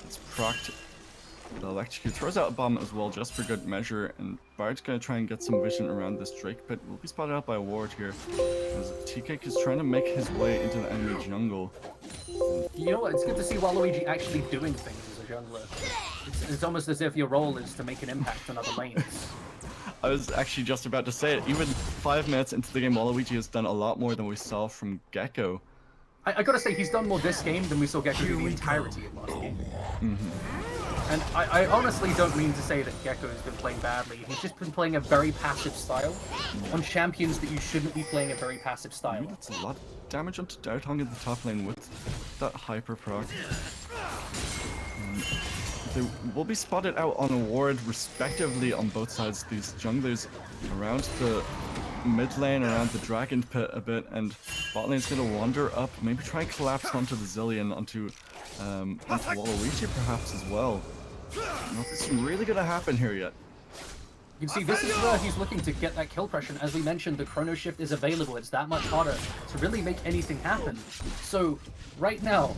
It's procced. The electrocute throws out a bomb as well, just for good measure, and Bard's gonna try and get some vision around this Drake pit. Will be spotted out by a ward here, as TK is trying to make his way into the enemy jungle. You know what? It's good to see Waluigi actually doing things as a jungler. It's almost as if your role is to make an impact on other lanes. I was actually just about to say it. Even 5 minutes into the game, Waluigi has done a lot more than we saw from Gecko. I gotta say, he's done more this game than we saw Gecko do the entirety of last game. And I honestly don't mean to say that Gecko has been playing badly. He's just been playing a very passive style on champions that you shouldn't be playing a very passive style. That's a lot of damage onto Darthong in the top lane with that hyper proc. They will be spotted out on a ward respectively on both sides. These junglers around the mid lane, around the dragon pit a bit, and bot lane's gonna wander up, maybe try and collapse onto the Zillion, onto Waluigi perhaps as well. Nothing's really gonna happen here yet. You can see this is where he's looking to get that kill pressure, and as we mentioned, the chrono shift is available. It's that much harder to really make anything happen. So right now,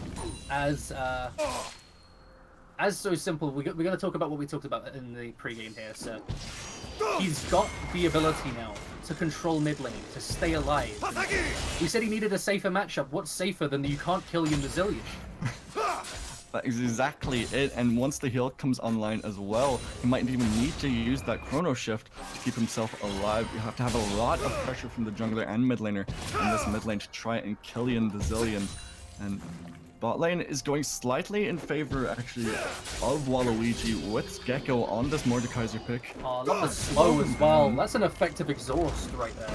as So Simple, we're going to talk about what we talked about in the pregame here. So he's got the ability now to control mid lane, to stay alive. We said he needed a safer matchup. What's safer than you can't kill you in the Zillion? That is exactly it, and once the heal comes online as well, he might even need to use that chrono shift to keep himself alive. You have to have a lot of pressure from the jungler and mid laner in this mid lane to try and kill you in the Zillion. And bot lane is going slightly in favor, actually, of Waluigi with Gecko on this Mordekaiser pick. Oh, love the slow as well. That's an effective exhaust right there.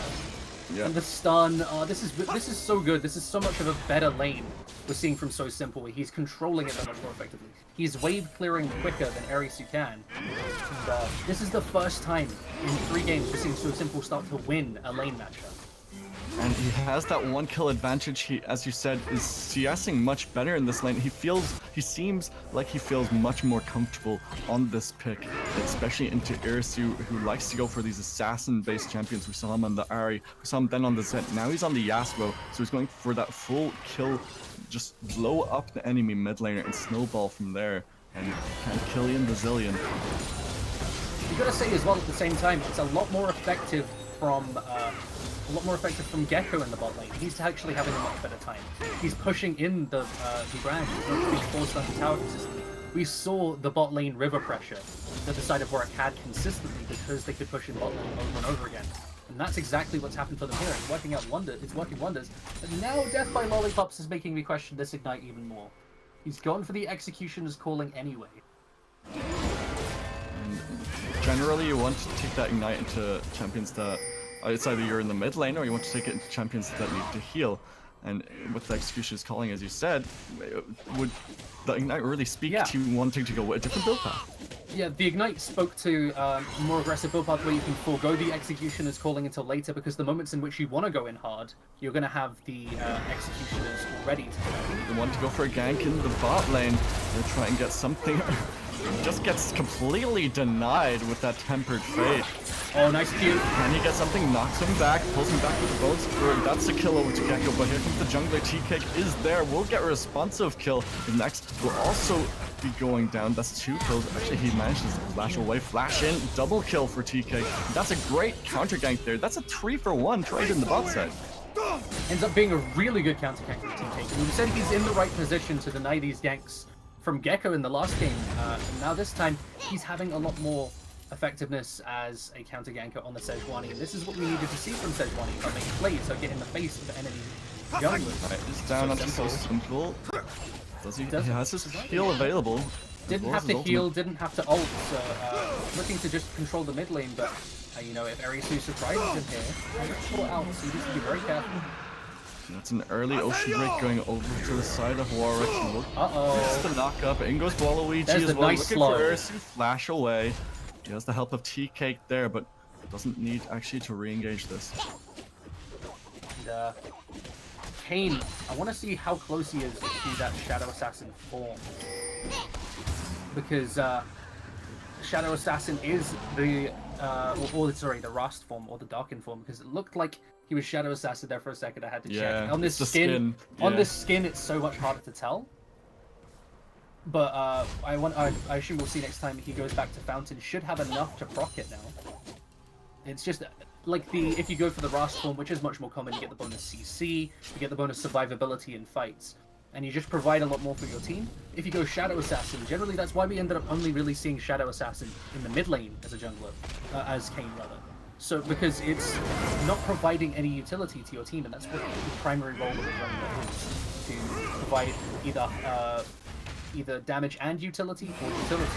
Yeah. And the stun, this is so good. This is so much of a better lane we're seeing from So Simple. He's controlling it that much more effectively. He's wave clearing quicker than Arisu can. And, this is the first time in 3 games we're seeing So Simple start to win a lane matchup. And he has that 1 kill advantage. He, as you said, is CSing much better in this lane. He seems like he feels much more comfortable on this pick, especially into Irisu, who likes to go for these assassin-based champions. We saw him on the Ahri, we saw him then on the Zed. Now he's on the Yasuo, so he's going for that full kill, just blow up the enemy mid laner and snowball from there, and can kill you in the Zillion. You gotta say as well at the same time, it's a lot more effective from Gecko in the bot lane. He's actually having a much better time. He's pushing in the ground. He's not being forced onto tower consistently. We saw the bot lane river pressure that the side of Warwick had consistently because they could push in bot lane over and over again. And that's exactly what's happened for them here. It's working wonders. And now Death by Lollipops is making me question this Ignite even more. He's gone for the Executioner's calling anyway. And generally, you want to take that Ignite into champions that... It's either you're in the mid lane or you want to take it into champions that need to heal. And with the Executioner's Calling, as you said, would the Ignite really speak Yeah. to wanting to go a different build path? Yeah, the Ignite spoke to more aggressive build path where you can forego the Executioner's Calling until later, because the moments in which you want to go in hard, you're going to have the Executioners ready to go. They want to go for a gank in the bot lane. They'll try and get something. Just gets completely denied with that Tempered Fate. Oh, nice Q. Can he get something? Knocks him back, pulls him back with the bones. That's a kill over to Gecko, but here comes the jungler. T-Cake is there. We'll get a responsive kill. The next will also be going down. That's 2 kills. Actually, he manages to flash away, flash in, double kill for T-Cake. That's a great counter gank there. That's a 3-for-1 trade in the bot side. Ends up being a really good counter gank for T-Cake. And we said he's in the right position to deny these ganks from Gecko in the last game. And now this time, he's having a lot more effectiveness as a counter ganker on the Sejuani, and this is what we needed to see from Sejuani. If I make plays, so get in the face of the enemy junglers. Right, he's down onto so simple. Does he? He has his heal available. Didn't have to heal, didn't have to ult, so looking to just control the mid lane, but you know, if Arisu surprises him here, he's pull out, so he needs to be very careful. That's an early Ocean Break going over to the side of Warwick. Uh-oh. Just the knock up. In goes Waluigi There's as the well. nice Looking slow. for Ursu, flash away. He has the help of T-Cake there, but doesn't need actually to re-engage this. And, Kane, I want to see how close he is to that Shadow Assassin form. Because Shadow Assassin is the, the Rust form, or the Darkened form, because it looked like he was Shadow Assassin there for a second. I had to check. On this it's the skin, Yeah. on this skin, it's so much harder to tell. But I assume we'll see next time he goes back to Fountain. Should have enough to proc it now. It's just like if you go for the Rust form, which is much more common, you get the bonus CC, you get the bonus survivability in fights, and you just provide a lot more for your team. If you go Shadow Assassin, generally that's why we ended up only really seeing Shadow Assassin in the mid lane as a jungler, as Kane rather. So because it's not providing any utility to your team, and that's what the primary role of a jungler is, to provide either damage and utility, or utility.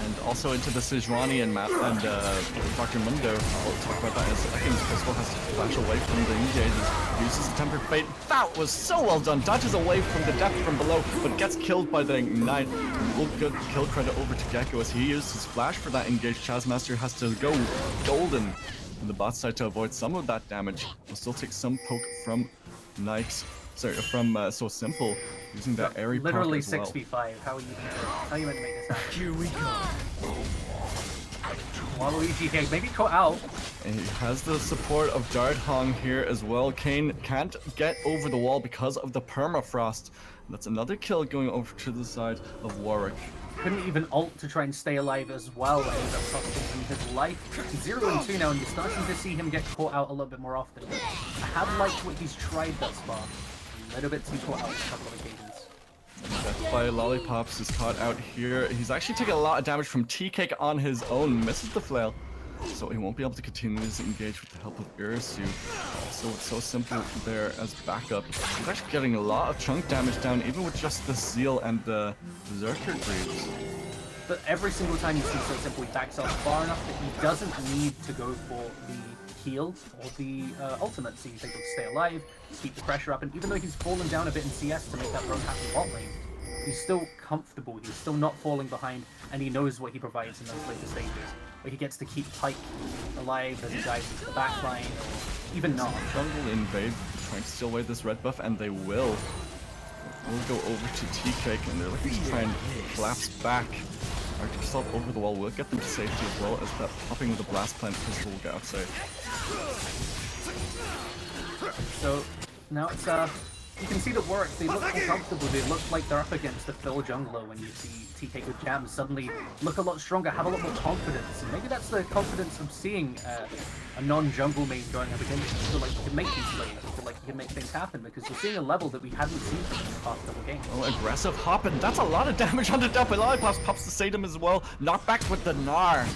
And also into the Sejuani and Dr. Mundo. I'll talk about that in a second. Crystal has to flash away from the engages. Uses the Tempered Fate. That was so well done. Dodges away from the depth from below, but gets killed by the Ignite. We'll get kill credit over to Gecko as he used his flash for that engage. Chazmaster has to go golden in the bot side to avoid some of that damage. We'll still take some poke from Nikes. Sorry, from So Simple, using that airy proc Literally as well. 6v5. How are you meant to make this happen? Here we go. Waluigi here, maybe caught out. And he has the support of Dart Hong here as well. Kane can't get over the wall because of the permafrost. That's another kill going over to the side of Warwick. Couldn't even ult to try and stay alive as well, and ended up costing him his life. 0-2 now, and you're starting to see him get caught out a little bit more often. I have liked what he's tried thus far. A little bit too caught out on a couple of occasions. Death by Lollipops is caught out here. He's actually taking a lot of damage from T-Cake on his own. Misses the flail. So he won't be able to continue to engage with the help of Irisu. So it's So Simple there as backup. He's actually getting a lot of chunk damage down, even with just the Zeal and the Berserker Greaves. But every single time you see So Simple, he backs up far enough that he doesn't need to go for the heal or the ultimate, so he's able to stay alive, keep the pressure up, and even though he's fallen down a bit in CS to make that run happen bot lane, he's still comfortable, he's still not falling behind, and he knows what he provides in those later stages, where he gets to keep Pike alive as he dives into the backline, or even not. Jungle invade, trying to steal away this red buff, and they will. We'll go over to T-Cake, and they're looking to try and collapse back. Arctic Assault over the wall will get them to safety as well as that popping with the Blast Plant pistol will get outside. So now it's you can see the work, they look uncomfortable, they look like they're up against the Phil jungler when you see TK with Jam suddenly look a lot stronger, have a lot more confidence, and maybe that's the confidence of seeing a non-jungle main going up against you, feel like you can make these plays, you feel like you can make things happen, because you're seeing a level that we haven't seen from in the past couple games. Oh, aggressive hop, and that's a lot of damage on the Death by Lollipops, pops the Satum as well, knockback with the Gnar.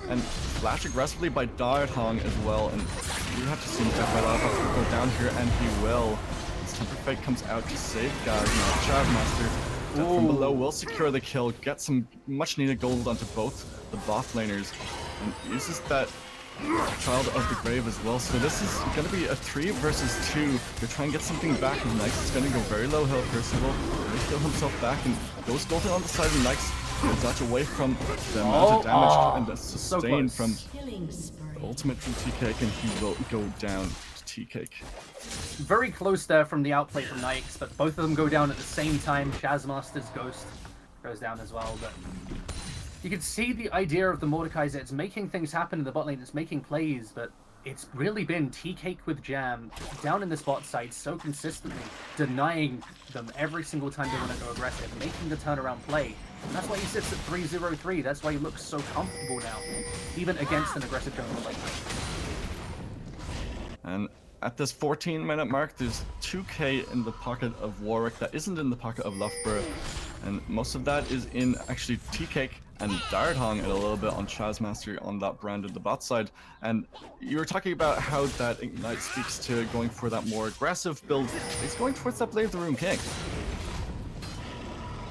And flash aggressively by Dart Hong as well, and we have to see Death by Lollipops will go down here, and he will. Tempered Fate comes out to save guys. Now Chazmaster from below will secure the kill, get some much needed gold onto both the bot laners, and uses that Child of the Grave as well. So this is going to be a 3 versus 2. They're trying to get something back, and Nyx is going to go very low health first of all. He'll heal himself back and goes golden on the side, and Nyx will dodge away from the amount of damage and the sustain from the ultimate from T-Cake, and he will go down to T-Cake. Very close there from the outplay from Nyx, but both of them go down at the same time. Shazmaster's Ghost goes down as well, but you can see the idea of the Mordekaiser. It's making things happen in the bot lane, it's making plays, but it's really been T-Cake with Jam down in this bot side so consistently, denying them every single time they want to go aggressive, making the turnaround play. And that's why he sits at 3-0-3, that's why he looks so comfortable now, even against an aggressive jungle like Nyx. And at this 14-minute mark, there's 2k in the pocket of Warwick that isn't in the pocket of Loughborough, and most of that is in actually T-Cake and Dardhong, and a little bit on Shazmaster on that brand in the bot side. And you were talking about how that Ignite speaks to going for that more aggressive build. It's going towards that Blade of the Rune King.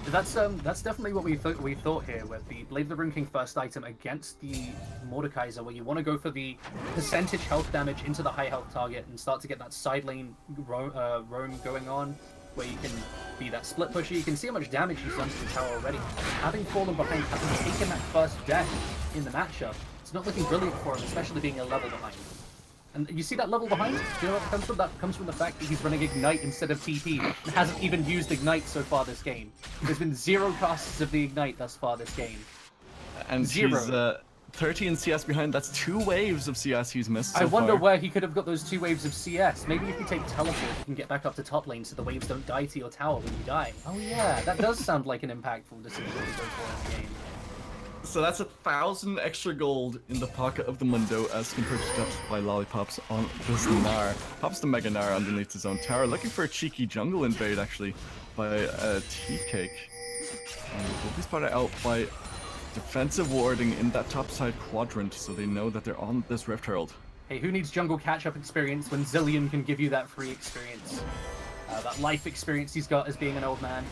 That's definitely what we thought here with the Blade of the Rune King first item against the Mordekaiser, where you want to go for the percentage health damage into the high health target and start to get that side lane roam going on, where you can be that split pusher. You can see how much damage he's done to the tower already. Having fallen behind, having taken that first death in the matchup, it's not looking brilliant for him, especially being a level behind. And you see that level behind? Do you know what comes from? That comes from the fact that he's running Ignite instead of TP and hasn't even used Ignite so far this game. There's been 0 casts of the Ignite thus far this game. And 0. he's 30 in CS behind. That's 2 waves of CS he's missed so I wonder far. where he could have got those 2 waves of CS. Maybe if you take teleport, you can get back up to top lane so the waves don't die to your tower when you die. Oh yeah, that does sound like an impactful decision to go for in the game. So that's 1,000 extra gold in the pocket of the Mundo as compared to Death by Lollipops on this Gnar. Pops the Mega Gnar underneath his own tower, looking for a cheeky jungle invade actually by T-Cake. And will be spotted out by defensive warding in that top side quadrant, so they know that they're on this Rift Herald. Hey, who needs jungle catch-up experience when Zillion can give you that free experience? That life experience he's got as being an old man.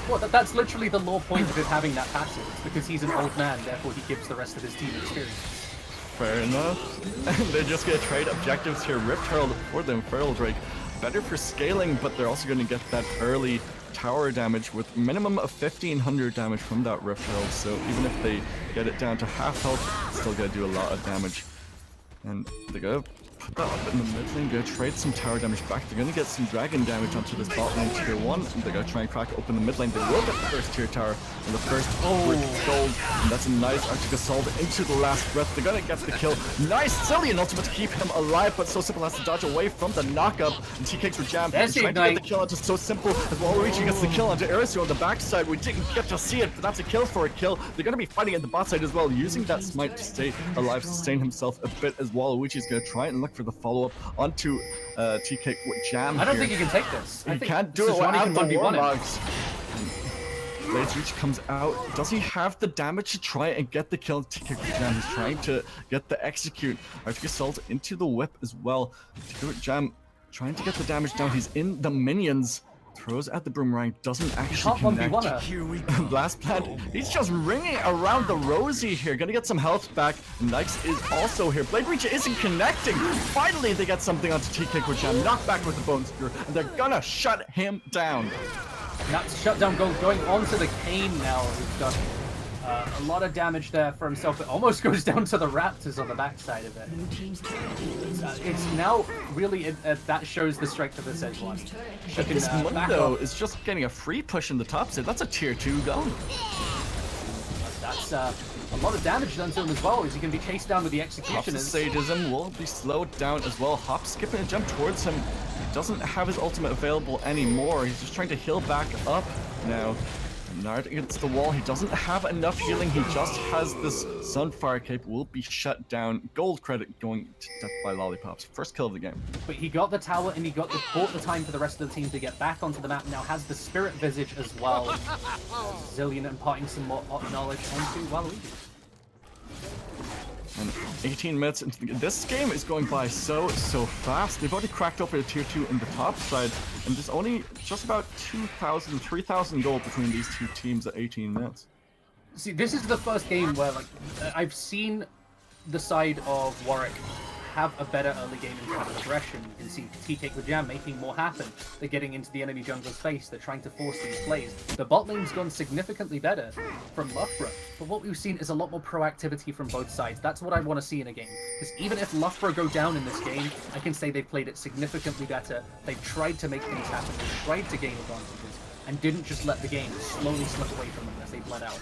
Well, that's literally the lore point of him having that passive. It's because he's an old man, therefore he gives the rest of his team experience. Fair enough. And they're just going to trade objectives here. Rift Herald for the Infernal Drake. Better for scaling, but they're also going to get that early tower damage with minimum of 1,500 damage from that Rift Herald. So even if they get it down to half health, it's still going to do a lot of damage. And they're going to put that up in the mid lane, going to trade some tower damage back. They're going to get some dragon damage onto this bot lane tier 1. And they're going to try and crack open the mid lane. They will get the first tier tower and the first brick gold. And that's a nice Arctic Assault into the last breath. They're going to get the kill. Nice Zillion ultimate to keep him alive, but So Simple has to dodge away from the knockup. And T-Cakes were jammed. Trying to get the kill onto So Simple as Waluigi gets the kill onto Arisu on the backside. We didn't get to see it, but that's a kill for a kill. They're going to be fighting at the bot side as well, using that smite to stay alive, sustain himself a bit as Waluigi is going to try and look for the follow-up onto T-Cake with Jam. I don't here. think he can take this. He can't do it without the Warlogs. Blade's Reach comes out. Does he have the damage to try and get the kill? T-Cake with Jam. He's trying to get the execute. Arctic Assault into the whip as well. T-Cake with Jam trying to get the damage down. He's in the minions. Throws at the boomerang, doesn't actually connect. Here we go. Blast Plant, he's just ringing around the Rosie here. Gonna get some health back. Nyx is also here. Blade Reach isn't connecting. Finally, they get something onto T-Cake with Jam. Knocked back with the Bone Spear, and they're gonna shut him down. That's shutdown goal going onto the Kane now. We've got a lot of damage there for himself. It almost goes down to the Raptors on the backside of it. It's now really, that shows the strength of this edge one. This Mundo is just getting a free push in the top side. That's a tier 2 gun. That's a lot of damage done to him as well, as he can be chased down with the Executioners. Hop's sadism will be slowed down as well. Hop skipping a jump towards him. He doesn't have his ultimate available anymore. He's just trying to heal back up now. Nard against the wall. He doesn't have enough healing. He just has this Sunfire cape. Will be shut down. Gold credit going to Death by Lollipops. First kill of the game. But he got the tower and he bought the time for the rest of the team to get back onto the map. Now has the Spirit Visage as well. Zillion imparting some more knowledge onto Waluigi. And 18 minutes into the game. This game is going by so fast. They've already cracked open a tier 2 in the top side, and there's only just about 2,000, 3,000 gold between these two teams at 18 minutes. See, this is the first game where like I've seen the side of Warwick have a better early game in terms of aggression. You can see TK with Jam making more happen. They're getting into the enemy jungler's face. They're trying to force these plays. The bot lane's gone significantly better from Loughborough, but what we've seen is a lot more proactivity from both sides. That's what I want to see in a game. Because even if Loughborough go down in this game, I can say they've played it significantly better. They've tried to make things happen. They've tried to gain advantages and didn't just let the game slowly slip away from them as they bled out.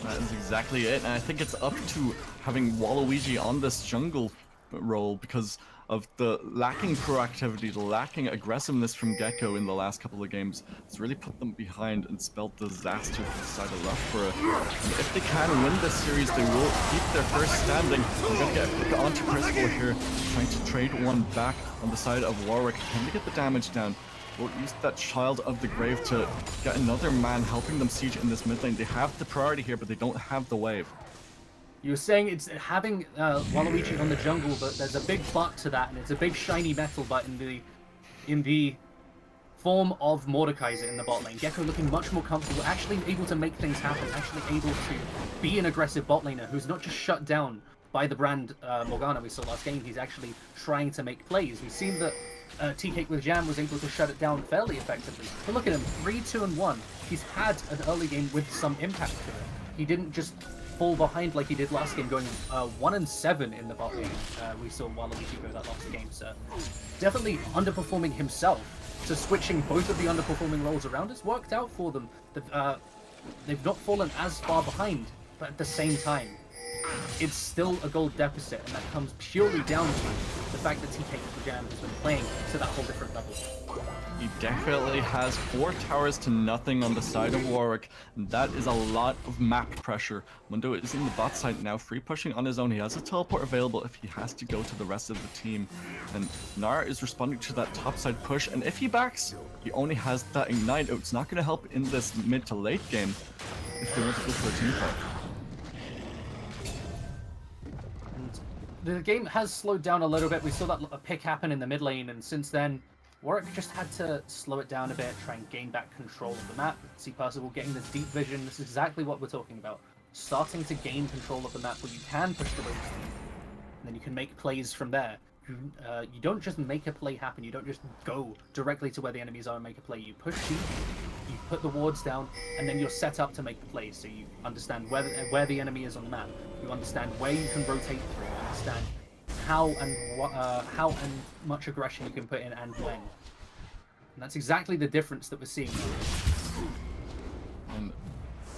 That is exactly it, and I think it's up to having Waluigi on this jungle role because of the lacking proactivity, the lacking aggressiveness from Gecko in the last couple of games. It's really put them behind and spelled disaster for the side of Loughborough. And if they can win this series, they will keep their first standing. We're going to get a pick onto Crystal here, trying to trade one back on the side of Warwick. Can they get the damage down? We'll use that Child of the Grave to get another man helping them siege in this mid lane. They have the priority here, but they don't have the wave. You were saying it's having Waluigi on the jungle, but there's a big but to that, and it's a big shiny metal but in the form of Mordekaiser in the bot lane. Gecko looking much more comfortable, actually able to make things happen, actually able to be an aggressive bot laner who's not just shut down by the brand Morgana we saw last game. He's actually trying to make plays. We've seen that TK with Jam was able to shut it down fairly effectively. But look at him, 3-2-1. He's had an early game with some impact to it. He didn't just fall behind like he did last game, going 1-7 in the bot lane. We saw Waluigi go that last game, so definitely underperforming himself. So switching both of the underperforming roles around has worked out for them. They've not fallen as far behind, but at the same time, it's still a gold deficit, and that comes purely down to the fact that TK Jam has been playing to that whole different level. He definitely has 4 towers to nothing on the side of Warwick, and that is a lot of map pressure. Mundo is in the bot side now, free pushing on his own. He has a teleport available if he has to go to the rest of the team. And Nara is responding to that top side push, and if he backs, he only has that ignite. It's not going to help in this mid to late game if they want to go for a team fight. The game has slowed down a little bit. We saw that a pick happen in the mid lane, and since then, Warwick just had to slow it down a bit, try and gain back control of the map. See Percival getting this deep vision. This is exactly what we're talking about. Starting to gain control of the map where you can push the wave speed, and then you can make plays from there. You don't just make a play happen. You don't just go directly to where the enemies are and make a play. You push deep, you put the wards down, and then you're set up to make the plays. So you understand where the enemy is on the map. You understand where you can rotate through. You understand how and much aggression you can put in and when. And that's exactly the difference that we're seeing. And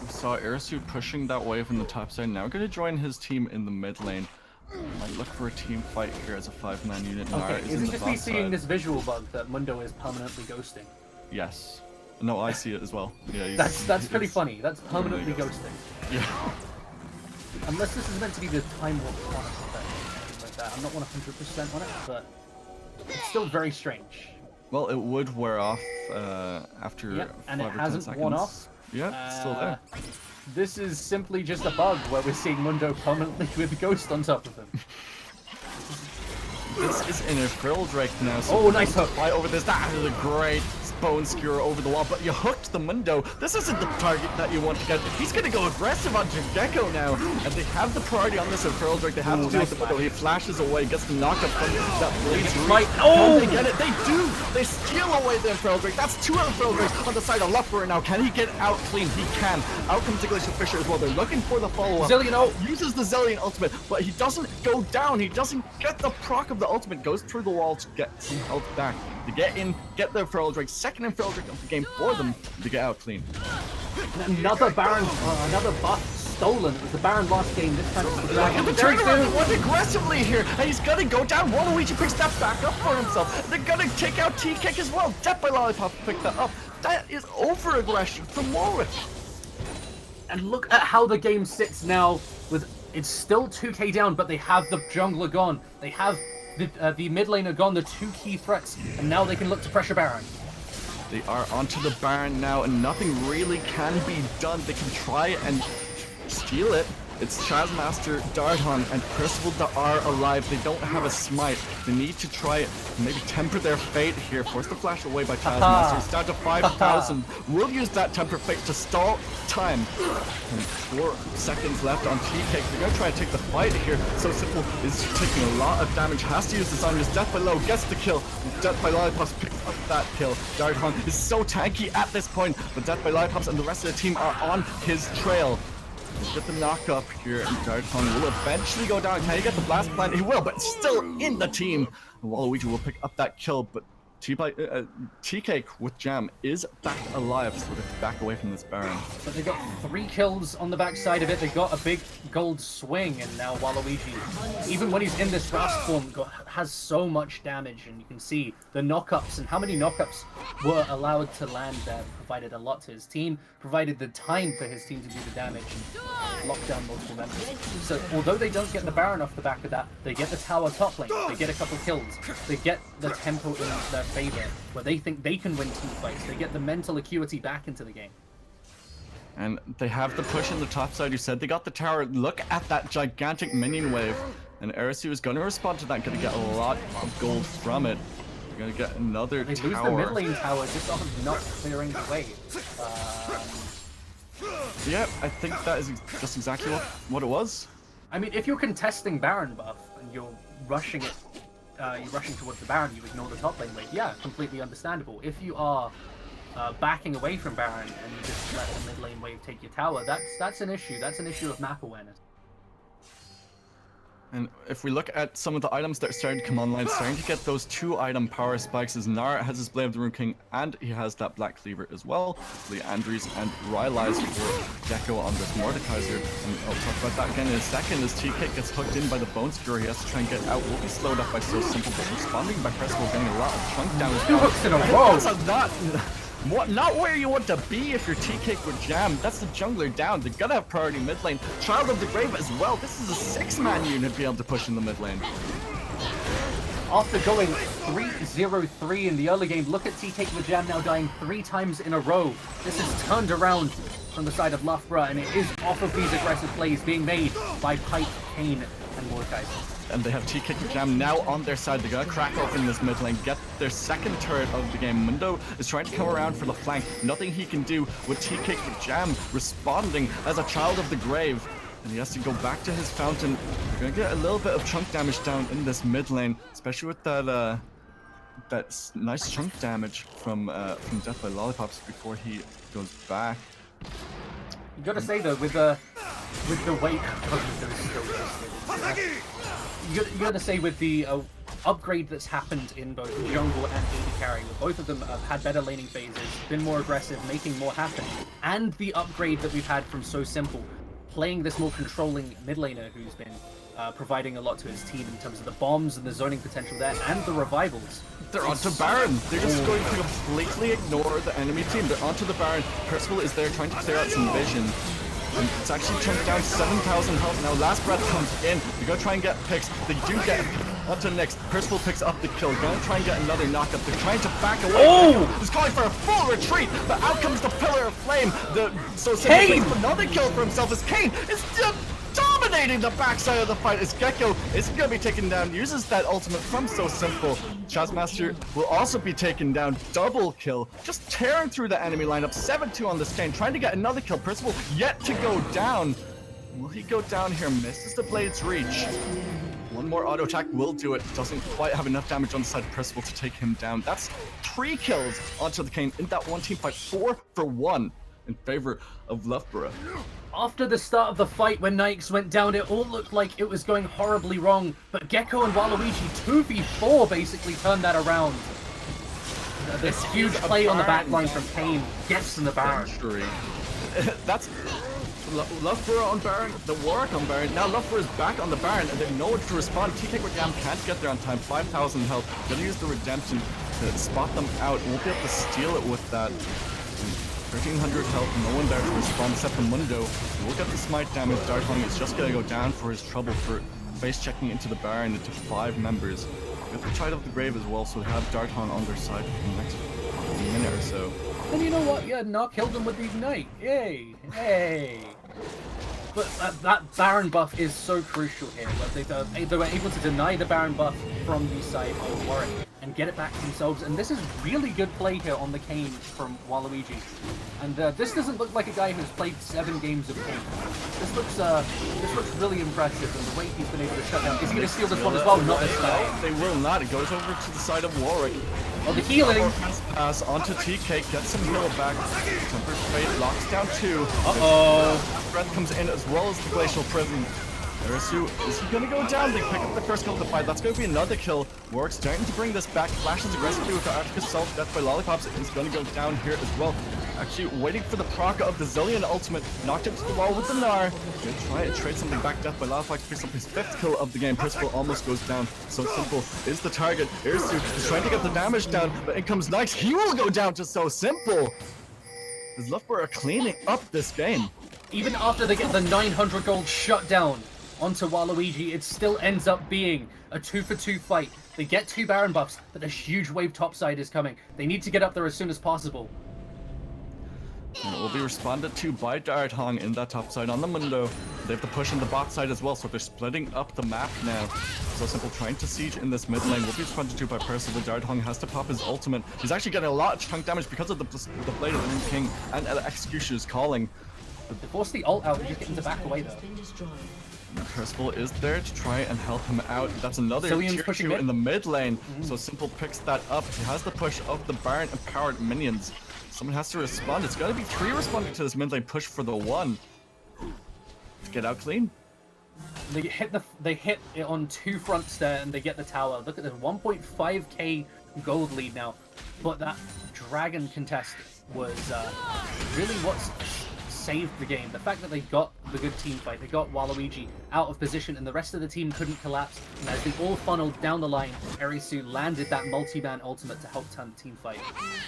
we saw Irasu pushing that wave in the top side. Now going to join his team in the mid lane. Might look for a team fight here as a 5-man unit. Nara Okay, is is in it the just bot me seeing side. this visual bug that Mundo is permanently ghosting? Yes. No, I see it as well. Yeah, That's pretty it's funny. That's permanently ghosting. Yeah. Unless this is meant to be the time warp quantum effect or something like that. I'm not 100% on it, but it's still very strange. Well, it would wear off after Yep, and 5 it or 10 hasn't seconds. worn off. Yeah, it's still there. This is simply just a bug where we're seeing Mundo permanently with Ghost on top of him. This is in a Frill Drake now. So Oh, nice hook. fly over this. That is a great bone skewer over the wall, but you hooked the Mundo. This isn't the target that you want to get. He's going to go aggressive on Gecko now, and they have the priority on this Frill Drake. They have to deal with the Mundo. He flashes away, gets the knockup from that blade. Right. Oh! Oh! They get it. They do. They steal away the Frill Drake. That's 2 Frill Drakes on the side of Loughborough now. Can he get out clean? He can. Out comes Glacier Fisher as well. They're looking for the follow-up. Zillion ult. Uses the Zillion ultimate, but he doesn't go down. He doesn't get the proc of the ultimate. Goes through the wall to get some health back. To get in, get their Feral Drake. Second and Feral Drake of the game for them to get out clean. And another Baron, another buff stolen. It was the Baron last game. This time it's the Dragon. And the Very turnaround soon. went aggressively here, and he's gonna go down. Waluigi picks that back up for himself. They're gonna take out T-Kick as well. Death by Lollipop picked that up. That is over aggression from Warwick. And look at how the game sits now. With it's still 2k down, but they have the jungler gone. They have the mid laner gone, the 2 key threats, and now they can look to pressure Baron. They are onto the Baron now, and nothing really can be done. They can try and steal it, It's Chazmaster, Dardhon, and Percival that are alive. They don't have a smite. They need to try maybe temper their fate here. Force the flash away by Chazmaster. It's down to 5,000. We'll use that temper fate to stall time. And 4 seconds left on T-Cake. They're going to try to take the fight here. So Simple is taking a lot of damage. Has to use this on his Death by Low. Gets the kill. Death by Lollipops picks up that kill. Dardhon is so tanky at this point, but Death by Lollipops and the rest of the team are on his trail. We'll get the knock up here, and Dardhon will eventually go down. Can he get the blast plant? He will, but it's still in the team. Waluigi will pick up that kill, but T-Cake with Jam is back alive, so they're back away from this Baron. But they got 3 kills on the backside of it. They got a big gold swing, and now Waluigi, even when he's in this fast form, has so much damage, and you can see the knockups and how many knockups were allowed to land there. Provided a lot to his team, provided the time for his team to do the damage and lock down multiple members. So although they don't get the Baron off the back of that, they get the tower top lane, they get a couple kills, they get the tempo in their favor, where they think they can win team fights. They get the mental acuity back into the game. And they have the push in the top side. You said they got the tower. Look at that gigantic minion wave. And Arisu is going to respond to that, going to get a lot of gold from it. They're going to get another They tower. lose the mid lane tower just off of not clearing the way. Yeah, I think that is just exactly what it was. I mean, if you're contesting Baron buff and you're rushing it, you're rushing towards the Baron, you ignore the top lane wave. Yeah, completely understandable. If you are backing away from Baron and you just let the mid lane wave take your tower, that's an issue. That's an issue of map awareness. And if we look at some of the items that are starting to come online, starting to get those 2 item power spikes, as Nara has his Blade of the Rune King, and he has that Black Cleaver as well. Leandries and Rylai's for Gecko on this Mordekaiser. And I'll talk about that again in a second, as T-Cake gets hooked in by the Bone Skewer. He has to try and get out. Will be slowed up by So Simple, but responding by Percival, getting a lot of chunk damage. 2 hooks in a row! Not where you want to be if you're T-Cake with Jam. That's the jungler down. They're gonna have priority mid lane. Child of the Grave as well. This is a 6-man unit be able to push in the mid lane. After going 3-0-3 in the early game, look at T-Cake with Jam now dying 3 times in a row. This is turned around from the side of Loughborough, and it is off of these aggressive plays being made by Pipe, Kane, and Mordekaiser. And they have T-Cake with Jam now on their side. They're gonna crack open this mid lane, get their second turret of the game. Mundo is trying to come around for the flank. Nothing he can do with T-Cake with Jam responding as a Child of the Grave. And he has to go back to his fountain. We're gonna get a little bit of chunk damage down in this mid lane, especially with that nice chunk damage from Death by Lollipops before he goes back. You gotta say though, with the weight, you gotta say with the upgrade that's happened in both jungle and AD carry, where both of them have had better laning phases, been more aggressive, making more happen, and the upgrade that we've had from So Simple, playing this more controlling mid laner who's been providing a lot to his team in terms of the bombs and the zoning potential there, and the revivals. They're onto Baron. They're just going to completely ignore the enemy team. They're onto the Baron. Percival is there trying to clear out some vision. And it's actually chunked down 7,000 health now. Last Breath comes in. They're going to try and get picks. They do get onto Nyx. Percival picks up the kill. Going to try and get another knockup. They're trying to back away. Oh! He's calling for a full retreat, but out comes the Pillar of Flame. So Kane! Another kill for himself as Kane is dominating the backside of the fight as Gecko is going to be taken down. Uses that ultimate from So Simple. Chazmaster will also be taken down. Double kill. Just tearing through the enemy lineup. 7-2 on this Kane. Trying to get another kill. Percival yet to go down. Will he go down here? Misses the Blade's reach. One more auto attack will do it. Doesn't quite have enough damage on the side of Percival to take him down. That's 3 kills onto the Kane in that one team fight. 4 for 1 in favor of Loughborough. After the start of the fight, when Nyx went down, it all looked like it was going horribly wrong, but Gecko and Waluigi 2v4 basically turned that around. This huge play on the backline from Kane gets in the Baron. That's Loughborough on Baron, the Warwick on Baron. Now Loughborough is back on the Baron, and they have nowhere to respond. T-Cake with Jam can't get there on time. 5,000 health. Gonna use the Redemption to spot them out. Won't be able to steal it with that. 1,300 health, no one there to respond except for Mundo. We'll get the smite damage. Dardhon is just gonna go down for his trouble for face checking into the Baron. It took 5 members. We have the Child of the Grave as well, so we have Dardhon on their side for the next minute or so. And you know what? Yeah, Nock killed him with the Ignite. Yay! Hey! But that Baron buff is so crucial here. Like they were able to deny the Baron buff from the side of Warwick and get it back themselves. And this is really good play here on the Kane from Waluigi. And this doesn't look like a guy who's played 7 games of Kane. This looks really impressive, and the way he's been able to shut down. Is he going to steal this one as well? Not this time. They will not. It goes over to the side of Warwick. Oh, the healing! Pass onto TK, gets some heal back. Tempered Fate locks down 2. Uh-oh. Breath comes in as well as the Glacial Prison. Arisu, is he gonna go down? They pick up the first kill of the fight. That's gonna be another kill. Warwick's starting to bring this back. Flashes aggressively with the Arctic Assault. Death by Lollipops is gonna go down here as well. Actually waiting for the proc of the Zillion ultimate. Knocked into the wall with the Gnar. Gonna try and trade something back. Death by Lollipops picks up his 5th kill of the game. Percival almost goes down. So Simple is the target. Arisu is trying to get the damage down, but in comes Nyx. He will go down to So Simple. As Loughborough are cleaning up this game. Even after they get the 900 gold shut down onto Waluigi, it still ends up being a 2-for-2 fight. They get 2 Baron buffs, but a huge wave topside is coming. They need to get up there as soon as possible. And it will be responded to by Darthong in that top side on the Mundo. They have to push in the bot side as well, so they're splitting up the map now. So Simple trying to siege in this mid lane will be responded to by Percival. Darthong has to pop his ultimate. He's actually getting a lot of chunk damage because of the Blade of the Moon King and Executioner's Calling. They force the ult out and just get him to back away though. Percival is there to try and help him out. That's another Zillion's tier pushing 2 mid. in the mid lane. So Simple picks that up. He has the push of the Baron empowered minions. Someone has to respond. It's gotta be 3 responding to this mid lane push for the 1. Get out clean. They hit it on 2 fronts there and they get the tower. Look at this 1.5k gold lead now. But that dragon contest was really what's saved the game. The fact that they got the good team fight, they got Waluigi out of position and the rest of the team couldn't collapse. And as they all funneled down the line, Arisu landed that multi-man ultimate to help turn the team fight.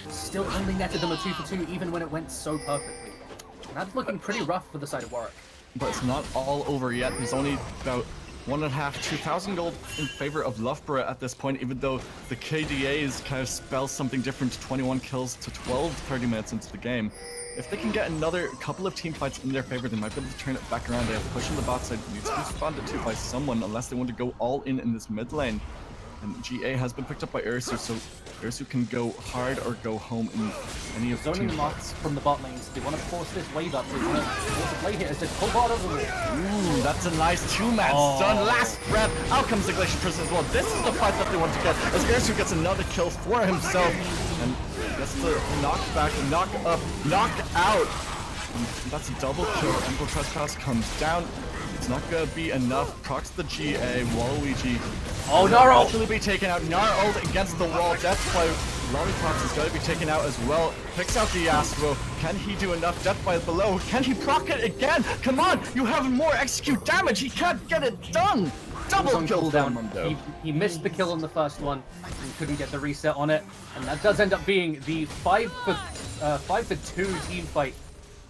Still only netted them a 2-for-2 even when it went so perfectly. And that's looking pretty rough for the side of Warwick. But it's not all over yet. There's only about 2,000 gold in favor of Loughborough at this point, even though the KDAs kind of spell something different. 21 kills to 12 30 minutes into the game. If they can get another couple of team fights in their favor, they might be able to turn it back around. They have push on the bot side, needs to be responded to by someone unless they want to go all in this mid lane. And GA has been picked up by Arisu, so Arisu can go hard or go home in any of the Zoning team them off fights. from the bot lanes. They want to force this wave up. They want to play here as they pull bot over the wall. Ooh, that's a nice 2-man stun. Last breath. Out comes the Glacier Prison as well. This is the fight that they want to get. As Arisu gets another kill for himself. And gets the knock back, knock up, knock out. And that's a double kill. Emperor Trespass comes down. It's not gonna be enough. Procs the GA, Waluigi. Oh, Gnar ult! Actually be taken out. Gnar ult against the wall. Death by Lollipops is gonna be taken out as well. Picks out the Astro. Can he do enough? Death by below. Can he proc it again? Come on! You have more execute damage. He can't get it done. Double kill down. He missed the kill on the first one and couldn't get the reset on it, and that does end up being the 5-for-2 team fight.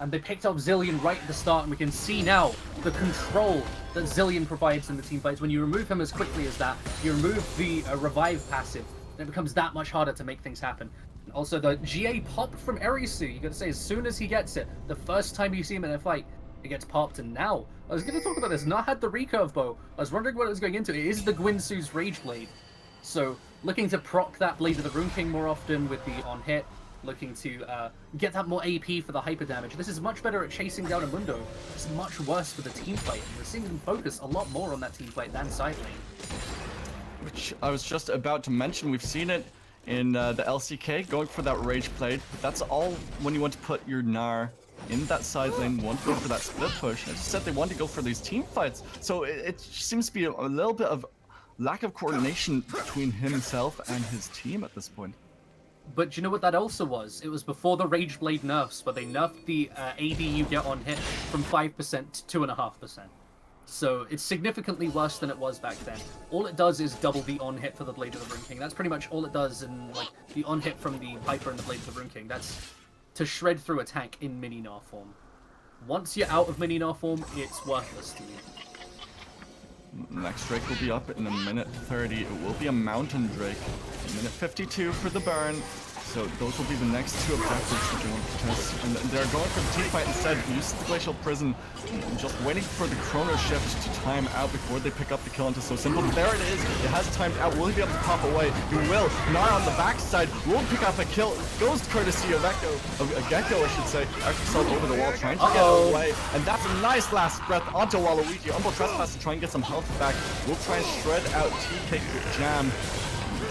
And they picked up Zillion right at the start, and we can see now the control that Zillion provides in the team fights. When you remove him as quickly as that, you remove the revive passive, and it becomes that much harder to make things happen. And also, the GA pop from Arisu, you gotta say, as soon as he gets it, the first time you see him in a fight, it gets popped, and now, I was gonna talk about this, not had the recurve bow. I was wondering what it was going into. It is the Gwynsu's Rage Blade. So, looking to proc that Blade of the Rune King more often with the on-hit, looking to get that more AP for the hyper damage. This is much better at chasing down a Mundo. It's much worse for the team fight. We're seeing them focus a lot more on that team fight than side lane. Which I was just about to mention. We've seen it in the LCK, going for that Rage Blade, but that's all when you want to put your Gnar in that side lane, want to go for that split push. I just said they want to go for these team fights, so it seems to be a little bit of lack of coordination between himself and his team at this point. But do you know what that also was? It was before the Rage Blade nerfs, where they nerfed the AD you get on hit from 5% to 2.5%. So it's significantly worse than it was back then. All it does is double the on hit for the Blade of the Rune King. That's pretty much all it does in like the on hit from the Piper and the Blade of the Rune King. That's to shred through a tank in mini Gnar form. Once you're out of mini Gnar form, it's worthless to you. Next Drake will be up in a minute 30. It will be a Mountain Drake. Minute 52 for the burn. So those will be the next two objectives that they want to test. And they're going for the team fight instead. Use the Glacial Prison, just waiting for the Chrono Shift to time out before they pick up the kill into So Simple. There it is. It has timed out. Will he be able to pop away? He will. Nar on the backside will pick up a kill. Goes courtesy of Gecko, I should say. Arkansas over the wall trying to get away. And that's a nice last breath onto Waluigi. Umbo Trespass to try and get some health back. We'll try and shred out TK with Jam.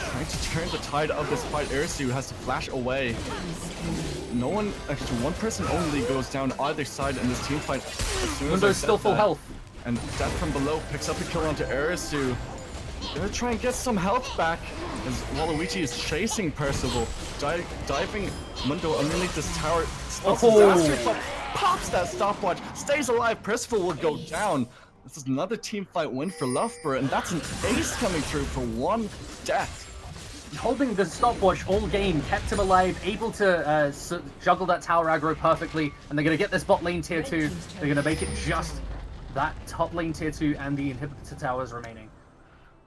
Trying to turn the tide of this fight. Irisu has to flash away. No one, actually one person only goes down either side in this team fight. Mundo's still full health. And Death from below picks up a kill onto Irisu. Gonna try and get some health back as Waluigi is chasing Percival. Diving Mundo underneath this tower. Stops disaster, but pops that stopwatch. Stays alive. Percival will go down. This is another team fight win for Loughborough, and that's an ace coming through for one death. Holding the stopwatch all game, kept him alive, able to juggle that tower aggro perfectly, and they're going to get this bot lane tier 2. They're going to make it just that top lane tier 2 and the inhibitor towers remaining.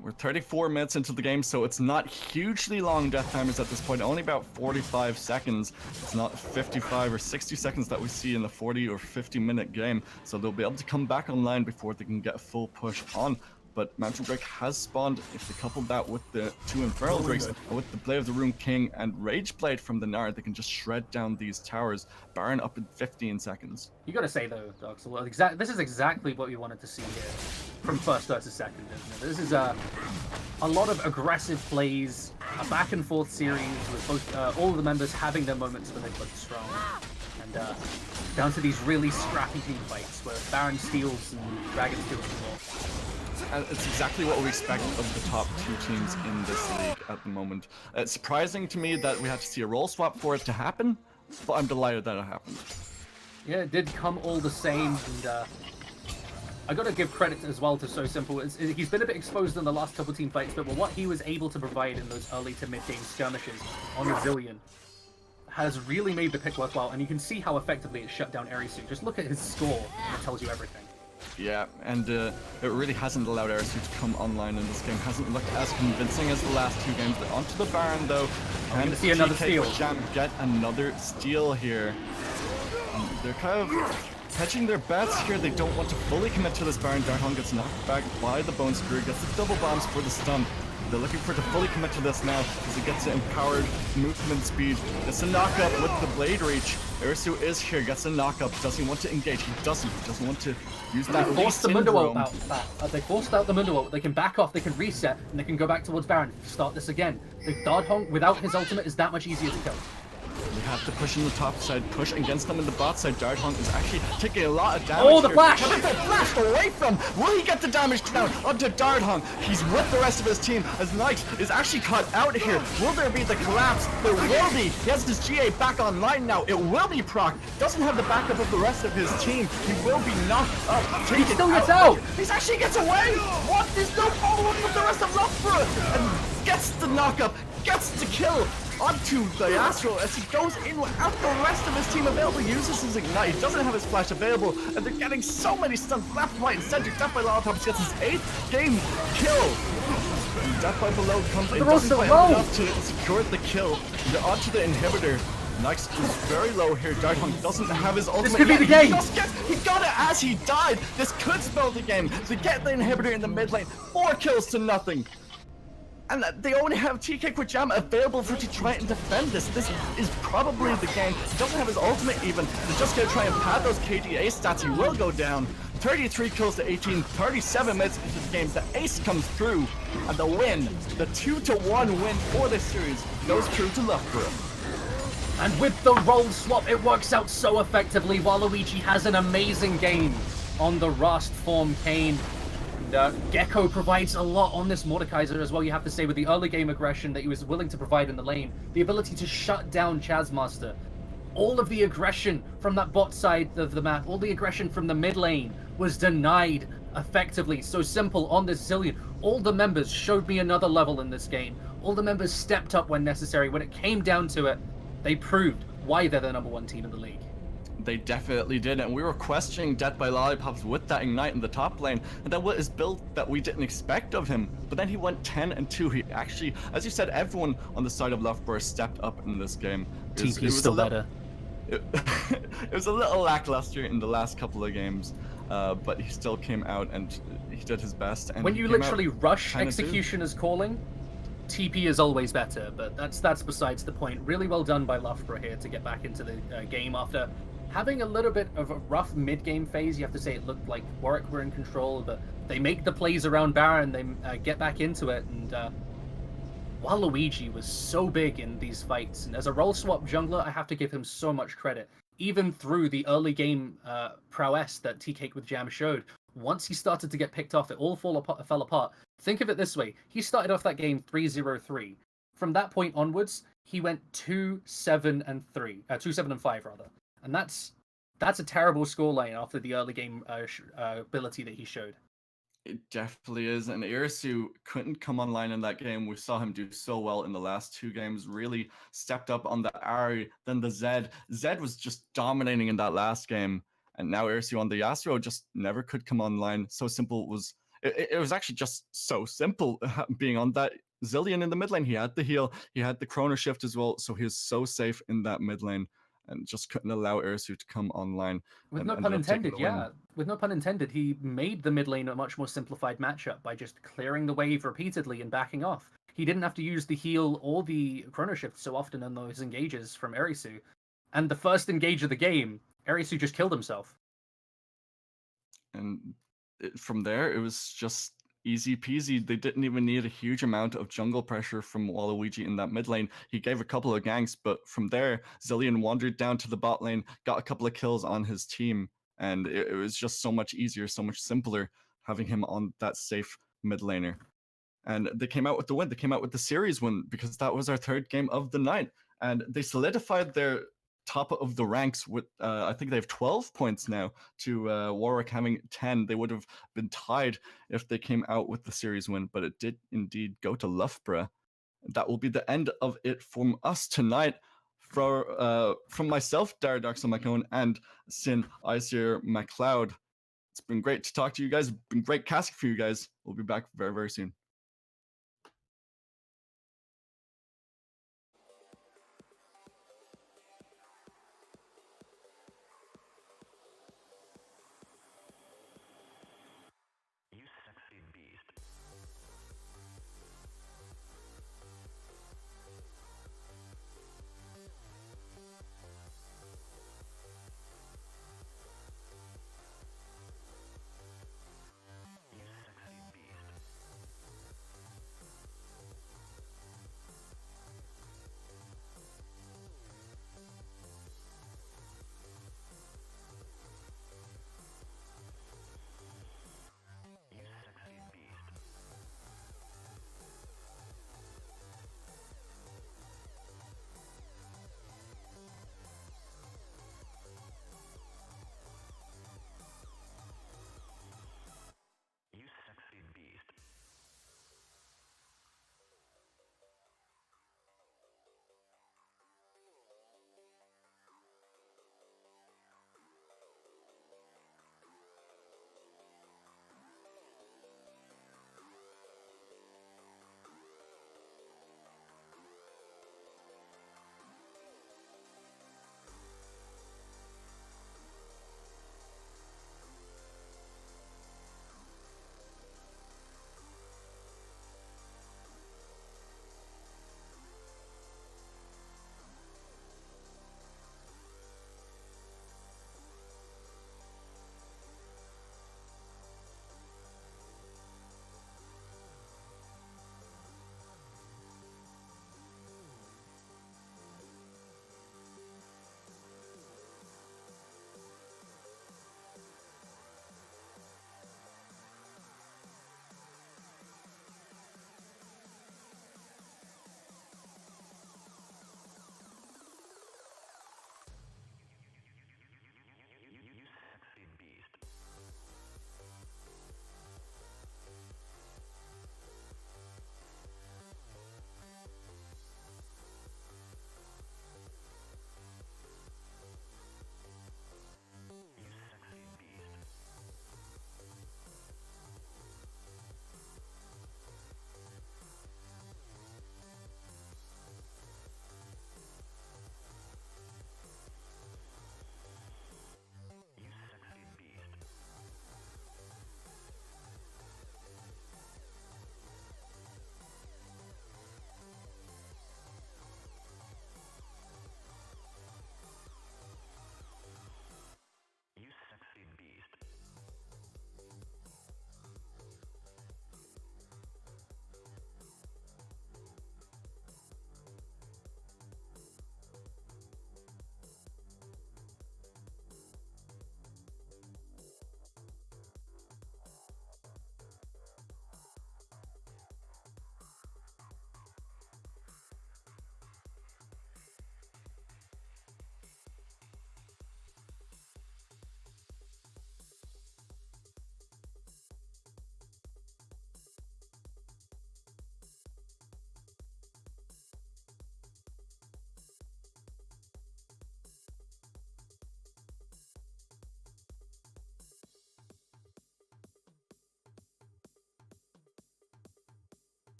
We're 34 minutes into the game, so it's not hugely long death timers at this point, only about 45 seconds. It's not 55 or 60 seconds that we see in the 40 or 50 minute game, so they'll be able to come back online before they can get a full push on. But Mountain Drake has spawned. If they couple that with the 2 Infernal Drakes, and with the Blade of the Rune King and Rage Blade from the Nard, they can just shred down these towers. Baron up in 15 seconds. You gotta say though, Doxel, this is exactly what we wanted to see here from first to second, isn't it? This is a lot of aggressive plays, a back and forth series with both all of the members having their moments when they look strong, and down to these really scrappy team fights where Baron steals and Dragon steals the ball. And it's exactly what we expect of the top 2 teams in this league at the moment. It's surprising to me that we had to see a role swap for it to happen, but I'm delighted that it happened. Yeah, it did come all the same, and I gotta give credit as well to So Simple. He's been a bit exposed in the last couple team fights, but what he was able to provide in those early to mid-game skirmishes on Zillion has really made the pick worthwhile, and you can see how effectively it shut down Irisu. Just look at his score, and it tells you everything. Yeah, and it really hasn't allowed Irisu to come online in this game. Hasn't looked as convincing as the last 2 games. They're onto the Baron though. And see another steal. Jam get another steal here. They're kind of hedging their bets here. They don't want to fully commit to this Baron. Darthong gets knocked back by the Bone Screw, gets the double bombs for the stun. They're looking for to fully commit to this now as he gets empowered movement speed. Gets a knockup with the Blade Reach. Irisu is here, gets a knockup. Does he want to engage? He doesn't. He doesn't want to use that. They forced the Mundo ult out. They forced out the Mundo ult. They can back off, they can reset, and they can go back towards Baron. Start this again. The Darthong, without his ultimate, is that much easier to kill. We have to push in the top side, push against them in the bot side. Darthong is actually taking a lot of damage. Oh, the flash! Flashed away from! Will he get the damage down onto Darthong? He's with the rest of his team as Knight is actually caught out here. Will there be the collapse? There will be! He has his GA back online now. It will be proc. Doesn't have the backup of the rest of his team. He will be knocked up. He still gets out! He actually gets away! What? There's no follow-up from the rest of Loughborough! And gets the knockup, gets the kill onto the Astral as he goes in without the rest of his team available. Uses his Ignite. He doesn't have his flash available, and they're getting so many stuns left, right, and center. Death by Lollipop gets his 8th game kill. And Death by Below comes in, doesn't quite enough to secure the kill. They're onto the inhibitor. Nyx is very low here. Darthong doesn't have his ultimate. This could be the game! He got it as he died. This could spell the game. They get the inhibitor in the mid lane. 4 kills to nothing. And they only have TK Quick Jam available for to try and defend this. This is probably the game. He doesn't have his ultimate even. They're just gonna try and pad those KDA stats. He will go down. 33 kills to 18, 37 minutes into the game. The ace comes through, and the win, the 2-1 win for this series, goes through to Loughborough. And with the role swap, it works out so effectively. Waluigi has an amazing game on the Rust form Kane. Gecko provides a lot on this Mordekaiser as well, you have to say, with the early game aggression that he was willing to provide in the lane. The ability to shut down Chazmaster. All of the aggression from that bot side of the map, all the aggression from the mid lane was denied effectively. So Simple on this Zillion. All the members showed me another level in this game. All the members stepped up when necessary. When it came down to it, they proved why they're the #1 team in the league. They definitely did, and we were questioning Death by Lollipops with that Ignite in the top lane, and that was build that we didn't expect of him. But then he went 10-2. He actually, as you said, everyone on the side of Loughborough stepped up in this game. TP's still better. It was a little lackluster in the last couple of games, but he still came out and he did his best. And When you literally rush Executioner's calling, TP is always better, but that's besides the point. Really well done by Loughborough here to get back into the game after having a little bit of a rough mid-game phase. You have to say it looked like Warwick were in control, but they make the plays around Baron, they get back into it, and Waluigi was so big in these fights, and as a role swap jungler, I have to give him so much credit. Even through the early game prowess that T-Cake with Jam showed, once he started to get picked off, it all fell apart. Think of it this way. He started off that game 3-0-3. From that point onwards, he went 2-7-3. 2-7-5, rather. And that's a terrible scoreline after the early game ability that he showed. It definitely is, and Irisu couldn't come online in that game. We saw him do so well in the last two games, really stepped up on the Ari, then the Zed. Zed was just dominating in that last game, and now Irisu on the Yasuo just never could come online. So simple was it was actually just so simple being on that Zillion in the mid lane. He had the heal, he had the Chrono Shift as well, so he was so safe in that mid lane and just couldn't allow Irisu to come online. With no pun intended, yeah. With no pun intended, he made the mid lane a much more simplified matchup by just clearing the wave repeatedly and backing off. He didn't have to use the heal or the Chrono Shift so often in those engages from Irisu. And the first engage of the game, Irisu just killed himself. And from there, it was just easy peasy. They didn't even need a huge amount of jungle pressure from Waluigi in that mid lane. He gave a couple of ganks, but from there, Zillion wandered down to the bot lane, got a couple of kills on his team, and it was just so much easier, so much simpler having him on that safe mid laner. And they came out with the win. They came out with the series win because that was our third game of the night, and they solidified their top of the ranks with I think they have 12 points now to Warwick having 10. They would have been tied if they came out with the series win, but it did indeed go to Loughborough. That will be the end of it from us tonight. From myself, Dara Darks on my own, and Sin Isier MacLeod. It's been great to talk to you guys. It's been great casting for you guys. We'll be back very, very soon.